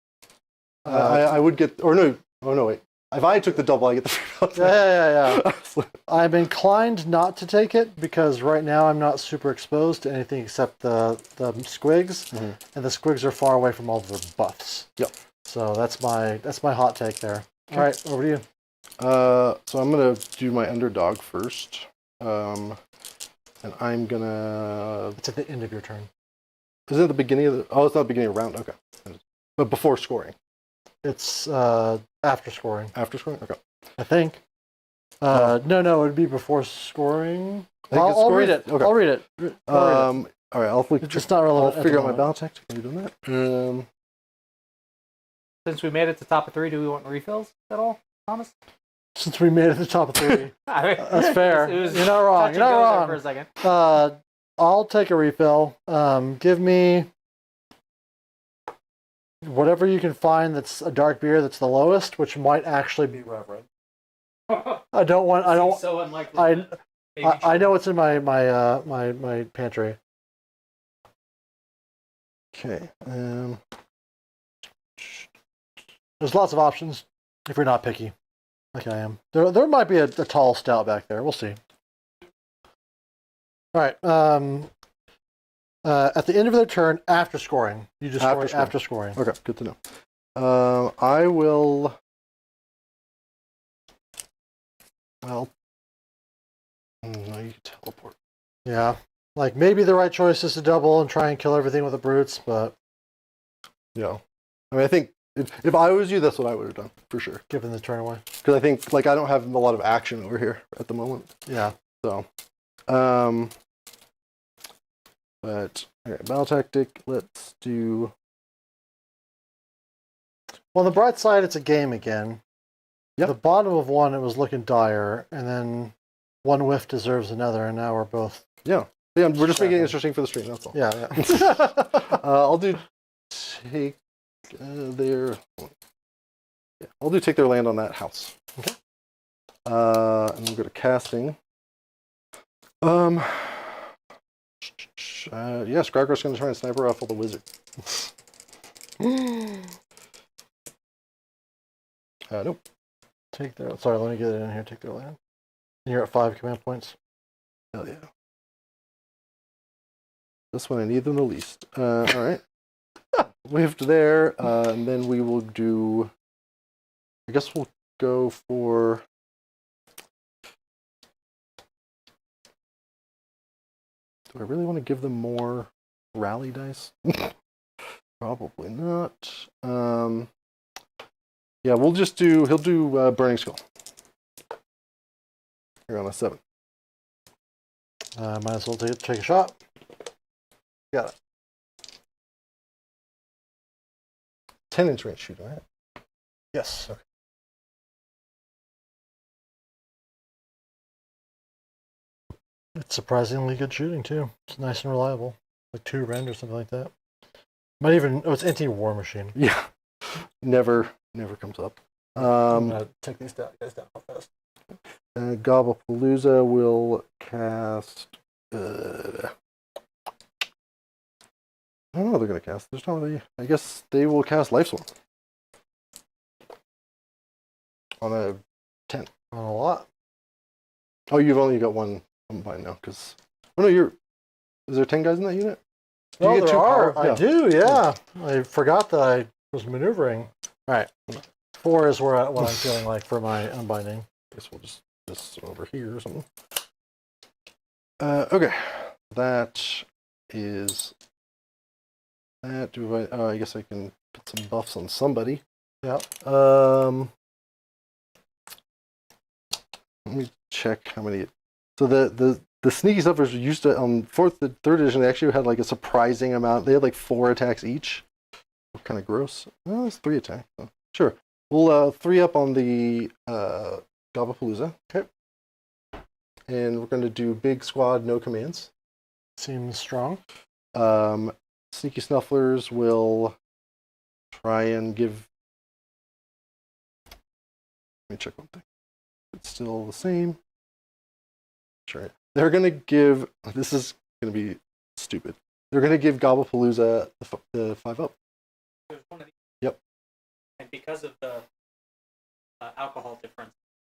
I would get. Or no. Oh no! Wait. If I took the double, I get the free bonus. Yeah. I'm inclined not to take it because right now I'm not super exposed to anything except the squigs, and the squigs are far away from all the buffs. Yep. So that's my hot take there. Okay. All right, over to you. So I'm gonna do my underdog first, and I'm gonna. It's at the end of your turn. Is it the beginning of the? Oh, it's not the beginning of the round. Okay, but before scoring. It's after scoring. After scoring. Okay. I think. No, it would be before scoring. I think I'll read it. Okay. I'll read it. All right. I'll It's not relevant. I'll figure out my battle tactic. Are you doing that? Since we made it to top of 3, do we want refills at all, Thomas? Since we made it to the top of 3, that's fair. It was You're not wrong. touch You're and not go there wrong. for a second. I'll take a refill. Give me whatever you can find that's a dark beer that's the lowest, which might actually be Reverend. I don't. So unlikely. I know it's in my pantry. Okay. There's lots of options if you're not picky, like I am. There might be a tall stout back there. We'll see. All right. At the end of their turn, after scoring, you just score after scoring. Okay, good to know. I will. Well, no, you can teleport. Yeah. Like, maybe the right choice is to double and try and kill everything with the brutes, but Yeah. I mean, I think if I was you, that's what I would have done for sure. given the turn away. Because I think like I don't have a lot of action over here at the moment. Yeah. So, but okay, battle tactic. Let's do. Well, on the bright side, it's a game again. Yeah. The bottom of one, it was looking dire, and then one whiff deserves another, and now we're both. Yeah, we're just making it interesting for the stream. That's all. Yeah, yeah. I'll do take their. Yeah, I'll do take their land on that house. Okay. And we'll go to casting. Yeah, Skraggar's going to try and sniper rifle the wizard. Nope. Take their. Sorry, let me get it in here. Take their land. And you're at 5 command points. Hell yeah. This one I need them the least. All right. Whiffed there, and then we will do. I guess we'll go for. Do I really want to give them more rally dice? Probably not. Yeah, we'll just do. He'll do Burning Skull. Here on a 7. Might as well take a shot. Got it. 10-inch range shooter, right? Yes. Okay. It's surprisingly good shooting too. It's nice and reliable. Like 2 rend or something like that. Might even. Oh, it's anti-war machine. Yeah. Never comes up. I'm gonna take these guys down real fast. Gobblepalooza will cast. I don't know what they're going to cast. There's not really. I guess they will cast Life Swarm on a 10. On a lot. Oh, you've only got one combined now, because. Oh no, you're. Is there 10 guys in that unit? Do you Oh, get there 2 are. power? I do. Yeah. I forgot that I was maneuvering. All right. 4 is what I'm feeling like for my unbinding. I guess we'll just this over here or something. Okay, that is that. Do I? I guess I can put some buffs on somebody. Yep. Let me check how many. So the sneaky stuffers used to on 3rd edition. They actually had like a surprising amount. They had like 4 attacks each. Kind of gross. Oh, it's 3 attacks. So. Sure. We'll 3 up on the Gobblepalooza. Okay. And we're going to do big squad, no commands. Seems strong. Sneaky Snufflers will try and give. Let me check one thing. It's still the same. Sure. They're going to give. This is going to be stupid. They're going to give Gobblepalooza the 5 up. There's one of these. Yep. And because of the alcohol difference,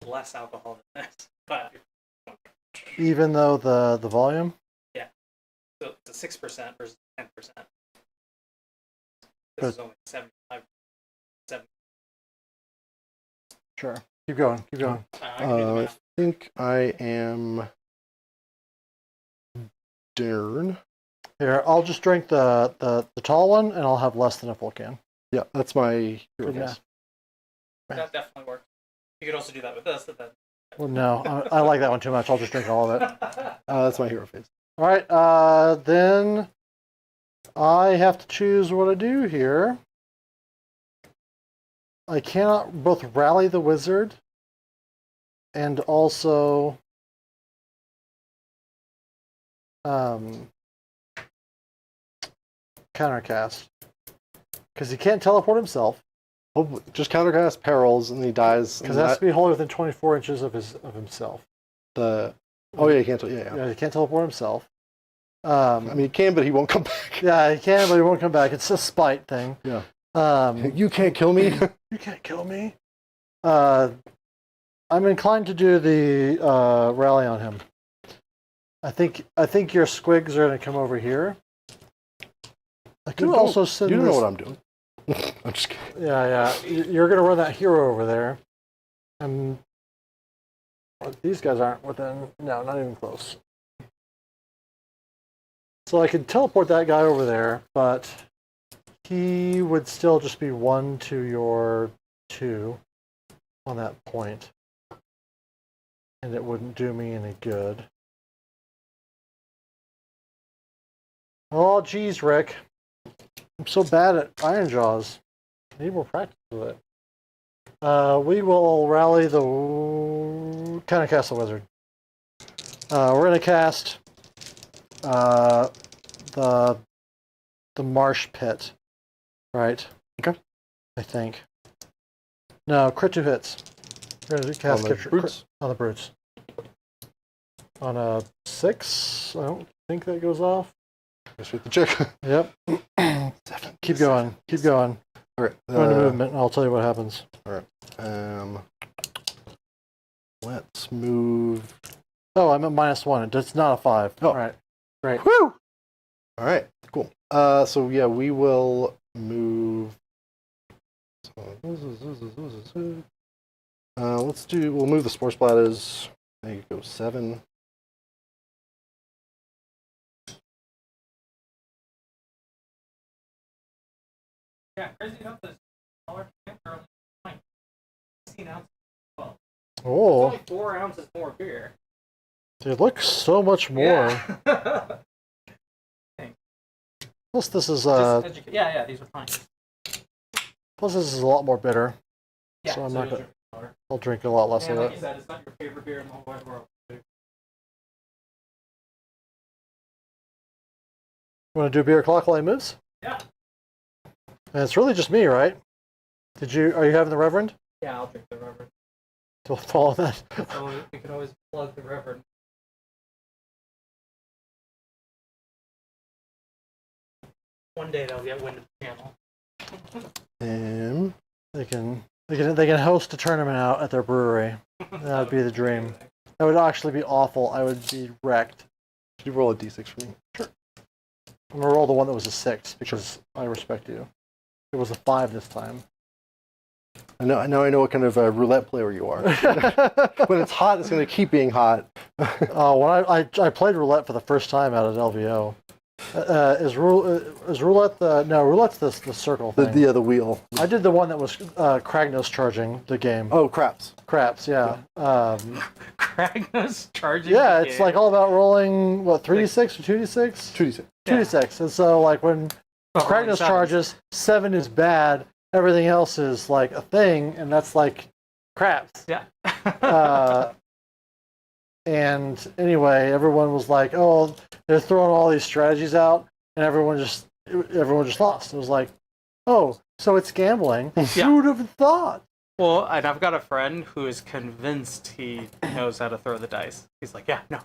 less alcohol than this. But Even though the volume. so it's a 6% versus 10%. This But- is only 75. Sure. Keep going. Keep going. I can do the I math. think I am. Darn. Here, I'll just drink the tall one, and I'll have less than a full can. Yeah, that's my hero Yeah. face. That definitely works. You could also do that with this. But then... Well, no, I like that one too much. I'll just drink all of it. That's my hero face. All right. Then I have to choose what I do here. I cannot both rally the wizard and also countercast because he can't teleport himself Hopefully, just countercast perils and he dies. because it has to be wholly within 24 inches of himself. Oh yeah, he can't. Yeah. Yeah, he can't teleport himself. I mean, he can, but he won't come back. Yeah, he can, but he won't come back. It's a spite thing. Yeah. You You can't kill me. You can't kill me. I'm inclined to do the rally on him. I think your squigs are going to come over here. I could You also send You don't know this- what I'm doing. I'm just kidding. Yeah. You're gonna run that hero over there, and these guys aren't within. No, not even close. So I could teleport that guy over there, but he would still just be 1 to your 2 on that point, and it wouldn't do me any good. Oh, geez, Rick. I'm so bad at Ironjawz. I need more practice with it. We will rally the... Kind of cast the wizard. We're going to cast the marsh pit. Right. Okay. I think. No, crit 2 hits. We're going to cast On the crit, brutes? on the brutes. On a 6, I don't think that goes off. Guess we have to check. Yep. 7. Keep going. Keep going. All right. Go into movement, and I'll tell you what happens. All right. Let's move. Oh, I'm at -1. It's not a 5. Oh. All right. Great. Woo! All right. Cool. So yeah, we will move. We'll move the spore splatters. There you go, 7. Yeah, crazy enough, the smaller cans are only 16 ounces. Well, Oh, it's only 4 ounces more beer. they look so much more. Yeah. Plus, this is yeah, these are fine. plus this is a lot more bitter. Yeah, So I'm so not is gonna- your water. I'll drink a lot less And of like you it. said, it's not your favorite beer in the whole wide world. You want to do beer clock while he moves? Yeah. And it's really just me, right? Are you having the Reverend? Yeah, I'll drink the Reverend. To follow that. So we can always plug the Reverend. One day they'll get wind of the channel. And They can host a tournament out at their brewery. That would be the dream. That would actually be awful. I would be wrecked. could you roll a d6 for me? I'm gonna roll the one that was a 6 because I respect you. It was a 5 this time. I know what kind of roulette player you are. When it's hot, it's going to keep being hot. Oh, when I played roulette for the first time out at LVO. Is roulette the no roulette's the circle thing. The wheel. I did the one that was Kragnos charging the game. Oh, craps. Craps, yeah. Kragnos charging. Yeah, the it's game. like all about rolling what 3d6 or 2d6. 2d6. 2d6, and so like when But rolling Kragnos sevens. charges, 7 is bad. Everything else is like a thing, and that's like craps. Yeah. And anyway, everyone was like, "Oh, they're throwing all these strategies out," and everyone just lost. It was like, "Oh, so it's gambling." Yeah. Who would have thought? Well, and I've got a friend who is convinced he knows how to throw the dice. He's like, yeah, no.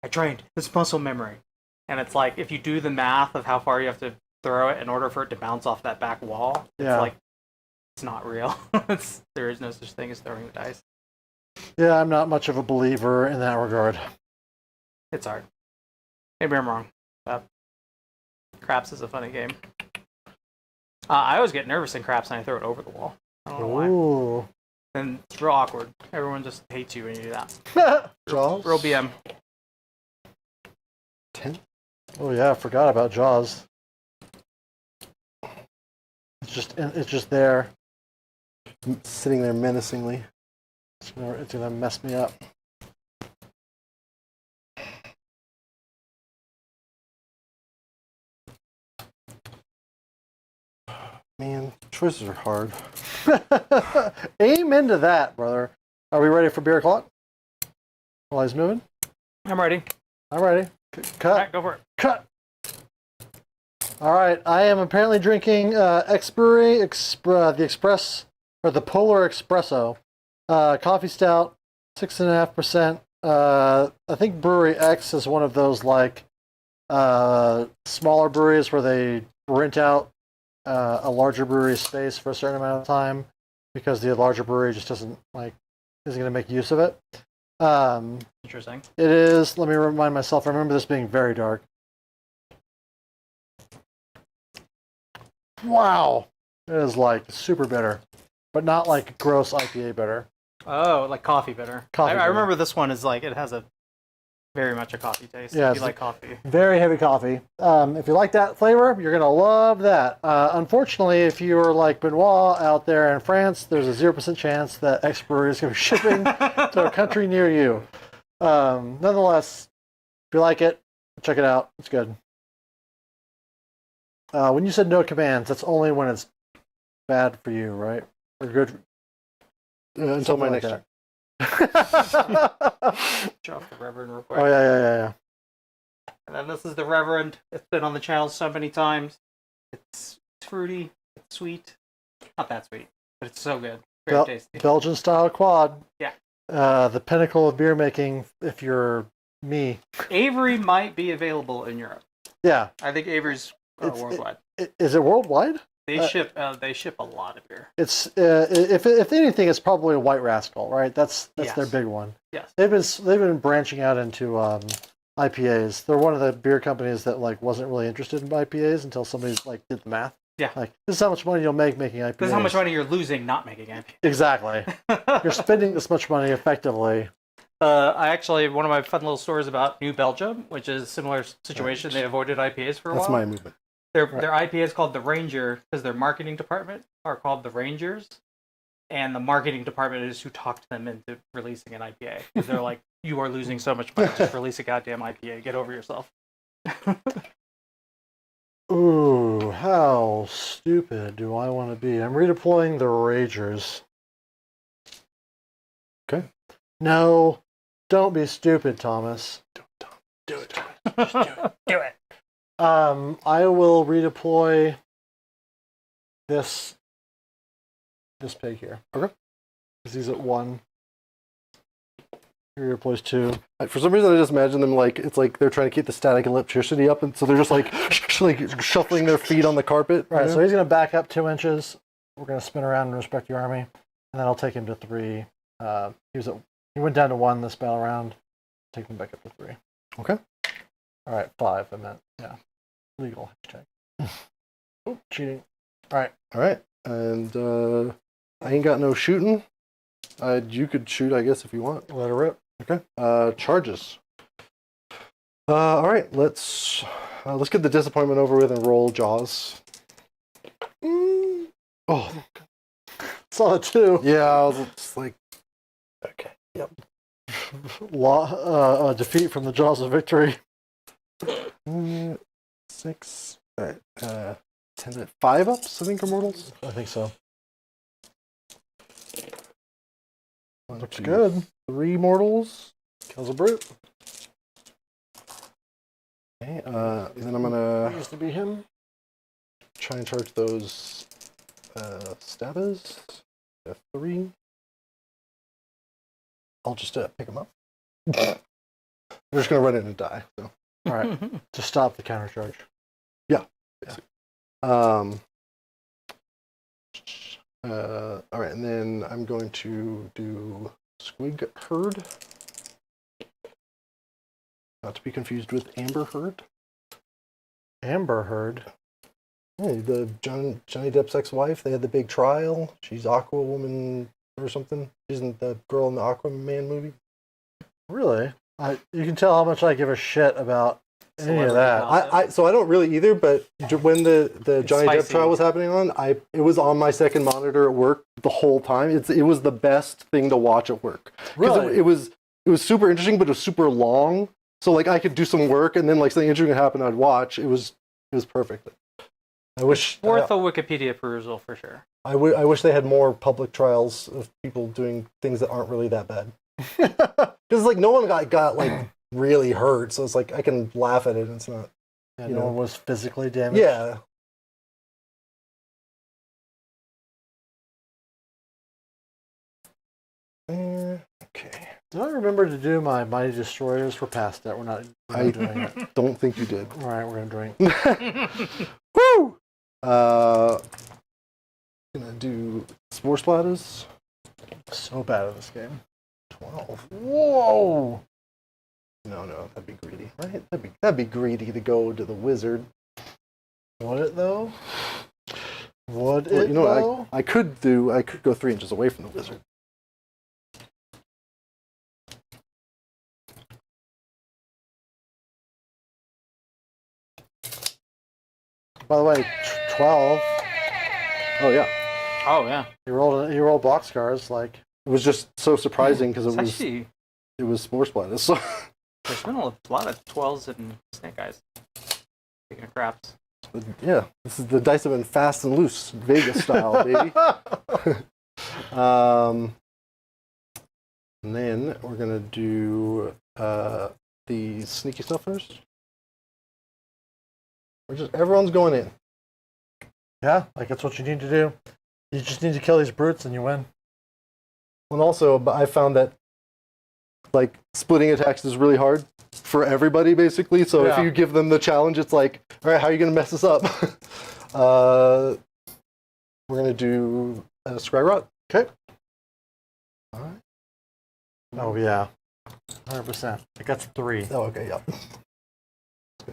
I trained. It's muscle memory. And it's like, if you do the math of how far you have to throw it in order for it to bounce off that back wall, it's Yeah. like, it's not real. There is no such thing as throwing the dice. Yeah, I'm not much of a believer in that regard. It's hard. Maybe I'm wrong. But craps is a funny game. I always get nervous in craps and I throw it over the wall. I don't know why. Ooh. And it's real awkward. Everyone just hates you when you do that. Jaws. Real BM. 10. Oh yeah, I forgot about Jaws. It's just there. Sitting there menacingly. It's gonna mess me up. Man, choices are hard. Aim into that, brother. Are we ready for beer o'clock? While he's moving? I'm ready. I'm ready. Cut. Alright, go for it. Cut. All right. I am apparently drinking X-Brewery the Express or the Polar Espresso coffee stout, 6.5%. I think Brewery X is one of those like smaller breweries where they rent out a larger brewery space for a certain amount of time because the larger brewery just isn't going to make use of it. Interesting. It is. Let me remind myself. I remember this being very dark. Wow. It is like super bitter, but not like gross IPA bitter. Oh, like coffee bitter. Coffee I bitter. remember this one is like, it has a very much a coffee taste. Yeah, If it's you like coffee. Very heavy coffee. If you like that flavor, you're gonna love that. Unfortunately, if you're like Benoit out there in France, there's a 0% chance that X Brewery is gonna be shipping to a country near you. Nonetheless, if you like it, check it out. It's good. When you said no commands, that's only when it's bad for you, right? Or good. Until my next that. Drop the Reverend real quick. Oh yeah. And then this is the Reverend. It's been on the channel so many times. It's fruity. It's sweet. Not that sweet, but it's so good. Very tasty. Belgian style quad. Yeah. The pinnacle of beer making. If you're me. Avery might be available in Europe. Yeah. I think Avery's worldwide. Is it worldwide? They ship a lot of beer. It's if anything, it's probably a White Rascal, right? That's Yes. their big one. Yes. They've been branching out into IPAs. They're one of the beer companies that like wasn't really interested in IPAs until somebody like did the math. Yeah. Like this is how much money you'll make making IPAs. This is how much money you're losing not making IPA. Exactly. You're spending this much money effectively. I actually, one of my fun little stories about New Belgium, which is a similar situation. They avoided IPAs for a That's while. my movement. Their IPA is called the Ranger because their marketing department are called the Rangers, and the marketing department is who talked them into releasing an IPA because they're like, "You are losing so much money. Just release a goddamn IPA. Get over yourself." Ooh, how stupid do I want to be? I'm redeploying the Ragers. Okay. No, don't be stupid, Thomas. Do it. Just do it. Do it. I will redeploy this pig here. Okay. Because he's at 1. He redeploys 2. For some reason, I just imagine them like it's like they're trying to keep the static electricity up, and so they're just like like shuffling their feet on the carpet. Right, so he's going to back up 2 inches. We're going to spin around and respect your army, and then I'll take him to 3. He went down to 1 this battle round. Take him back up to 3. Okay. All right, 5. I meant legal hashtag. Oh, cheating. All right, And I ain't got no shooting. You could shoot, I guess, if you want. let her rip. Okay. Charges. All right. Let's get the disappointment over with and roll Jaws. Oh, Saw it too. yeah. I was just like, okay. Yep. Defeat from the jaws of victory. 6. All right. 10 5 ups, I think, are mortals. I think so. 1, Looks 2, good. 3 mortals. Kills a brute. Okay. And then I'm gonna Used to be him. try and charge those stabbers. 3. I'll just pick them up. They're just gonna run in and die. So. All right, to stop the countercharge. All right, and then I'm going to do Squig Herd. Not to be confused with Amber Herd. Amber Heard. Hey, the Johnny Depp's ex-wife. They had the big trial. She's Aqua Woman or something. She's the girl in the Aquaman movie. Really? You can tell how much I give a shit about any of Celebrity that. gossip. So I don't really either, but when the Johnny Depp spicy. trial was happening it was on my second monitor at work the whole time. It was the best thing to watch at work. 'Cause Really? It was super interesting, but it was super long. So like I could do some work and then like something interesting would happen, I'd watch. It was perfect. I wish Worth a Wikipedia perusal for sure. I wish they had more public trials of people doing things that aren't really that bad. Because like no one got like really hurt, so it's like I can laugh at it and it's not. Yeah, you no know. one was physically damaged. Yeah. Okay. Did I remember to do my Mighty Destroyers? We're past that. We're not doing it. Don't think you did. All right, we're going to drink. Woo! Gonna do Spore Splatters. So bad at this game. 12. Whoa! No, that'd be greedy, right? That'd be greedy to go to the wizard. Would it, though? Would Well, it? you know though? what? I could go 3 inches away from the wizard. By the way, 12. Oh yeah. Oh yeah. You rolled boxcars like. It was just so surprising because It's actually it was Spore Splatters. So there's been a lot of 12s and Snake Eyes. Speaking of craps. yeah, this is the dice have been fast and loose, Vegas style, baby. And then we're gonna do the sneaky stuff first. Everyone's going in. Yeah, like that's what you need to do. You just need to kill these brutes and you win. And also, I found that like splitting attacks is really hard for everybody, basically. So if Yeah. you give them the challenge, it's like, all right, how are you gonna mess this up? We're gonna do a Scry Rot. Okay. All right. Oh yeah, 100%. Like that's 3. Oh, okay, yeah.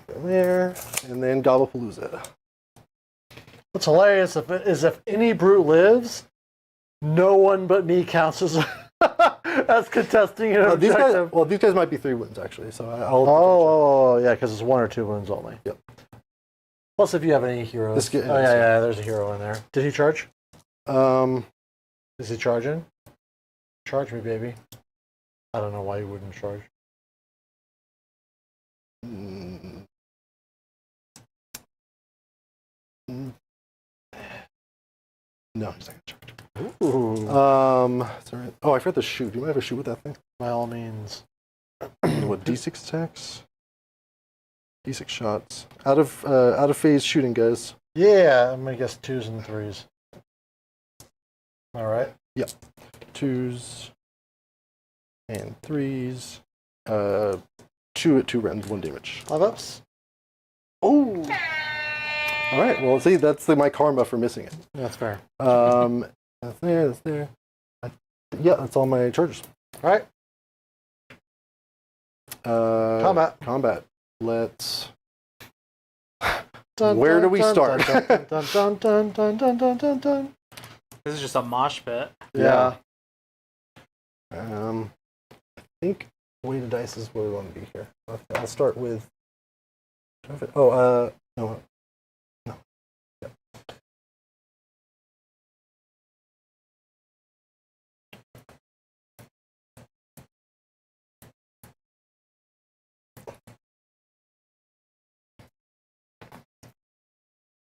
There, and then Gobblepalooza. What's hilarious is if any brute lives, no one but me counts as as contesting an These objective. guys might be 3 wins actually. So I'll. Oh, yeah, because it's 1 or 2 wounds only. Yep. Plus, if you have any heroes. This Oh yeah, there's a hero in there. Did he charge? Um, Is he charging? Charge me, baby. I don't know why you wouldn't charge. mm, no, he's not gonna charge. Ooh. Sorry. Oh, I forgot to shoot. Do you mind if I shoot with that thing? By all means. What, D6 attacks? D6 shots. Out of phase shooting, guys. Yeah, I'm gonna guess 2s and 3s. All right. 2s and 3s. 2 at 2 rounds, 1 damage. 5 ups. Oh! All right, well, see, that's my karma for missing it. That's fair. That's there. Yeah, that's all my charges. All right. Combat. Let's... Dun, Where dun, do we dun, start? Dun, dun, dun, dun, dun, dun, dun, dun, dun. This is just a mosh pit. Yeah. I think weighted dice is where we want to be here. Okay, I'll start with... no. No. Yep.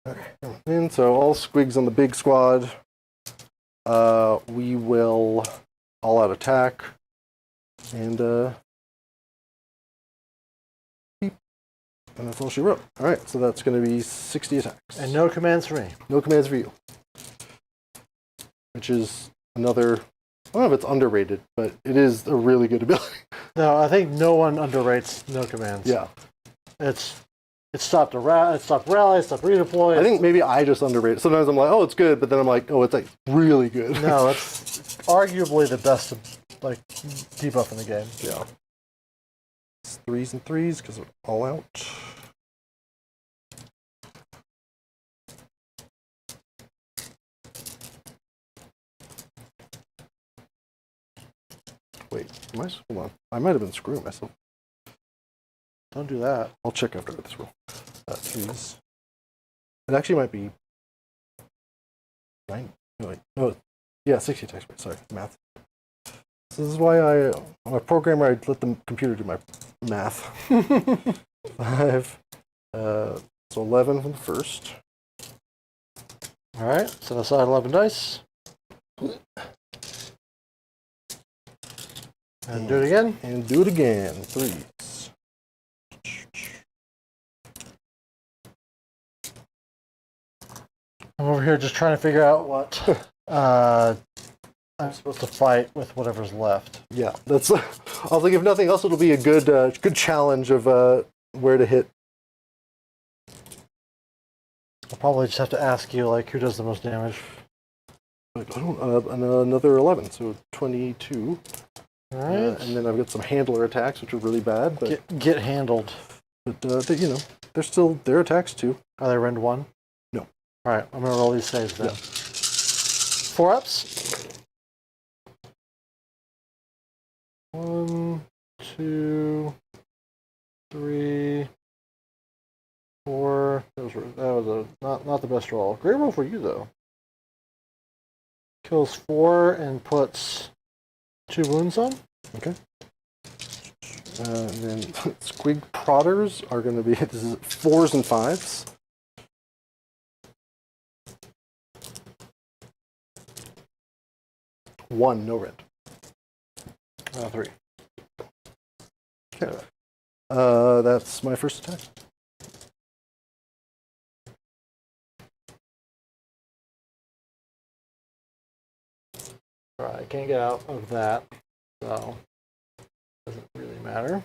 Okay. And so all squigs on the big squad. We will all out attack. And that's all she wrote. All right, so that's going to be 60 attacks. And no commands for me. No commands for you. Which is another... I don't know if it's underrated, but it is a really good ability. No, I think no one underrates no commands. Yeah. It stopped rally, it stopped redeploy. I think maybe I just underrate it. Sometimes I'm like, oh, it's good, but then I'm like, oh, it's like really good. No, it's arguably the best like debuff in the game. Yeah. It's 3s and 3s because we're all out. Wait, hold on. I might have been screwing myself. Don't do that. I'll check after this roll. 3s. It actually might be 9. No, wait. No, yeah, 60 attacks. Sorry, math. This is why I'm a programmer. I let the computer do my math. 5. So 11 from the first. All right, set aside 11 dice. And do it again. And do it again. 3s. I'm over here just trying to figure out what I'm supposed to fight with whatever's left. Yeah, that's. I was like, if nothing else, it'll be a good challenge of where to hit. I'll probably just have to ask you, like, who does the most damage. Like, I don't, another 11, so 22. All right. And then I've got some handler attacks, which are really bad, but Get handled. they're still their attacks too. Are they rend 1? No. All right, I'm gonna roll these saves then. Yeah. 4 ups. 1, 2, 3, 4. That was not the best roll. Great roll for you though. Kills 4 and puts 2 wounds on. Okay. And then squig prodders are going to be, this is 4s and 5s. One, no rend. 3. Okay. That's my first attack. All right, I can't get out of that, so doesn't really matter.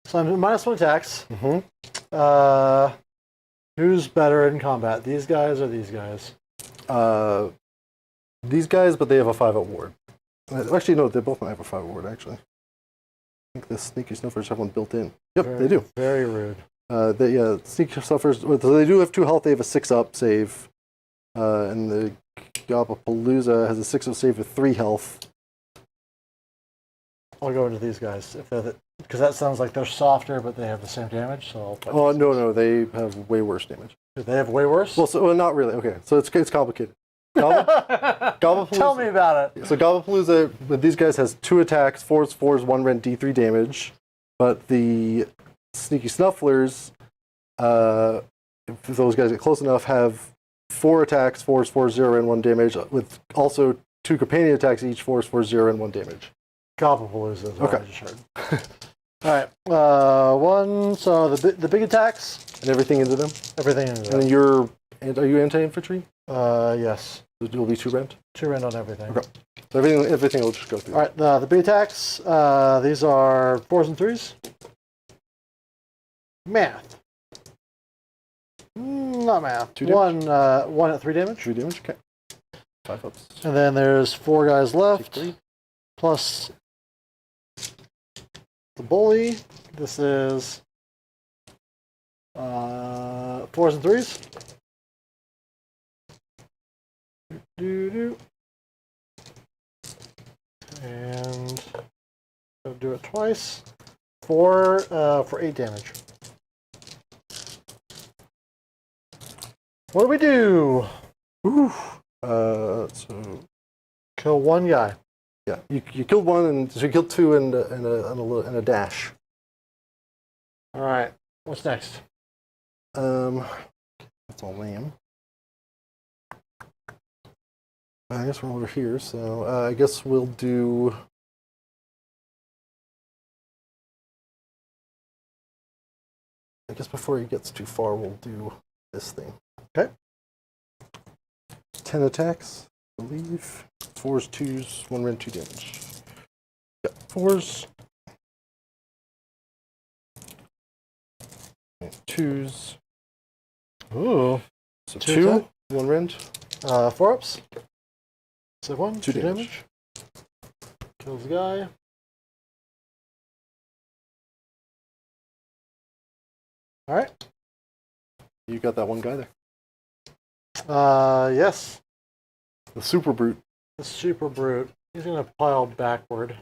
So I'm -1 attacks. Mm-hmm. Who's better in combat, these guys or these guys? These guys, but they have a 5-up ward. Actually, no, they both might have a 5-up ward, actually. I think the sneaky snuffers have one built in. Yep, they do. Very rude. Sneaky snuffers, so they do have 2 health, they have a 6-up save. And the Gobapalooza has a 6-up save with 3 health. I'll go into these guys because that sounds like they're softer, but they have the same damage. So Oh, no, they have way worse damage. They have way worse. Well, not really. Okay, so it's complicated. Gobapalooza, Tell me about it. So Gobapalooza with these guys has 2 attacks, 4s, 1 rend, D3 damage. But the Sneaky Snufflers, if those guys get close enough, have 4 attacks, 4s, 0 and 1 damage, with also 2 companion attacks, each 4s, 0 and 1 damage. Gobapalooza is what Okay. I just heard. All right, 1. So the big attacks, And everything into them. everything into And that. then are you anti-infantry? Yes, So it will be 2 rend. 2 rend on everything. Okay. So everything will just go through. All right, the big attacks. These are 4s and 3s. Math. Not math. 2 damage? 1 at 3 damage. 3 damage. Okay. 5 ups. And then there's 4 guys left, Take 3. plus the bully. This is 4s and 3s. And I'll do it twice. 4 for 8 damage. What do we do? Ooh. So Kill 1 guy. yeah, you killed 1, and so you killed 2 and a dash. All right. What's next? That's all lame. I guess we're over here, so I guess we'll do. I guess before he gets too far, we'll do this thing. Okay. 10 attacks, I believe. 4s, 2s, 1 rend, 2 damage. Yeah, 4s. 2s. Ooh. So 2 2, attack? 1 rend. 4 ups. So 1, 2 2 damage. damage. Kills the guy. All right. You got that one guy there. Yes. The super brute. The super brute. He's gonna pile backward,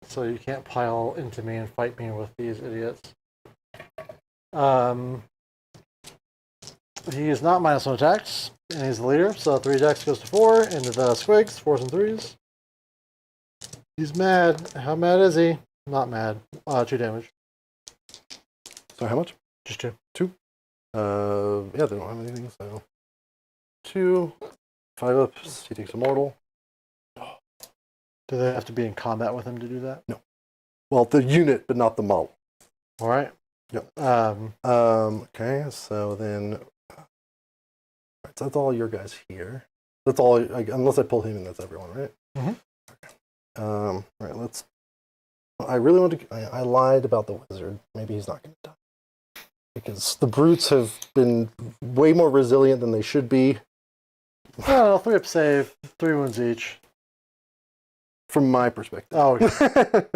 so you can't pile into me and fight me with these idiots. He is not -1 attacks, and he's the leader, so 3 attacks goes to 4 into the squigs, 4s and 3s. He's mad. How mad is he? Not mad. 2 damage. So how much? Just 2. Yeah, they don't have anything, so 2, 5 ups. He takes a mortal. Do they have to be in combat with him to do that? Well, the unit, but not the model. All right. Yep. Um, Okay, so then so that's all your guys here. That's all. Unless I pull him in, that's everyone, right? Mhm. All right, let's. I really want to. I lied about the wizard. Maybe he's not going to die because the brutes have been way more resilient than they should be, no, 3 up save, 3 wounds each. from my perspective. Oh, okay.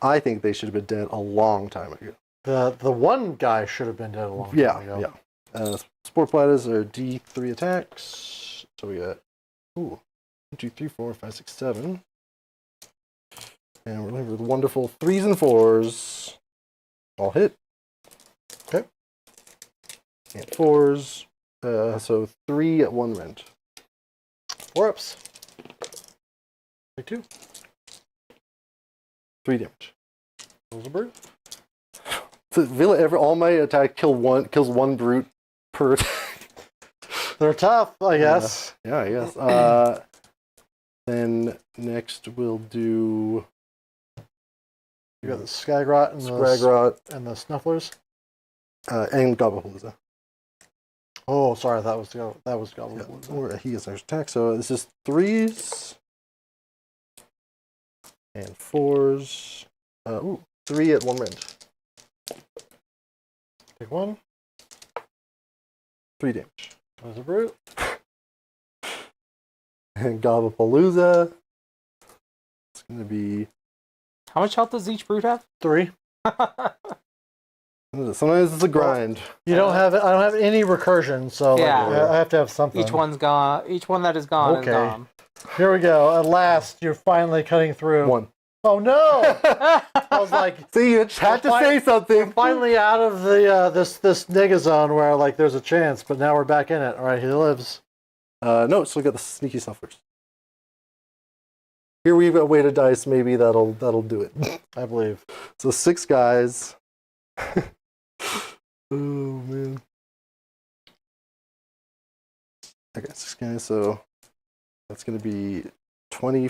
I think they should have been dead a long time ago. The one guy should have been dead a long time ago. Yeah. Sport Platters are D3 attacks. So we got 1, 2, 3, 4, 5, 6, 7. And we're looking for the wonderful 3s and 4s. All hit. Okay. And 4s. So 3 at 1 rend. 4 ups. Take 2. 3 damage. Kills a brute. So all my attack kills one brute per attack. They're tough, I guess. Yeah, I guess. Then next we'll do. You got the Skagrot and Spragrot and the Snufflers. And Gobblepalooza. Oh, sorry, that was Gobblepalooza. Or he gets an extra attack, so this is 3s and 4s. 3 at 1 rend. Take 1. 3 damage. There's a brute. And Gobblepalooza. It's going to be. How much health does each brute have? 3. Sometimes it's a grind. You don't have. I don't have any recursion, so Yeah. I have to have something. Each one's gone. Each one that is gone is gone. Here we go. At last, you're finally cutting through. 1. Oh no! I was like, See, you had to say something. finally out of the this nega zone where like there's a chance, but now we're back in it. All right, he lives. No, so we got the sneaky snufflers. Here we've got weighted dice. Maybe that'll do it. I believe. So 6 guys. Oh man. Okay, 6 guys. So that's gonna be 20.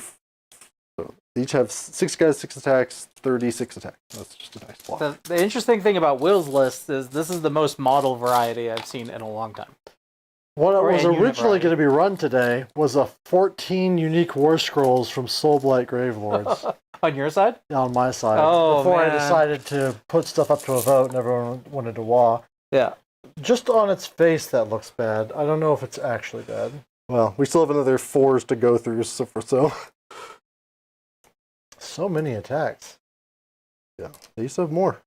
So they each have 6 guys, 6 attacks, 36 attacks. That's just a nice block. The interesting thing about Will's list is this is the most model variety I've seen in a long time. What Or was in originally Univariety. going to be run today was a 14 unique war scrolls from Soulblight Gravelords On your side? on my side. Oh, before I man. decided to put stuff up to a vote and everyone wanted to wah. Yeah. Just on its face, that looks bad. I don't know if it's actually bad. Well, we still have another 4s to go through. So So many attacks. they used to have more.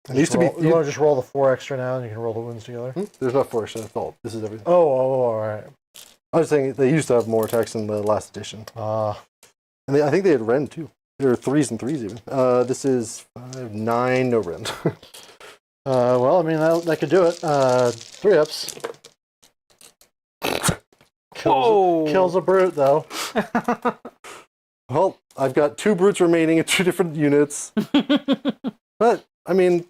It You used to be. You want to just roll the 4 extra now and you can roll the wounds together? There's not 4, so that's all. This is everything. Oh, all right. I was saying they used to have more attacks in the last edition. And I think they had rend too. There were 3s and 3s even. This is 5, 9, no rend. Well, I mean, that could do it. 3 ups. Whoa! Kills a brute, though. Well, I've got 2 brutes remaining in 2 different units. But I mean,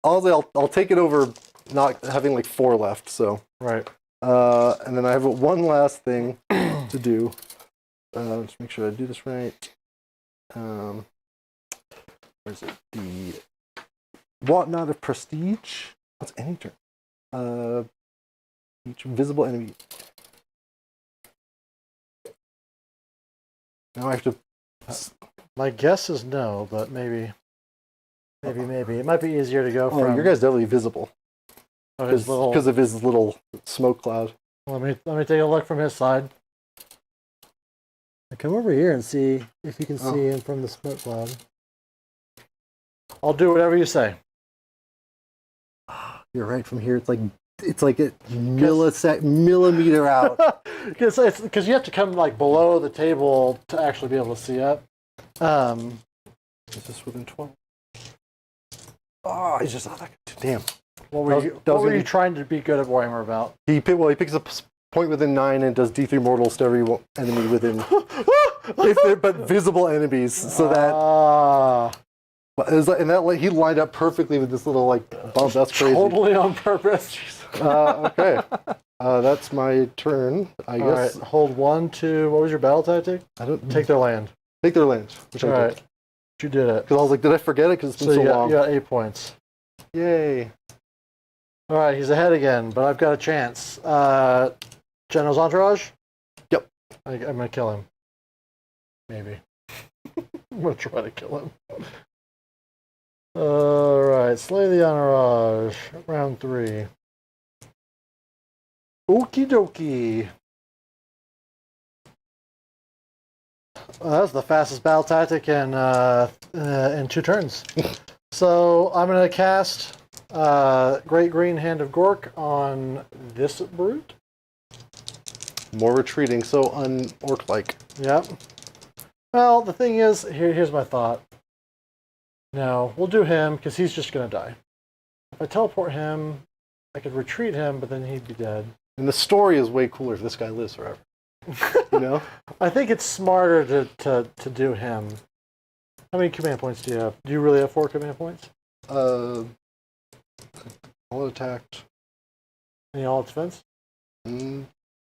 honestly, I'll take it over not having like 4 left. So Right. and then I have one last thing to do. Just make sure I do this right. Where is it? The Whatnot of Prestige. What's any turn? Each visible enemy. Now I have to. My guess is no, but maybe. It might be easier to go Oh, from your guy's definitely visible his little. because of his little smoke cloud. Let me take a look from his side. Come over here and see if you can see him from the smoke cloud. I'll do whatever you say. You're right. From here, it's like a millimeter out. Because you have to come like below the table to actually be able to see it. Is this within 12? Oh, he's just damn. What were you trying to be good at Warhammer about? He picks up point within 9 and does D3 mortals to every enemy within. but visible enemies, so that. He lined up perfectly with this little bump. That's crazy. Totally on purpose. Okay. That's my turn. I guess. Right, hold 1, 2. What was your battle tactic? I don't Take their land. take their land, which All I right. did. You did it. Because I was like, did I forget it? Because it's been so long. You got 8 points. Yay. All right, he's ahead again, but I've got a chance. General's entourage? Yep. I'm going to kill him. Maybe. I'm going to try to kill him. All right, slay the entourage. Round 3. Okie dokie. That's the fastest battle tactic in 2 turns. So I'm going to cast Great Green Hand of Gork on this brute. More retreating, so un-orc-like. Yep. Well, the thing is, here's my thought. No, we'll do him because he's just going to die. If I teleport him, I could retreat him, but then he'd be dead. And the story is way cooler if this guy lives forever. You know? I think it's smarter to do him. How many command points do you have? Do you really have 4 command points? All attacked. Any all defense? No,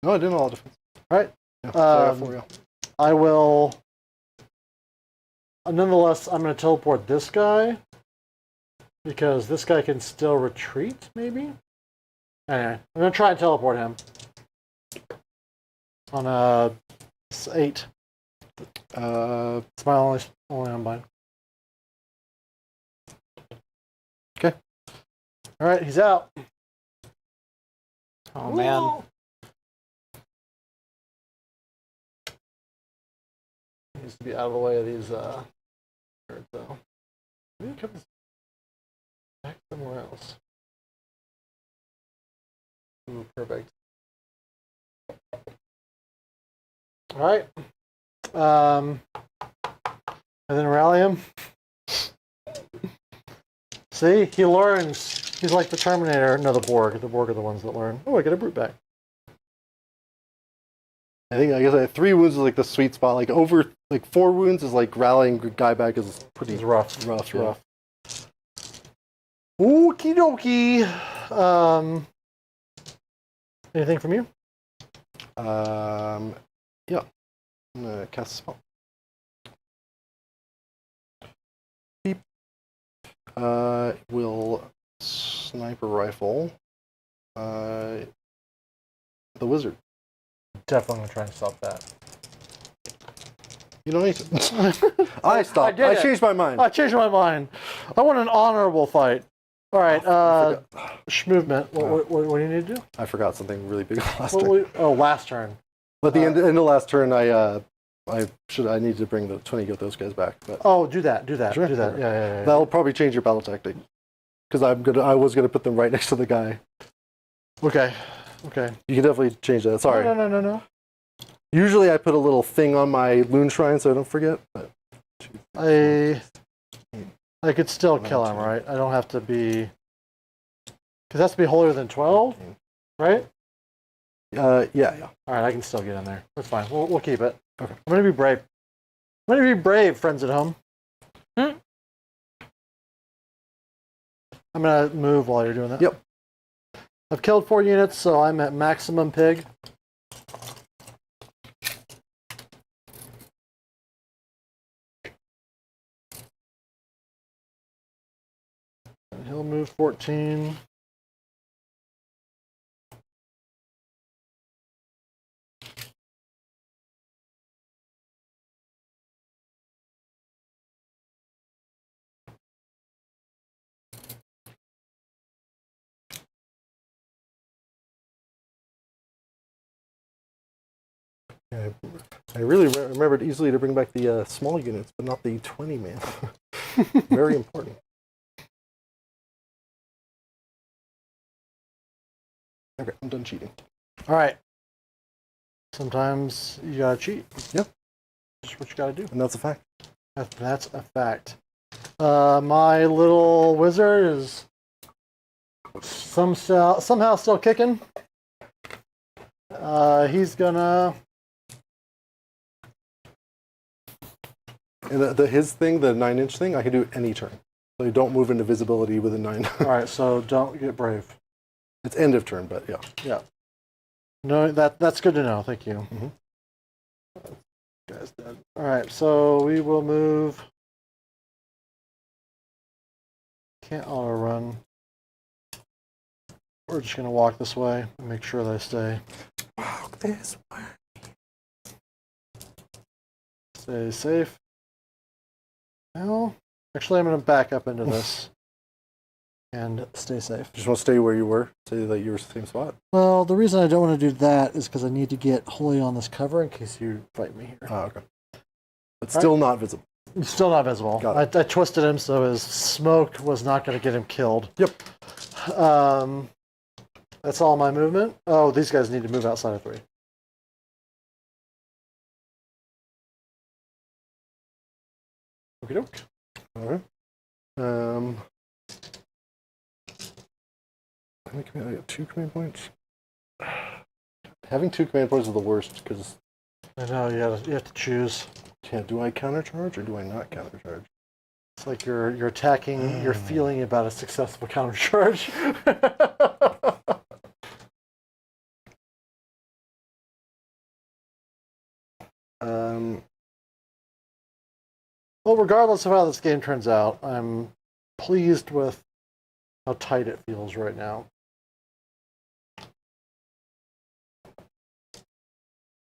I didn't all defense. All right. Yeah, so I got 4, yeah. I will. Nonetheless, I'm going to teleport this guy because this guy can still retreat, maybe? Anyway, I'm going to try and teleport him on a 8. It's my only unbind. Okay. All right, he's out. Oh man. Whoa. He needs to be out of the way of these birds, though. Maybe he comes back somewhere else. Ooh, perfect. All right. And then rally him. See, he learns. He's like the Terminator. No, the Borg. The Borg are the ones that learn. Oh, I get a brute back. I guess I had 3 wounds is like the sweet spot. Like over 4 wounds is like rallying guy back is pretty It's rough. rough. Yeah. Rough. Okie dokie. Anything from you? Yeah. I'm gonna cast a spell. Beep. Will sniper rifle the wizard. Definitely gonna try and stop that. You don't need to. I stopped. I changed my mind. I changed my mind. I want an honorable fight. All right. Movement. What do you need to do? I forgot something really big last turn. Last turn. But the end of last turn, I need to bring get those guys back. But Do that. Sure. Do that. Yeah. that'll probably change your battle tactic. Because I was gonna put them right next to the guy. Okay. You can definitely change that. Sorry. No. Usually I put a little thing on my loon shrine so I don't forget. But I could still kill him, right? I don't have to be. Because that's to be holier than 12, right? Yeah. All right, I can still get in there. That's fine. We'll keep it. Okay. I'm gonna be brave. Friends at home. I'm gonna move while you're doing that. Yep. I've killed 4 units, so I'm at maximum pig. And he'll move 14. I really remembered easily to bring back the small units, but not the 20 man. Very important. Okay, I'm done cheating. All right. Sometimes you gotta cheat. Yep. Just what you gotta do. And that's a fact. That's a fact. My little wizard is somehow still kicking. He's gonna. And his thing, the 9-inch thing, I can do any turn. So you don't move into visibility with a 9. All right, so don't get brave. It's end of turn, but yeah. Yeah. No, that's good to know. Thank you. Mm-hmm. Guy's dead. All right, so we will move. Can't auto run. We're just gonna walk this way and make sure that I stay. Walk this way. Stay safe. Well, actually, I'm gonna back up into this and stay safe. Just want to stay where you were. Say that you were the same spot. Well, the reason I don't want to do that is because I need to get wholly on this cover in case you fight me here. Oh, okay. But still not visible. He's still not visible. Got I twisted him so his smoke was not going to get him killed. Yep. That's all my movement. Oh, these guys need to move outside of 3. Okie doke. All right. How many I got 2 command points. Having 2 command points is the worst because I know you have to choose. do I countercharge or do I not countercharge? It's like you're attacking your feeling about a successful countercharge. Well, regardless of how this game turns out, I'm pleased with how tight it feels right now.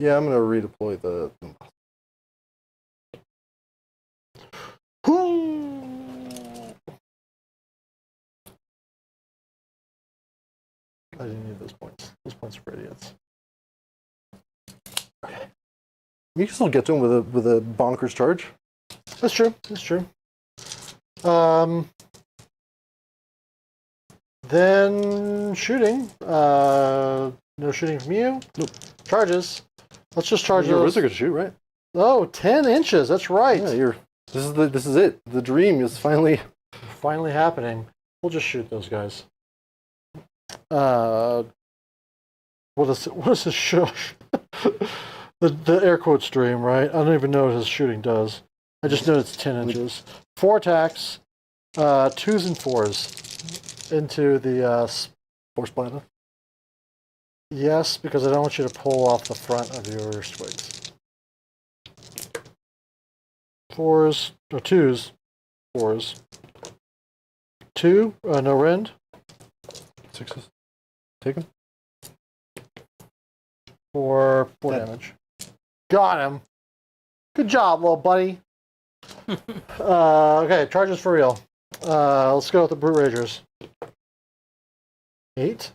Yeah, I'm gonna redeploy the. I didn't need those points. Those points are for idiots. You can still get to him with a bonkers charge. That's true. That's true. Then shooting. No shooting from you. Nope. Charges. Let's just charge Your those. wizard could shoot, right? Oh, 10 inches. That's right. Yeah, this is it. The dream is finally happening. We'll just shoot those guys. What is his shush? the air quotes dream, right? I don't even know what his shooting does. I just know it's 10 inches. 4 attacks, 2s and 4s into the force platinum. yes, because I don't want you to pull off the front of your squigs. 4s or 2s, 4s. 2, no rend. 6s. Take him. For 4 Dead. damage. Got him. Good job, little buddy. Okay, charges for real. Let's go with the Brute Ragers. 8.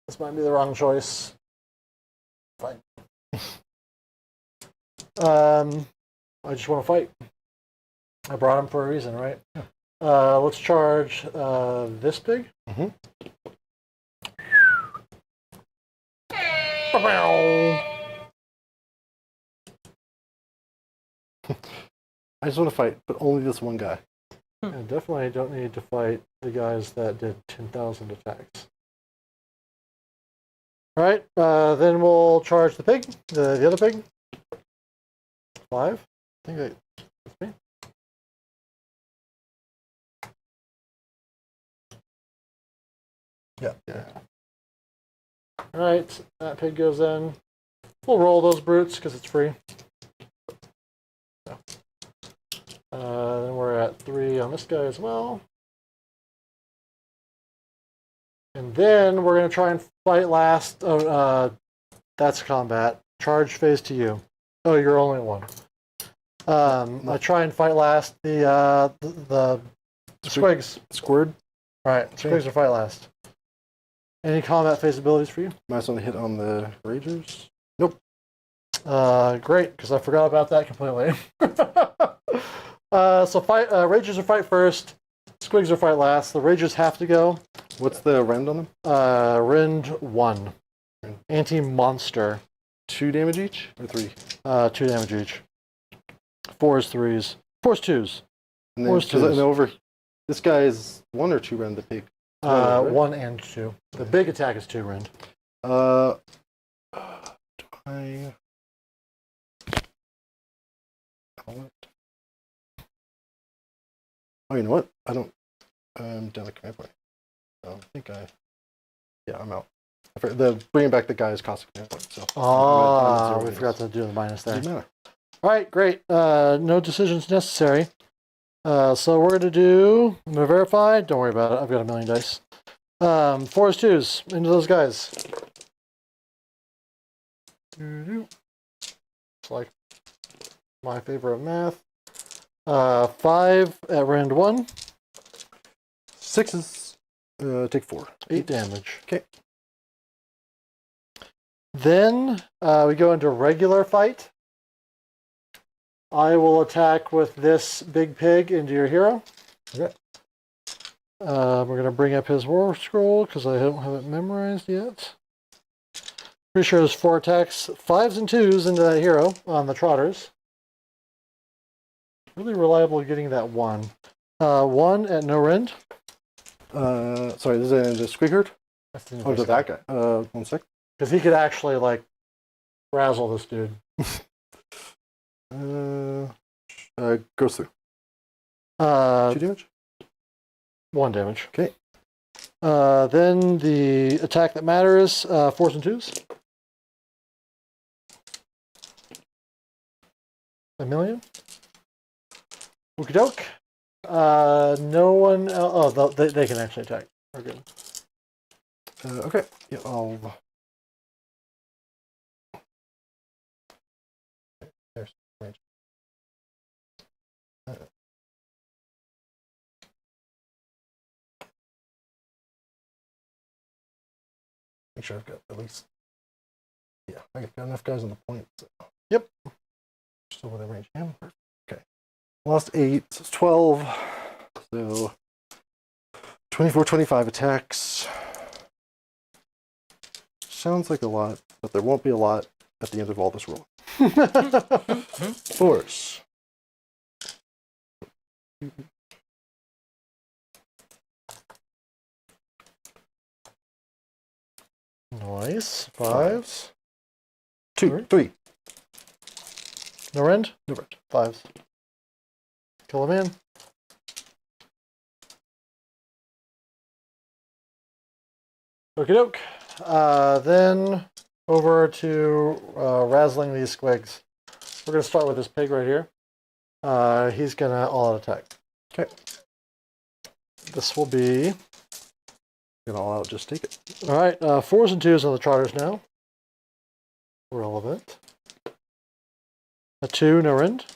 This might be the wrong choice. Fine. I just want to fight. I brought him for a reason, right? Yeah. Let's charge this pig. Mm-hmm. I just want to fight, but only this one guy. And definitely don't need to fight the guys that did 10,000 attacks. All right, then we'll charge the pig, the other pig. 5. I think that's me. Yeah. All right, that pig goes in. We'll roll those brutes because it's free. So, then we're at 3 on this guy as well. And then we're going to try and fight last. Oh, that's combat. Charge phase to you. Oh, you're only one. I try and fight last the squigs. Squid. All right, squigs are fight last. Any combat phase abilities for you? Might want to hit on the ragers. Great, because I forgot about that completely. So fight. Ragers are fight first. Squigs are fight last. The Ragers have to go. What's the rend on them? Rend 1. Anti-monster. 2 damage each or 3? 2 damage each. 4s, 3s. 4s, 2s. And then, 4s, 2s. and over, this guy is 1 or 2 rend the pig. Right? 1 and 2. The big attack is 2 rend. Do I... Oh, you know what? I don't. I'm down the command point. I think yeah, I'm out. Bringing back the guy's cost of command point. So. We forgot to do the minus there. Doesn't matter. All right, great. No decisions necessary. So we're going to do. I'm going to verify. Don't worry about it. I've got a million dice. 4s, 2s into those guys. It's like my favorite math. 5 at rend 1. 6s. Take 4. 8 damage. Okay. Then we go into regular fight. I will attack with this big pig into your hero. Okay. We're going to bring up his war scroll because I don't have it memorized yet. Pretty sure there's 4 attacks, 5s and 2s into that hero on the trotters. Really reliable at getting that 1. 1 at no rend. Sorry, this is a squig herd? Oh, to that guy. 1 sec. Because he could actually, like, razzle this dude. Goes through. 2 damage? 1 damage. Okay. Then the attack that matters, 4s and 2s. A million. Okie doke. No one. They can actually attack. We're good. Okay. Yeah, I'll. There's range. Make sure I've got at least. Yeah, I got enough guys on the point. So. Yep. Still within range. Okay. Lost 8, so it's 12. So 24, 25 attacks. Sounds like a lot, but there won't be a lot at the end of all this roll. Force. Nice. 5s. 2, 3. No rend? No rend. 5s. Kill him in. Okie doke. Then over to razzling these squigs. We're going to start with this pig right here. He's going to all-out attack. Okay. This will be... Gonna all out, just take it. All right, 4s and 2s on the trotters now. Relevant. A 2, no rend.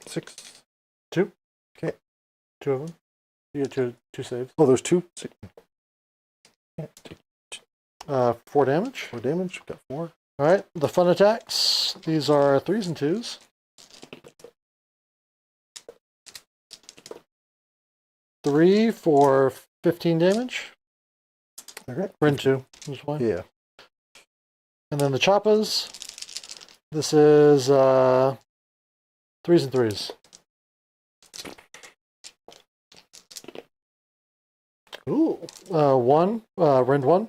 6. 2. Okay. 2 of them. You get two saves. Oh, there's 2. 6. 4 damage. 4 damage. Got 4. All right, the fun attacks. These are 3s and 2s. Three for 15 damage. Okay. Rend 2. That's why. Yeah. And then the choppas. This is 3s and 3s. Ooh. 1. Rend 1.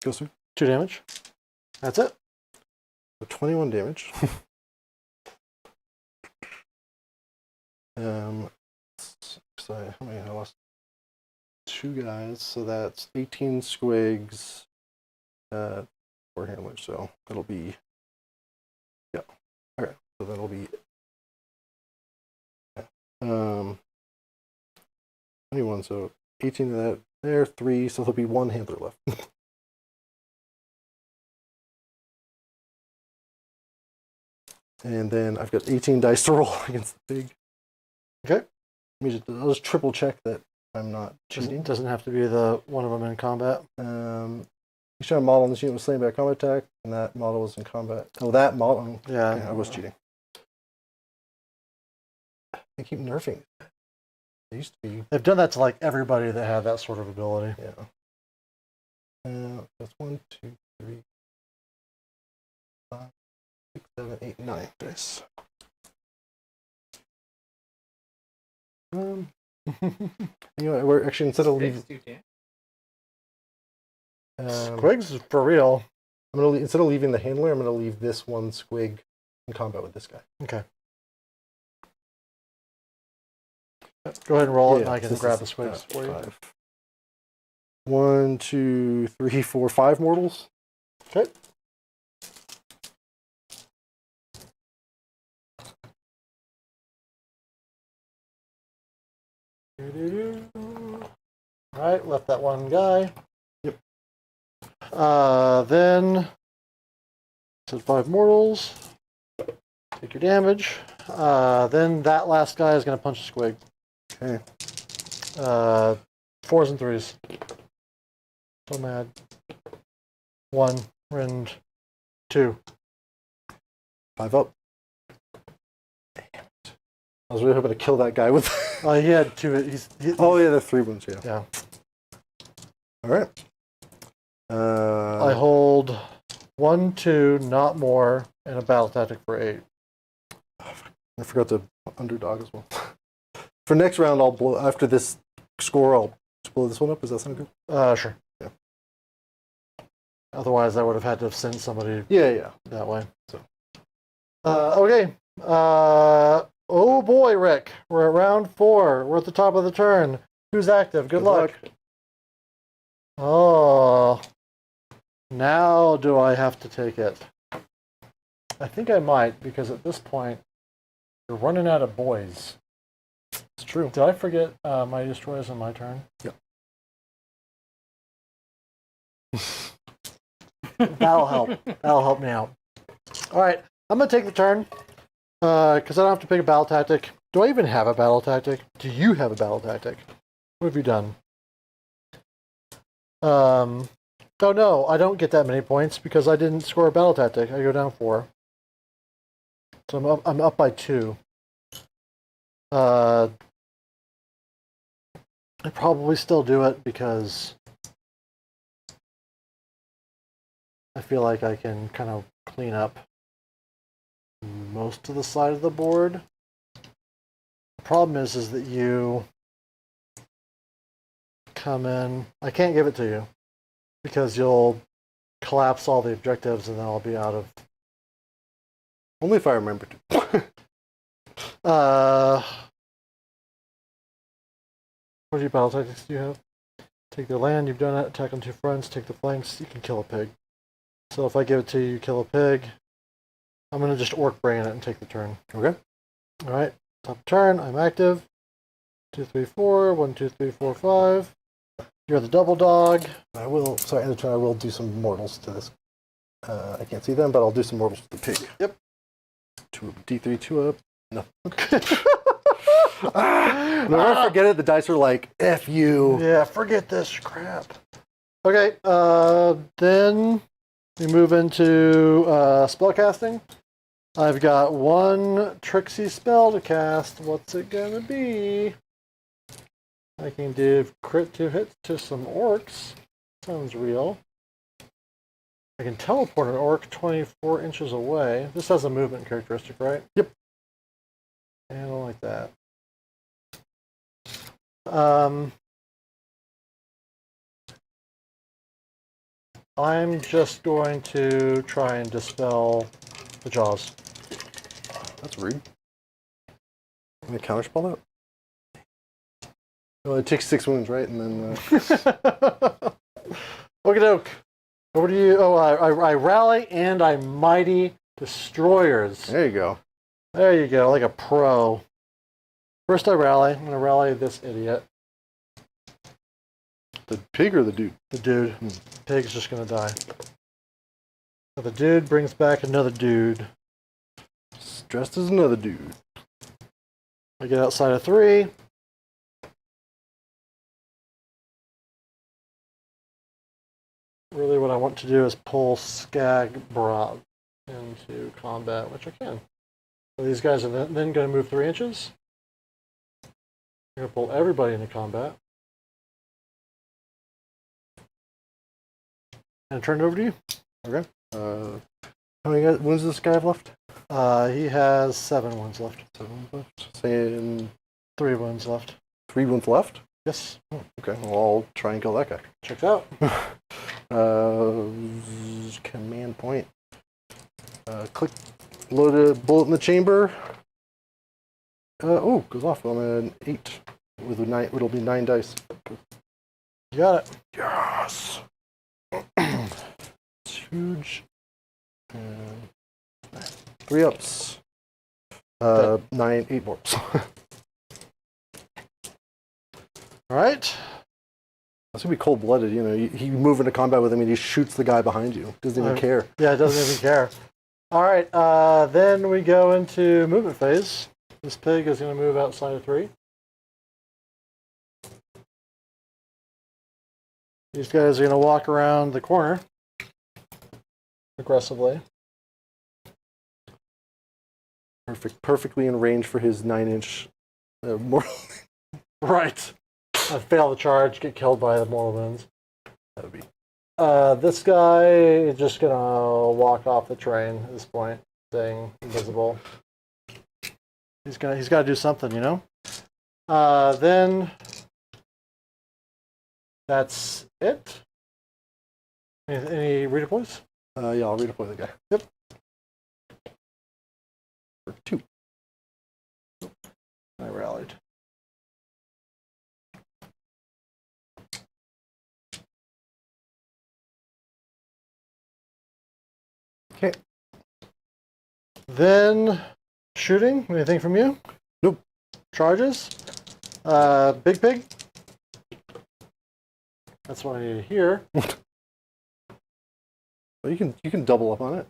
Goes through. 2 damage. That's it. So 21 damage. So how many? I lost 2 guys, so that's 18 squigs. 4 handlers, so it'll be. Yeah. Okay. So that'll be. Yeah. 21. So 18 of that. There, 3. So there'll be 1 handler left. And then I've got 18 dice to roll against the pig. Okay. I'll just triple check that I'm not cheating. Doesn't have to be the one of them in combat. You show a model on this unit was slain by a combat attack, and that model was in combat. Oh, that model. Yeah. Okay, I was cheating. They keep nerfing. They used to be. They've done that to like everybody that had that sort of ability. Yeah. That's 1, 2, 3, 5, 6, 7, 8, 9 dice. You know, we're actually instead of leaving. Squigs is for real. I'm gonna instead of leaving the handler, I'm gonna leave this 1 squig in combat with this guy. Okay. Go ahead and roll it, and Yeah, I can this grab the is, squigs for you. 5. 1, 2, 3, 4, 5 mortals. Okay. Alright, left that 1 guy. Yep. Then said 5 mortals. Take your damage. Then that last guy is going to punch a squig. Okay. 4s and 3s. So mad. 1 rend 2. 5 up. Damn it. I was really hoping to kill that guy with. He had 2. Oh yeah, the 3 wounds. Yeah. Yeah. All right. I hold 1, 2, not more, and a battle tactic for 8. I forgot the underdog as well. For next round, I'll blow after this score. I'll blow this one up. Does that sound good? Sure. Yeah. Otherwise, I would have had to have sent somebody Yeah. that way. So. Okay. Oh boy, Rick. We're at round 4. We're at the top of the turn. Who's active? Good luck. Oh. Now do I have to take it? I think I might, because at this point, you're running out of boys. It's true. Did I forget my destroyers on my turn? Yep. That'll help. That'll help me out. All right, I'm going to take the turn, because I don't have to pick a battle tactic. Do I even have a battle tactic? Do you have a battle tactic? What have you done? Oh no, I don't get that many points because I didn't score a battle tactic. I go down 4. So I'm up by 2. I probably still do it because I feel like I can kind of clean up most of the side of the board. The problem is that you come in. I can't give it to you because you'll collapse all the objectives and then I'll be out of. Only if I remember to. What battle tactics do you have? Take the land, you've done it. Attack on 2 fronts, take the flanks, you can kill a pig. So if I give it to you, you kill a pig. I'm going to just orc brain it and take the turn. Okay. Alright, top turn, I'm active. 2, 3, 4, 1, 2, 3, 4, 5. You're the double dog. I will. Sorry, end of turn. I will do some mortals to this. I can't see them, but I'll do some mortals to the pig. Yep. 2 up, D3, 2 up. No. Whenever I forget it, the dice are like, F you. Yeah, forget this crap. Okay, then we move into spellcasting. I've got 1 Trixie spell to cast. What's it gonna be? I can do crit 2 hits to some orcs. Sounds real. I can teleport an orc 24 inches away. This has a movement characteristic, right? Yep. And I don't like that. I'm just going to try and dispel the jaws. That's rude. Can I counterspell that? Well, it takes 6 wounds, right? And then. Okie doke. Over to you. Oh, I rally and I mighty destroyers. There you go. There you go, like a pro. First I rally. I'm going to rally this idiot. The pig or the dude? The dude. Pig's just going to die. So the dude brings back another dude. Dressed as another dude. I get outside of 3. Really what I want to do is pull Skagbrog into combat, which I can. So these guys are then going to move 3 inches. I'm going to pull everybody into combat. And turn it over to you. Okay. How many wounds does this guy have left? He has 7 wounds left. 7 wounds left. Saying 3 wounds left. 3 wounds left? Yes. Oh, okay. Well, I'll try and kill that guy. Check out. Command point. Click. Load a bullet in the chamber. Goes off on an 8 with a 9. It'll be 9 dice. You got it. Yes. It's huge. 3 ups. 9, 8 more. All right. That's gonna be cold-blooded, you know. You move into combat with him and he shoots the guy behind you. Doesn't even care. Yeah, it doesn't even care. All right. Then we go into movement phase. This pig is going to move outside of 3. These guys are going to walk around the corner aggressively. perfectly in range for his 9-inch mortal. Right. I fail the charge, get killed by the mortal wounds. That would be. This guy is just gonna walk off the train at this point, staying invisible. He's got to do something, you know. Then that's it. Any redeploys? Yeah, I'll redeploy the guy. Yep. For 2. I rallied. Okay. Then shooting. Anything from you? Nope. Charges. Big pig. That's what I need to hear. Well, you can double up on it.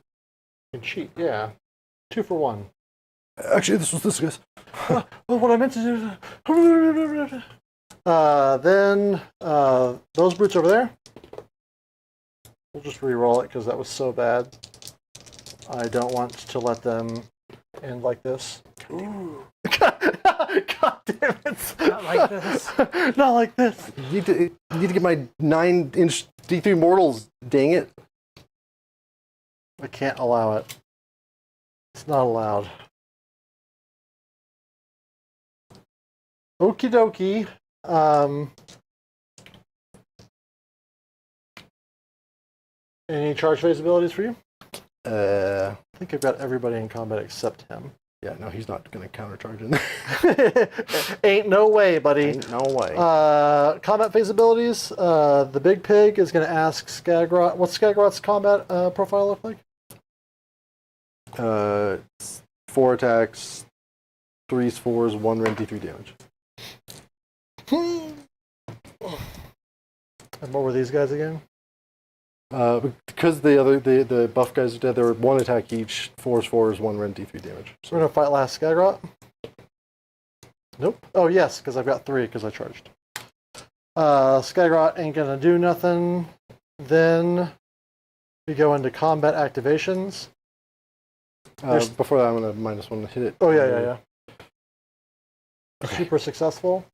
You can cheat. Yeah. 2 for 1. Actually, this guy's. Well, what I meant to do. Then those brutes over there. We'll just re-roll it because that was so bad. I don't want to let them end like this. Ooh. God damn it! Not like this. Not like this. You need to get my 9-inch D3 mortals. Dang it! I can't allow it. It's not allowed. Okie dokie. Any charge phase abilities for you? I think I've got everybody in combat except him. Yeah, no, he's not going to countercharge in there. Ain't no way, buddy. Ain't no way. Combat phase abilities. The big pig is going to ask Skagrot. What's Skagrot's combat profile look like? 4 attacks, 3s, 4s, 1 rend D3 damage. And what were these guys again? Because the buff guys are dead, they were 1 attack each, 4s, 4s, 1 rend D3 damage. So we're going to fight last Skagrot? Nope. Oh, yes, because I've got 3 because I charged. Skagrot ain't going to do nothing. Then we go into combat activations. Before that, I'm going to -1 to hit it. Oh, yeah. Okay. Super successful.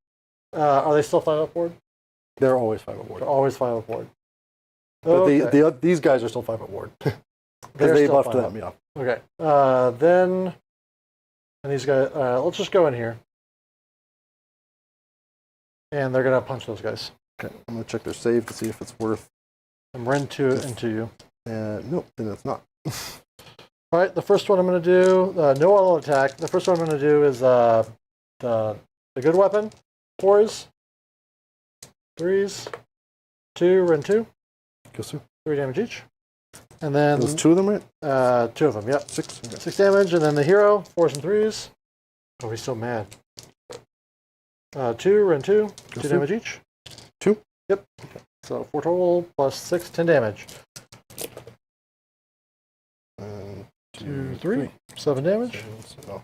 Are they still 5 up board? They're always 5 up ward. They're always 5 up board. But Okay. these guys are still 5 up ward. Because They're they still buffed 5 them, yeah. Okay. Then, and these guys, let's just go in here. And they're going to punch those guys. Okay, I'm going to check their save to see if it's worth. And rend 2 into you. Nope, then it's not. All right, the first one I'm going to do, no auto attack. The first one I'm going to do is the good weapon. 4s, 3s, 2, rend 2. Goes through. 3 damage each. And then There's 2 of them, right? 2 of them, yep. 6. Okay. 6 damage, and then the hero, 4s and 3s. Oh, he's so mad. 2, rend 2, 2 damage each. 2? Yep. Okay. So 4 total, plus 6, 10 damage. 2, 3, 7 damage. So,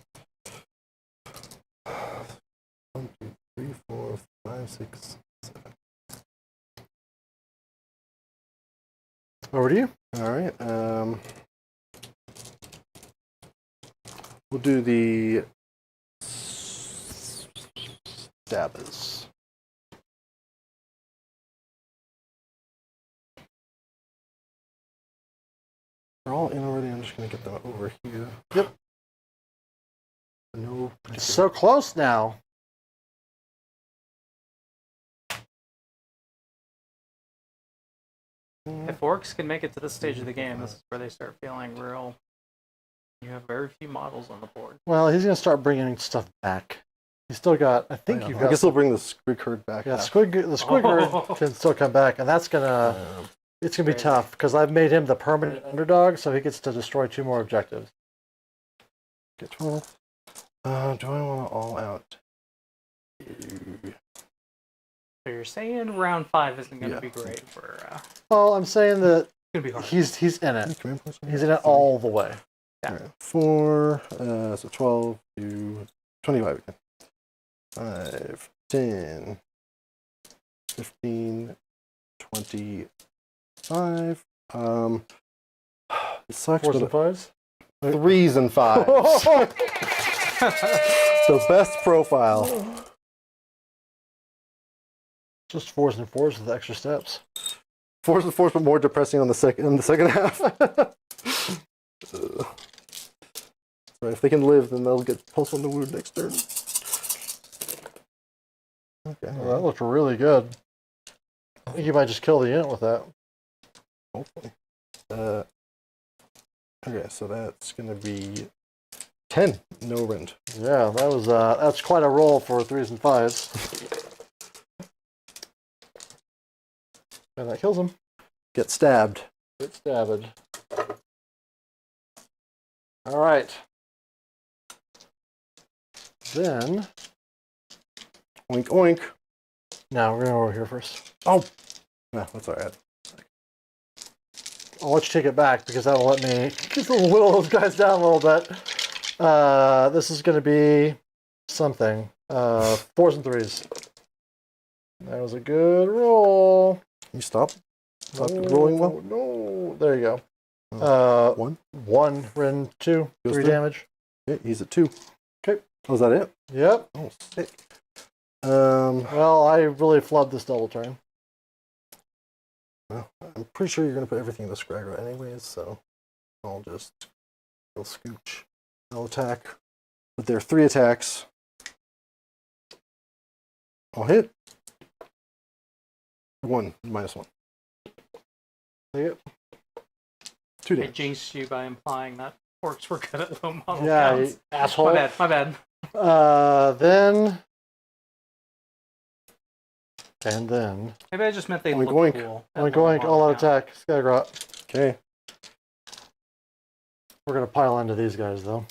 1, 2, 3, 4, 5, 6, 7. Over to you. All right. We'll do the stabbers. They're all in already. I'm just going to get them over here. Yep. No. It's so close now. If orcs can make it to this stage of the game, this is where they start feeling real. You have very few models on the board. Well, he's going to start bringing stuff back. He's still got, I think you've got... I guess they'll bring the squig herd back. Yeah, the squig herd can still come back, and that's going to... It's going to be Crazy. tough, because I've made him the permanent underdog, so he gets to destroy 2 more objectives. Get 12. Do I want to all out? So you're saying round 5 isn't going to Yeah. be great for... Well, I'm saying that it's going to be hard. he's in it. Command points? He's in it all the way. Yeah. All right, 4, so 12 to 25 again. 5, 10, 15, 25. It sucks, 4s and but 5s? 3s and 5s. The best profile. Just 4s and 4s with extra steps. 4s and 4s, but more depressing on the second half. Right, if they can live, then they'll get pulse on the wound next turn. Okay. Well, that looked really good. I think you might just kill the unit with that. Hopefully. Okay, so that's gonna be 10. No rend. Yeah, that was that's quite a roll for 3s and 5s. And that kills him. Get stabbed. Get stabbed. All right. Then, Oink oink. now we're going over here first. Oh, no, that's all right. I'll let you take it back because that'll let me whittle those guys down a little bit. This is going to be something. 4s and 3s. That was a good roll. You stop. Stop rolling well. No, there you go. 1. 1, Ren 2, Goes 3 through. damage. Okay, he's at 2. Okay. Oh, is that it? Yep. Oh, sick. Well, I really flubbed this double turn. Well, I'm pretty sure you're gonna put everything in the Scragger anyways, so I'll scooch. I'll attack. But there are 3 attacks. I'll hit. 1, -1. Take it. 2 I damage. jinxed you by implying that orcs were good at low model Yeah, counts. you asshole. My bad. Then. And then. Maybe I just meant they Oink, look oink. cool. at Oink low oink, model all out count. attack. Skagrot. Okay. We're going to pile into these guys, though.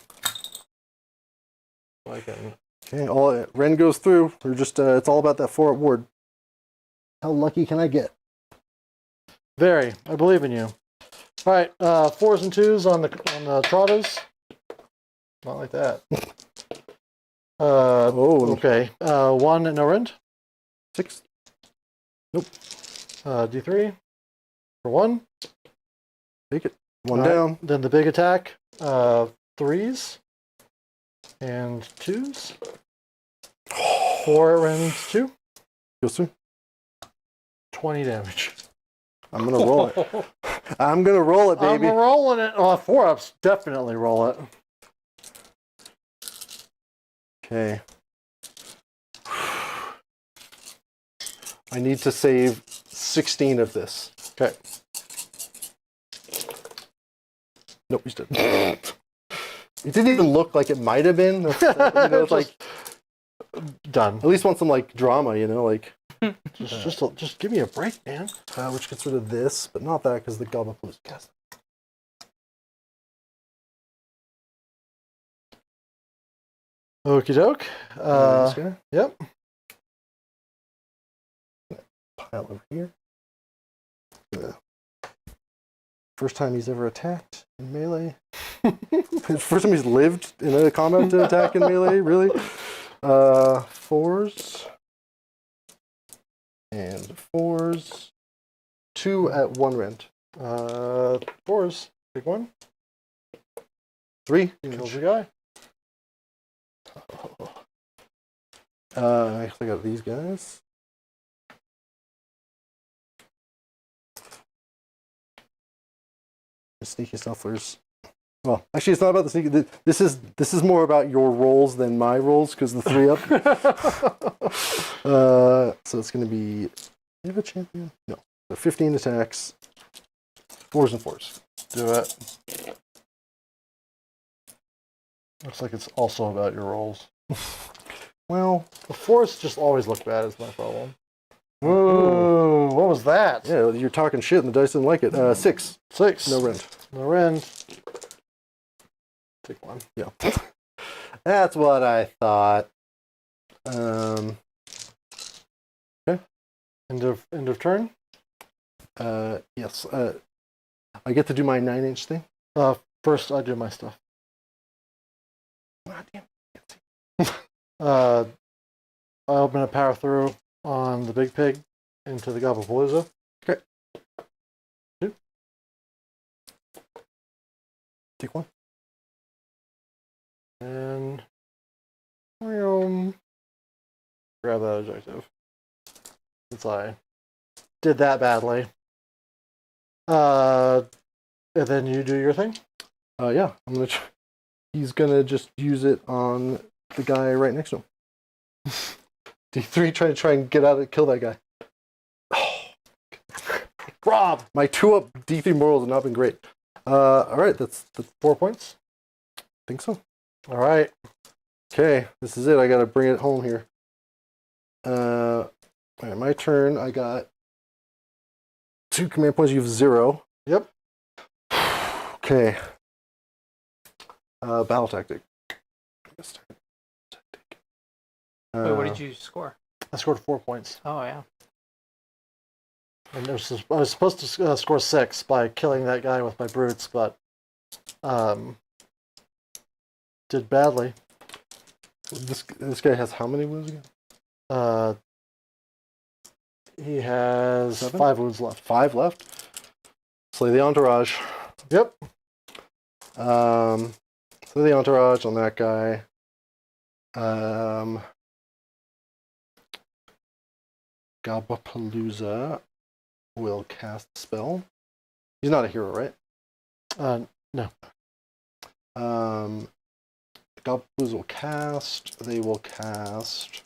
So I can. Okay, Ren goes through. We're just it's all about that 4 at ward. How lucky can I get? Very. I believe in you. All right. 4s and 2s on the Trotters. Not like that. Oh, Okay. 1 and no rend. 6. D3 for 1. Take it. 1 All right, down. Then the big attack. 3s and 2s. 4 at rend 2. Goes through. 20 damage. I'm gonna roll it. I'm gonna roll it, baby. I'm rolling it. 4-ups. Definitely roll it. Okay. I need to save 16 of this. Okay. Nope, you didn't. It didn't even look like it might have been. It's like Done. at least want some like drama, like Just give me a break, man. which gets rid of this, but not that because the Gobblepalooza cast. Okie doke. This guy. Yep. Pile over here. First time he's ever attacked in melee. First time he's lived in a combat to attack in melee, really. 4s. And 4s. 2 at 1 rend. 4s. Big one. 3. Kills the guy. I actually got these guys. The sneaky snufflers. Well, actually, it's not about the sneaky. This is more about your rolls than my rolls because the 3 up. So it's going to be. Do you have a champion? No. So 15 attacks. 4s and 4s. Do it. Looks like it's also about your rolls. Well, The 4s just always look bad is my problem. Whoa, what was that? yeah, you're talking shit and the dice didn't like it. 6. 6. No rend. No rend. Take 1. Yeah. That's what I thought. End of turn. Yes. I get to do my 9-inch thing. First I do my stuff. Ah, damn. I open a power through on the big pig into the Gobblepalooza. Okay. 2. Take 1. And grab that objective. Since I did that badly. And then you do your thing? Yeah, I'm gonna. He's gonna just use it on the guy right next to him. D3, try and get out and kill that guy. Oh, Rob, my 2-up D3 morals have not been great. All right, that's 4 points. I think so. All right. Okay, this is it. I gotta bring it home here. All right, my turn. I got 2 command points. You have 0. Yep. Okay. Battle tactic. Wait, what did you score? I scored 4 points. Oh, yeah. And I was supposed to score 6 by killing that guy with my brutes, but did badly. This guy has how many wounds again? He has 7? 5 wounds left. 5 left. Slay the entourage. Yep. Slay the entourage on that guy. Gabapalooza will cast a spell. He's not a hero, right? No. Gabapalooza will cast. They will cast.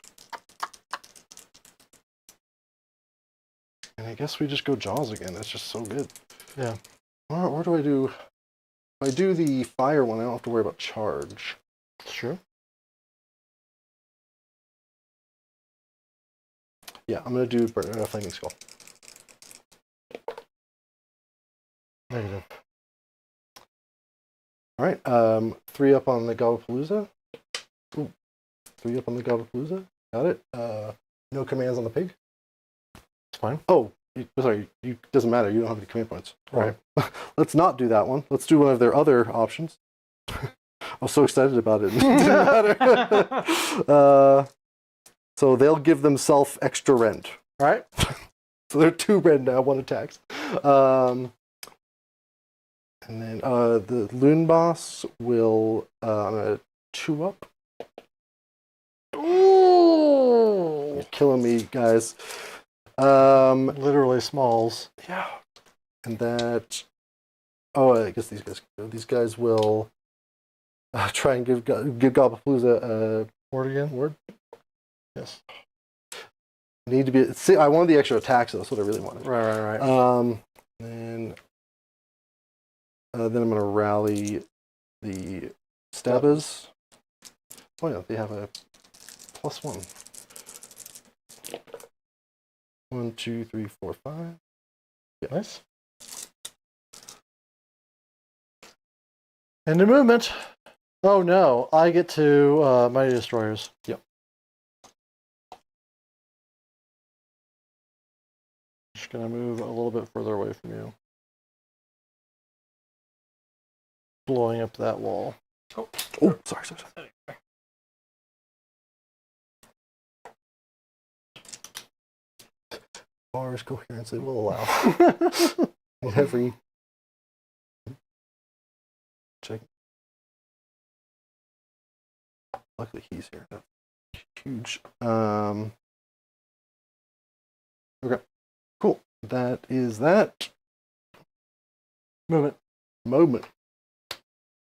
And I guess we just go Jaws again. That's just so good. Yeah. Where do I do? If I do the fire one, I don't have to worry about charge. Sure. Yeah, I'm going to do Flaming Skull. Negative. All right, 3 up on the Gabapalooza. Ooh, 3 up on the Gabapalooza. Got it. No commands on the pig. It's fine. Oh, sorry. Doesn't matter. You don't have any command points. Right. Let's not do that one. Let's do one of their other options. I was so excited about it. It didn't matter. So they'll give themselves extra rend. All right. So they're 2 rend now, 1 attacks. And then the Loon Boss will on a 2 up. Ooh. You're killing me, guys. Literally smalls. Yeah. And that. Oh, I guess these guys will try and give Gabapalooza a Word again? word. Yes. Need to be. See, I wanted the extra attacks. So that's what I really wanted. Right. And then I'm gonna rally the stabbers. Oh yeah, they have a +1. 1, 2, 3, 4, 5. Yeah. Nice. And the movement. Oh no, I get to Mighty Destroyers. Yep. Just gonna move a little bit further away from you. Blowing up that wall. Oh, sorry. Bars coherence it will allow. Every check. Luckily he's here. Huge. Okay. Cool. That is that. Movement. Moment.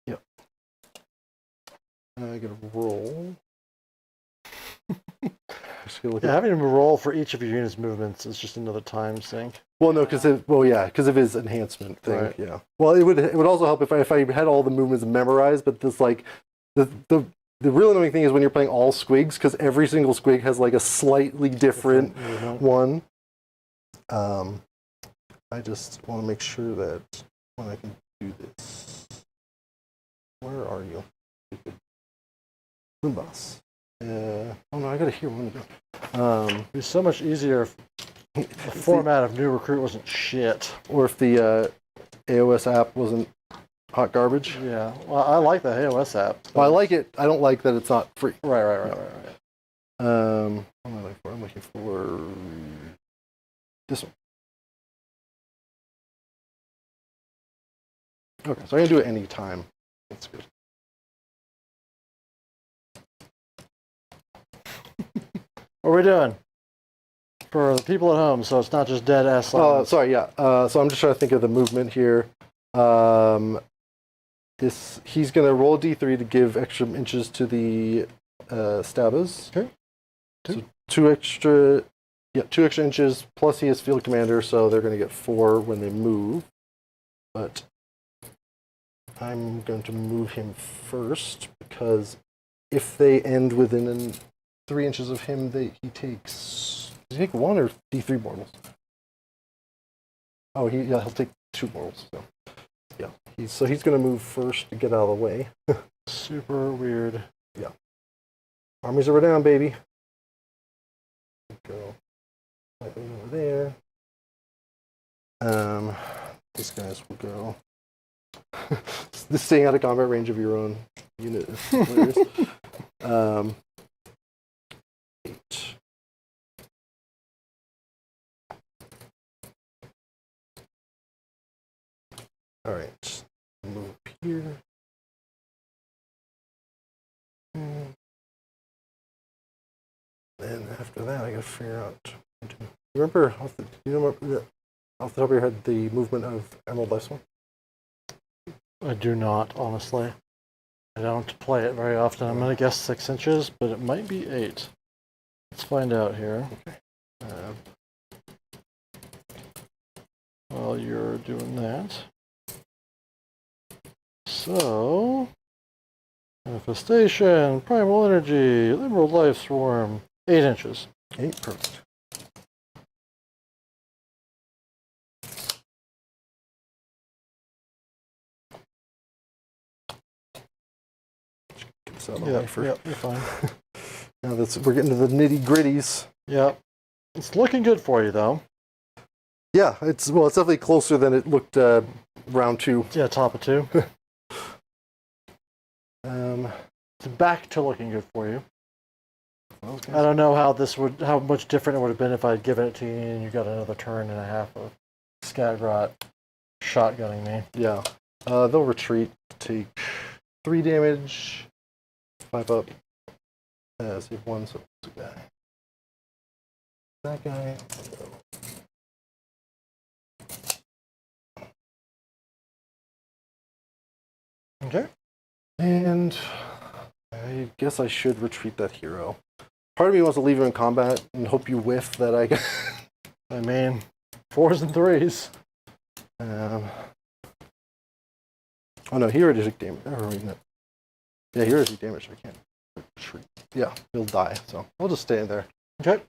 Yep. I gotta roll. Just gonna look Yeah, at. having him roll for each of your unit's movements is just another time sink. Well, no, because of his enhancement thing. Right. Yeah. Well, it would also help if I had all the movements memorized. But this like the real annoying thing is when you're playing all squigs, because every single squig has like a slightly different one. I just want to make sure that when I can do this, where are you? Moon Boss. Oh no, I gotta hear one of them. It'd be so much easier if the format of New Recruit wasn't shit. Or if the AOS app wasn't hot garbage. Yeah, well, I like the AOS app. Well, I like it. I don't like that it's not free. Right. What am I looking for? I'm looking for this one. Okay, so I can do it any time. That's good. What are we doing? For the people at home, so it's not just dead ass silence. Sorry, yeah. So I'm just trying to think of the movement here. He's gonna roll a d3 to give extra inches to the stabbers. Okay. So 2 extra inches, plus he has field commander, so they're gonna get 4 when they move. But I'm going to move him first because if they end within 3 inches of him, he takes. Does he take 1 or d3 mortals? Oh, he'll take 2 mortals. So. Yeah, he's going to move first to get out of the way. Super weird. Yeah. Armies are down, baby. Go slightly over there. These guys will go. This staying out of combat range of your own unit is hilarious. 8. All right, move here. And after that, I gotta figure out. Remember, off the top of your head, the movement of Emerald Lifeswan? I do not, honestly. I don't play it very often. I'm going to guess 6 inches, but it might be 8. Let's find out here. Okay. While you're doing that. So, Manifestation, Primal Energy, Emerald Life Swarm, 8 inches. 8, perfect. Yep, you're fine. Now we're getting to the nitty gritties. Yep. It's looking good for you, though. Yeah, it's definitely closer than it looked round 2. Yeah, top of 2. It's back to looking good for you. I don't know how much different it would have been if I had given it to you and you got another turn and a half of Scatgrot shotgunning me. Yeah. They'll retreat, take 3 damage, 5 up. Save 1, so it's a guy. That guy. Okay. And I guess I should retreat that hero. Part of me wants to leave him in combat and hope you whiff that I get. I mean, 4s and 3s. Oh no, he already took damage. Yeah, he already took damage. I can't retreat. Yeah, he'll die. So I'll just stay in there. Okay.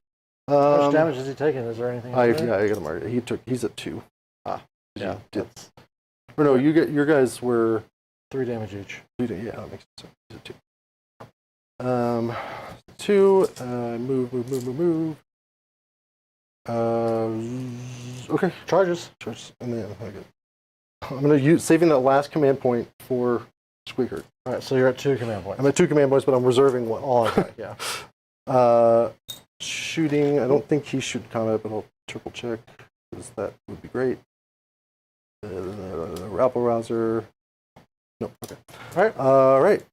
How much damage has he taken? Is there anything? I got him marked. He's at 2. Yeah. Or no, your guys were 3 damage each. 3. Yeah, that makes sense. He's at 2. 2. Move. Okay. Charges. And then I'm gonna saving that last command point for Squeaker. All right, so you're at 2 command points. I'm at 2 command points, but I'm reserving 1. All right, yeah. Shooting. I don't think he should combat, but I'll triple check because that would be great. Rabble Rouser. No. Okay. All right.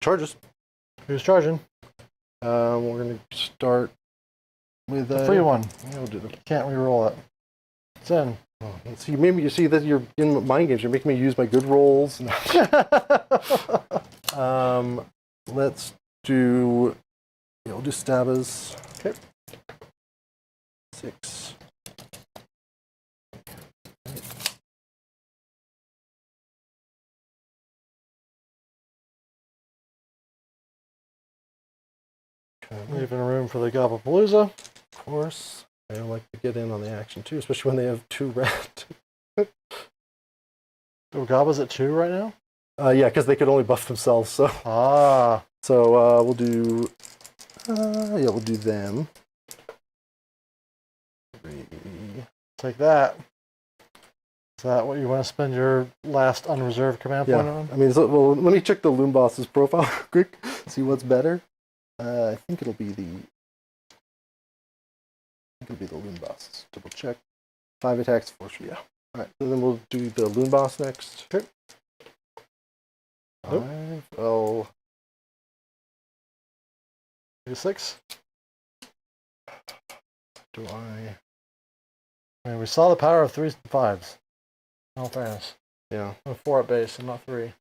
Charges. Who's charging? We're gonna start with The free one. Yeah, we'll do that. Can't re-roll it. It's in. Oh, so you see that you're in mind games. You're making me use my good rolls. Let's do. Yeah, we'll do stabbers. Okay. 6. Leaving room for the Gobblepalooza. Of course. I like to get in on the action too, especially when they have 2 red. Oh, Gobba's at 2 right now? Yeah, because they could only buff themselves. So. So we'll do. We'll do them. 3. Take that. Is that what you want to spend your last unreserved command point on? I mean, well, let me check the Loom Boss's profile real quick. See what's better. I think it'll be the Loon Boss. Double check. 5 attacks, 4. Yeah. All right. So then we'll do the Loon Boss next. Sure. 5. Well. 6. do I? I mean, we saw the power of 3s and 5s. In all fairness. Yeah. I'm 4 at base and not 3.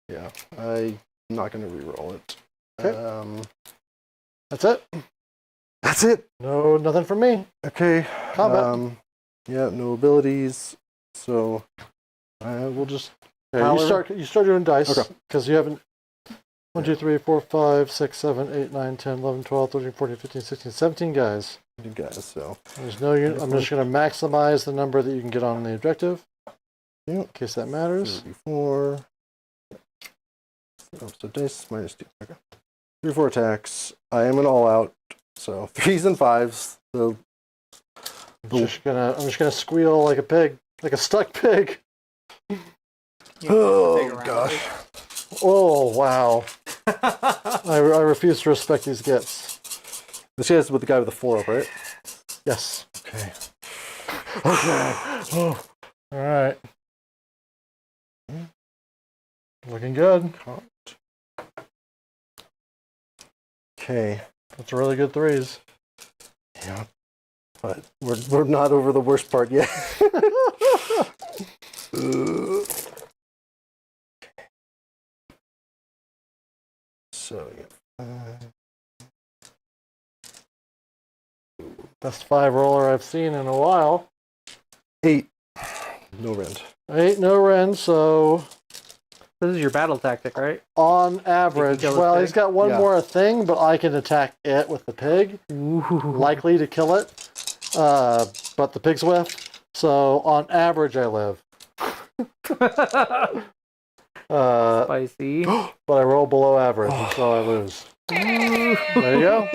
Yeah. I'm not going to reroll it. Okay. That's it. That's it. No, nothing from me. Okay. Combat. Yeah, no abilities. So we'll just. Yeah, you start doing dice Okay. because you haven't. 1, 2, 3, 4, 5, 6, 7, 8, 9, 10, 11, 12, 13, 14, 15, 16, 17 guys. You guys, so. There's no unit. I'm just going to maximize the number that you can get on the objective. Yep. In case that matters. 34. Oh, so dice minus 2. Okay. 3, 4 attacks. I am an all out. So 3s and 5s. So I'm just gonna squeal like a pig, like a stuck pig. oh gosh. Oh wow. I refuse to respect these gets. This guy's with the guy with the 4 up, right? Yes. Okay. Okay. Oh. All right. Looking good. Okay. That's really good 3s. Yeah. But we're not over the worst part yet. So yeah. Best 5 roller I've seen in a while. 8. No rend. 8, no Ren, so This is your battle tactic, right? on average, kill his well, pig? he's got one Yeah. more thing, but I can attack it with the pig. Likely to kill it, but the pig's whiffed. So on average, I live. Spicy. But I roll below average, so I lose. There you go.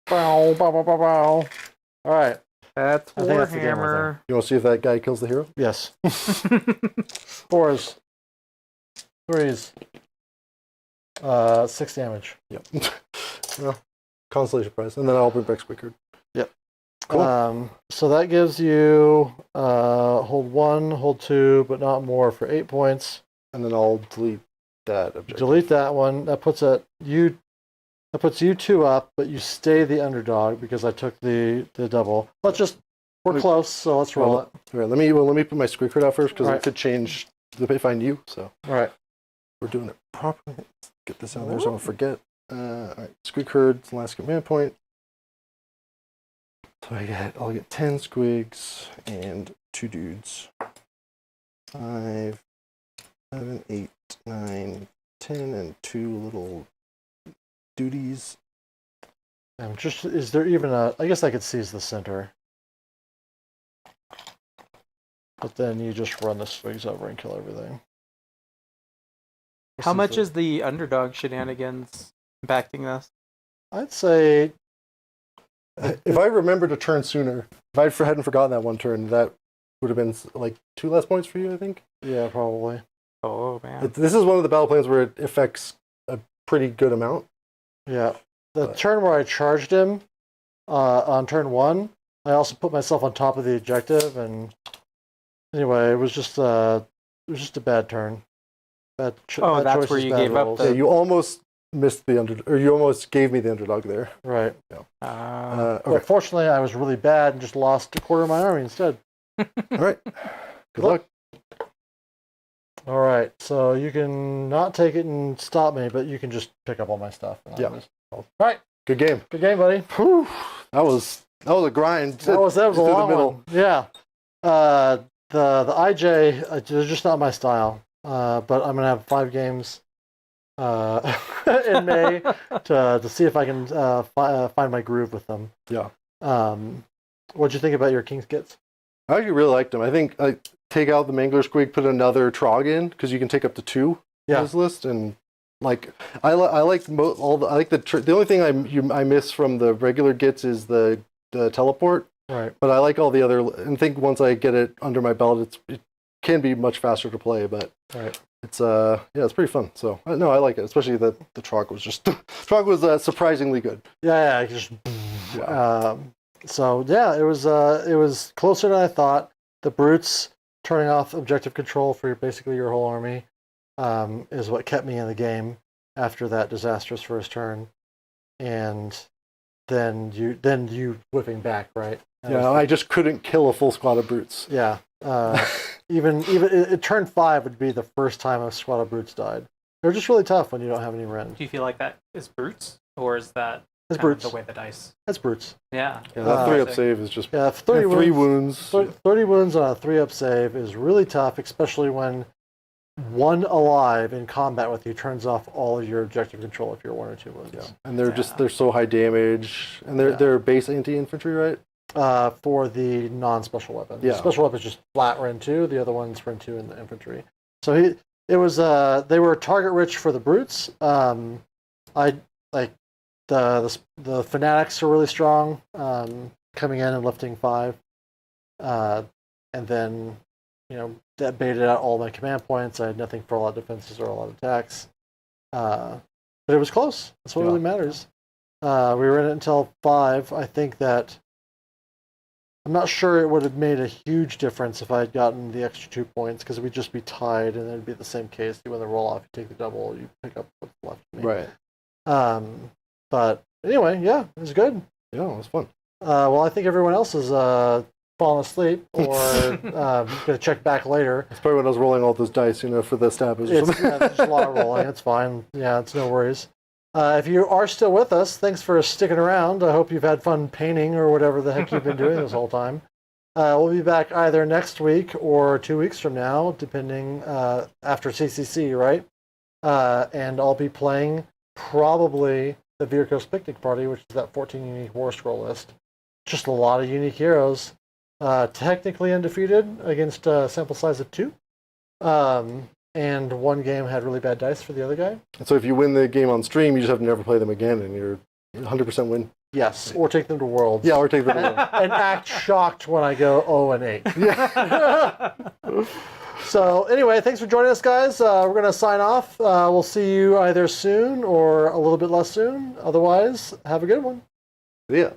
Bow, bow, bow, bow, bow. All right. That's I think that's the game right Warhammer. You want to see if that guy kills the hero? Yes. 4s. 3s. 6 damage. Yep. Well, consolation prize, and then I'll bring back Squidward. Yep. Cool. So that gives you hold 1, hold 2, but not more for 8 points. And then I'll delete that objective. Delete that one. That puts you 2 up, but you stay the underdog because I took the double. We're close, so let's roll it. All right, let me put my Squidward out first because it could change if I knew. So All right. we're doing it properly. Let's get this out there so I don't forget. All right, Squidward, last command point. So I'll get 10 squigs and 2 dudes. 5, 7, 8, 9, 10, and 2 little duties. Is there even I guess I could seize the center. But then you just run the swigs over and kill everything. How much is the underdog shenanigans impacting this? I'd say If I remembered a turn sooner, if I hadn't forgotten that one turn, that would have been like 2 less points for you, I think. yeah, probably. Oh, man. This is one of the battle plans where it affects a pretty good amount. Yeah. The But- turn where I charged him on turn 1, I also put myself on top of the objective, and anyway, it was just a bad turn. Bad Oh, bad that's choices, where you bad gave up rolls. the- Yeah, you almost missed the or you almost gave me the underdog there. Right. Okay. But fortunately, I was really bad and just lost a quarter of my army instead. All right. Good luck. All right, so you can not take it and stop me, but you can just pick up all my stuff. Yeah. All right, Good game. good game, buddy. Whew. That was a grind. That was a Through the long middle. one. Yeah. The IJ, they're just not my style. But I'm gonna have 5 games in May to see if I can find my groove with them. Yeah. What'd you think about your King's Gitz? I actually really liked them. I think I take out the Mangler Squig, put another Trog in because you can take up to 2 Yeah. in this list, and like I like the only thing I miss from the regular Gits is the teleport, Right. but I like all the other. And think once I get it under my belt, it can be much faster to play, but Right. it's it's pretty fun. So no, I like it, especially the Trog was just Trog was surprisingly good. Yeah. I just. Yeah. So yeah, it was closer than I thought. The brutes turning off objective control for basically your whole army is what kept me in the game after that disastrous first turn, and than you whipping back, right? Yeah, I just couldn't kill a full squad of brutes. Yeah. Even it turn 5 would be the first time a squad of brutes died. They're just really tough when you don't have any rend. Do you feel like that is brutes, or is that It's kind of brutes. the way the dice? That's brutes. Yeah. Yeah, that 3-up sick. save is just 30 3 wounds. wounds. 30 wounds on a 3-up save is really tough, especially when one alive in combat with you turns off all of your objective control if you're 1 or 2 wounds. Yeah. And they're so high damage, and they're base anti-infantry, right? For the non-special weapons. Yeah. Special weapons just flat Ren 2. The other one's Ren 2 in the infantry. So they were target rich for the brutes. I like the fanatics are really strong, coming in and lifting 5, and then that baited out all my command points. I had nothing for a lot of defenses or a lot of attacks, but it was close. That's what really matters. We were in it until 5. I think that. I'm not sure it would have made a huge difference if I had gotten the extra 2 points, because we'd just be tied, and it'd be the same case. You win the roll off, you take the double, you pick up what's left. Right. But anyway, yeah, it was good. Yeah, it was fun. Well, I think everyone else is falling asleep or gonna check back later. That's probably when I was rolling all those dice, for the stabs. It's just a lot of rolling. It's fine. Yeah, it's no worries. If you are still with us, thanks for sticking around. I hope you've had fun painting or whatever the heck you've been doing this whole time. We'll be back either next week or 2 weeks from now, depending after CCC, right? And I'll be playing probably the Virkos Picnic Party, which is that 14 unique war scroll list. Just a lot of unique heroes. Technically undefeated against a sample size of 2. And one game had really bad dice for the other guy. And so if you win the game on stream, you just have to never play them again, and you're 100% win. Yes, or take them to Worlds. Yeah, or take them to And act shocked when I go 0-8. Yeah. So anyway, thanks for joining us, guys. We're going to sign off. We'll see you either soon or a little bit less soon. Otherwise, have a good one. Yeah.